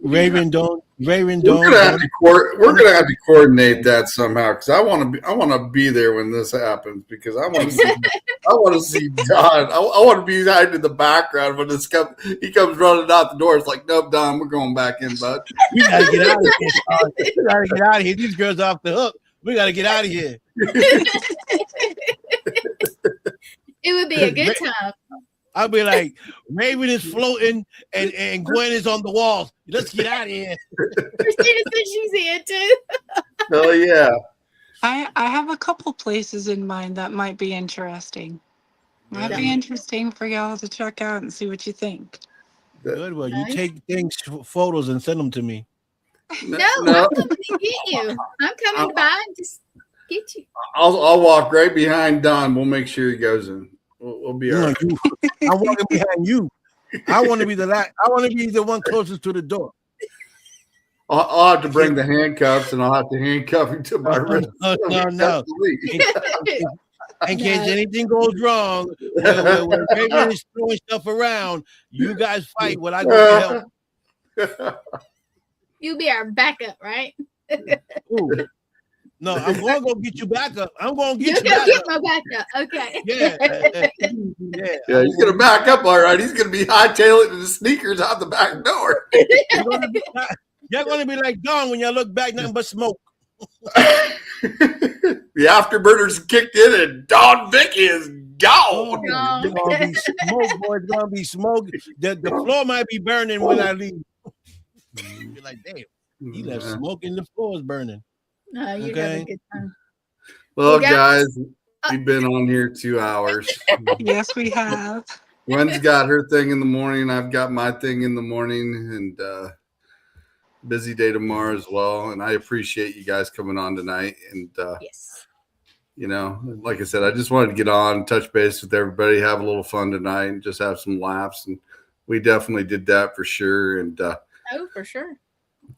Raven, don't. We're gonna have to coordinate that somehow because I want to be there when this happens because I want to see Don. I want to be hiding in the background when he comes running out the door. It's like, nope, Don, we're going back in, bud. We gotta get out of here. We gotta get out of here. These girls are off the hook. We gotta get out of here. It would be a good time. I'll be like, Raven is floating and Gwen is on the walls. Let's get out of here. Christina said she's here too. Oh yeah. I have a couple places in mind that might be interesting. Might be interesting for y'all to check out and see what you think. Good. Well, you take photos and send them to me. No, I'm coming to get you. I'm coming by and just get you. I'll walk right behind Don. We'll make sure he goes in. We'll be all right. I'm walking behind you. I want to be the one closest to the door. I'll have to bring the handcuffs, and I'll have to handcuff him to my wrist. No. In case anything goes wrong, when Raven is throwing stuff around, you guys fight when I go to help. You'll be our backup, right? Ooh. No, I'm going to go get you back up. I'm going to get You'll you go back get up. my backup. Okay. Yeah, He's gonna back up all right. He's gonna be hightailing in his sneakers out the back door. You're going to be like Don when you look back, nothing but smoke. The afterburners kicked in, and Don Vicky is gone. It's going to be smoke, boy. It's going to be smoke. The floor might be burning when I leave. You're like, damn, he left smoke and the floor is burning. No, you're having a good time. Well, guys, we've been on here 2 hours. Yes, we have. Gwen's got her thing in the morning. I've got my thing in the morning, and busy day tomorrow as well. And I appreciate you guys coming on tonight. And Yes. like I said, I just wanted to get on, touch base with everybody, have a little fun tonight, and just have some laughs. And we definitely did that for sure. And Oh, for sure.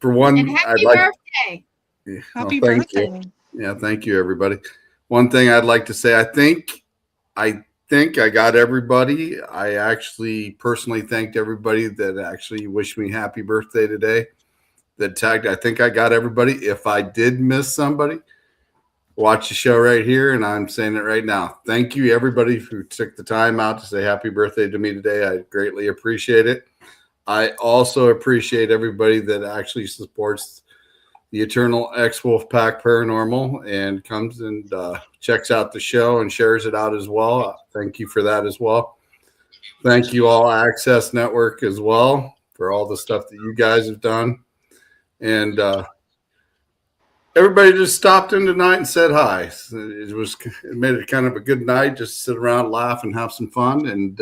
for one, And happy birthday. Yeah, Happy thank birthday. you. Yeah, thank you, everybody. One thing I'd like to say, I think I got everybody. I actually personally thanked everybody that actually wished me happy birthday today. That tagged. I think I got everybody. If I did miss somebody, watch the show right here, and I'm saying it right now. Thank you, everybody, who took the time out to say happy birthday to me today. I greatly appreciate it. I also appreciate everybody that actually supports the Eternal X Wolfpack Paranormal and comes and checks out the show and shares it out as well. Thank you for that as well. Thank you, All Access Network, as well, for all the stuff that you guys have done. And everybody just stopped in tonight and said hi. It made it kind of a good night, just sit around, laugh, and have some fun. And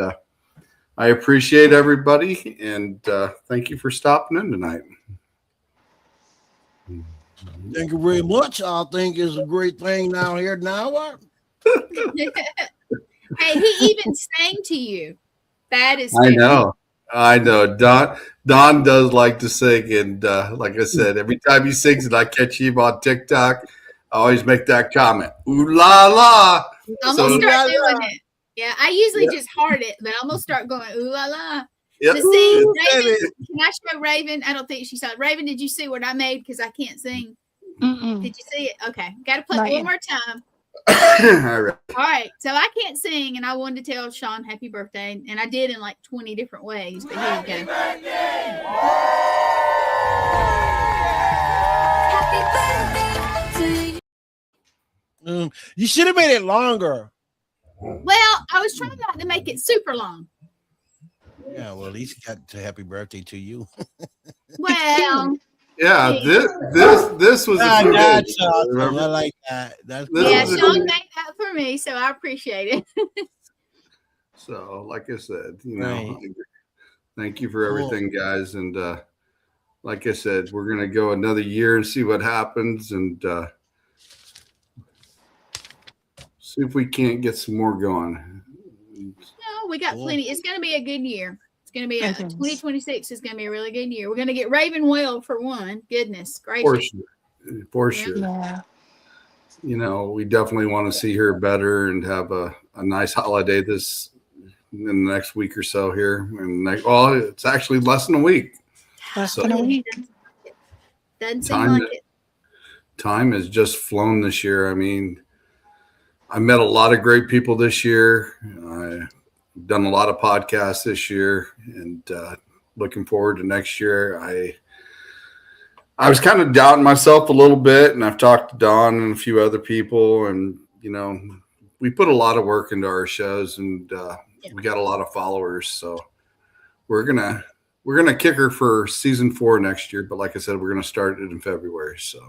I appreciate everybody, and thank you for stopping in tonight. Thank you very much. I think it's a great thing down here now. Hey, he even sang to you. That is I know. Don does like to sing, and like I said, every time he sings and I catch him on TikTok, I always make that comment. Ooh la la. I'm gonna start doing it. Yeah, I usually just heart it, but I'm gonna start going ooh la la. Yep. But see, Damn Raven, it. can I show Raven? I don't think she saw it. Raven, did you see what I made? Because I can't sing. Mm-mm. Did you see it? Okay. Got to play Not one yet. more time. All right. All right. So I can't sing, and I wanted to tell Sean happy birthday, and I did in like 20 different ways. But here we go. Happy birthday to you. You should have made it longer. Well, I was trying not to make it super long. Yeah, well, at least you got to happy birthday to you. Well, Yeah, this was a few That's days, awesome. I remember? like that. That's This yeah, was a- Sean made that for me, so I appreciate it. So, like I said, you know, Right. thank you for Cool. everything, guys. And like I said, we're gonna go another year and see what happens, and see if we can't get some more going. No, we got Cool. plenty. It's going to be a good year. It's going to be It is. 2026 is going to be a really good year. We're going to get Raven well for one. Goodness For gracious. sure, for Yeah. sure. Yeah. You know, we definitely want to see her better and have a nice holiday this in the next week or so here. And well, it's actually less than a week. Less So- than a week. Doesn't seem Time like it. Time has just flown this year. I mean, I met a lot of great people this year. I've done a lot of podcasts this year, and looking forward to next year. I was kind of doubting myself a little bit, and I've talked to Don and a few other people, and you know, we put a lot of work into our shows, and we got a lot of followers. So we're gonna kick her for season 4 next year. But like I said, we're gonna start it in February. So.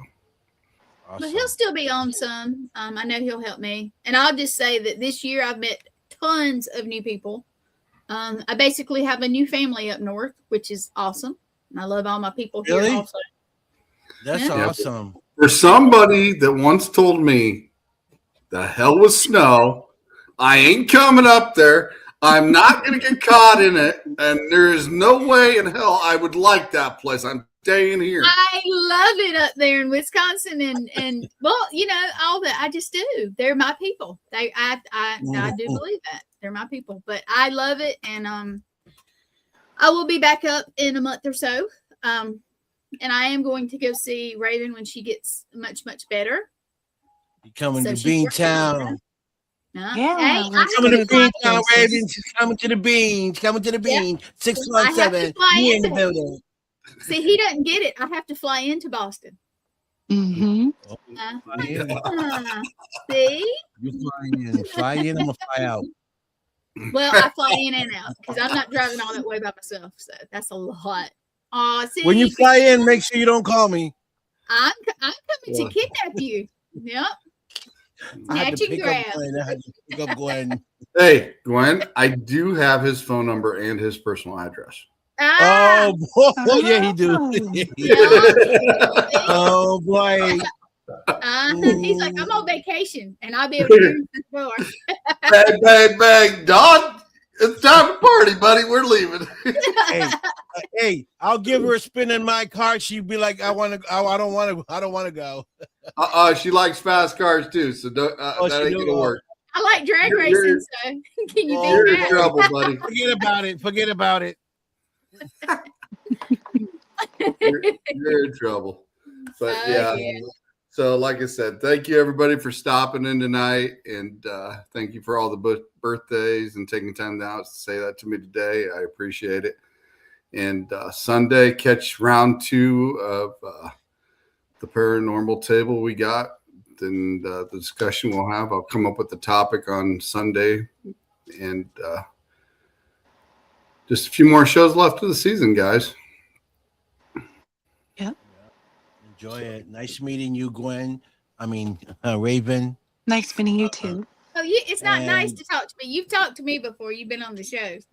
But he'll still be on some. I know he'll help me. And I'll just say that this year I've met tons of new people. I basically have a new family up north, which is awesome. And I love all my people here Really? also. That's Yeah. awesome. For somebody that once told me the hell with snow, I ain't coming up there. I'm not going to get caught in it. And there is no way in hell I would like that place. I'm staying here. I love it up there in Wisconsin, and well, you know, all that. I just do. They're my people. I do believe that they're my people. But I love it, and I will be back up in a month or so. And I am going to go see Raven when she gets much better. You coming So to she's working on Beantown. Huh? Yeah, Hey, I let's have Coming to to fly- Beantown, Raven. She's coming to the beans. Coming to the Yeah. beans. I 617. have to fly Me in the into- building. See, he doesn't get it. I have to fly into Boston. Mm-hmm. See? You fly in. Fly in, I'm going to fly out. Well, I fly in and out because I'm not driving all that way by myself. So that's a lot. Oh, see, When you fly in, make sure you don't call me. I'm coming Yeah. to kidnap you. Yep. I had Snatch to and pick grab. up Glenn. I had to pick up Glenn. Hey, Gwen, I do have his phone number and his personal address. Ah, Oh, boy. Yeah, he do. yeah. Oh, boy. He's like, I'm on vacation and I'll be able to ring the door. Bang, bang, bang. Don, it's time to party, buddy. We're leaving. Hey, I'll give her a spin in my car. She'd be like, I don't want to go. She likes fast cars too, so don't, Oh, that she ain't do? gonna work. I like drag You're- racing, so can you Oh, You're beat in that? trouble, buddy. Forget about it. You're in trouble. But yeah. Yeah. So, like I said, thank you everybody for stopping in tonight, and thank you for all the birthdays and taking time out to say that to me today. I appreciate it. And Sunday, catch round 2 of the paranormal table we got. Then the discussion we'll have. I'll come up with the topic on Sunday, and just a few more shows left of the season, guys. Enjoy it. Nice meeting you, Gwen. Raven. Nice meeting you too. Oh, it's not nice And- to talk to me. You've talked to me before. You've been on the shows.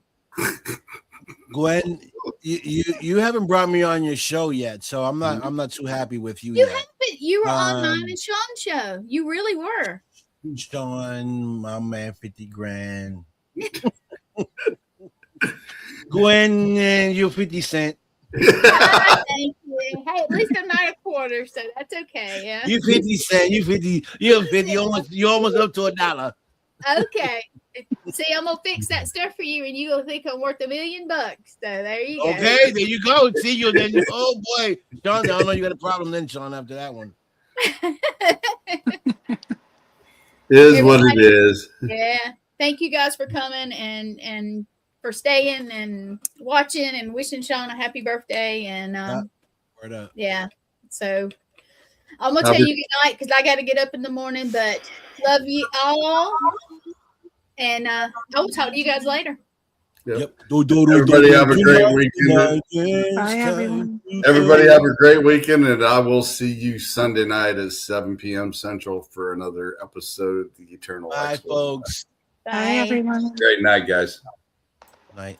Gwen, you haven't brought me on your show yet, so I'm not too happy with you You yet. haven't. You were on mine Um, and Sean's show. You really were. Sean, my man, 50 grand. Gwen, you're 50 cent. Ah, thank you. Hey, at least I'm not a quarter, so that's okay. Yeah. You 50 cent. You're 50. You're 50. You're almost up to $1. Okay. See, I'm gonna fix that stuff for you, and you gonna think I'm worth $1 million. So there you go. Okay, there you go. See you then. Oh boy, Sean, I don't know you got a problem then, Sean. After that one, Is what it is. Yeah. Thank you guys for coming and for staying and watching and wishing Sean a happy birthday. And word up. yeah. So I'm gonna tell you good night because I got to get up in the morning. But love you all, and I will talk to you guys later. Yep. Everybody Everybody have a great weekend. Bye, everyone. Everybody have a great weekend, and I will see you Sunday night at 7 p.m. Central for another episode of the Eternal Bye, Expo. folks. Bye, everyone. Great night, guys. Night.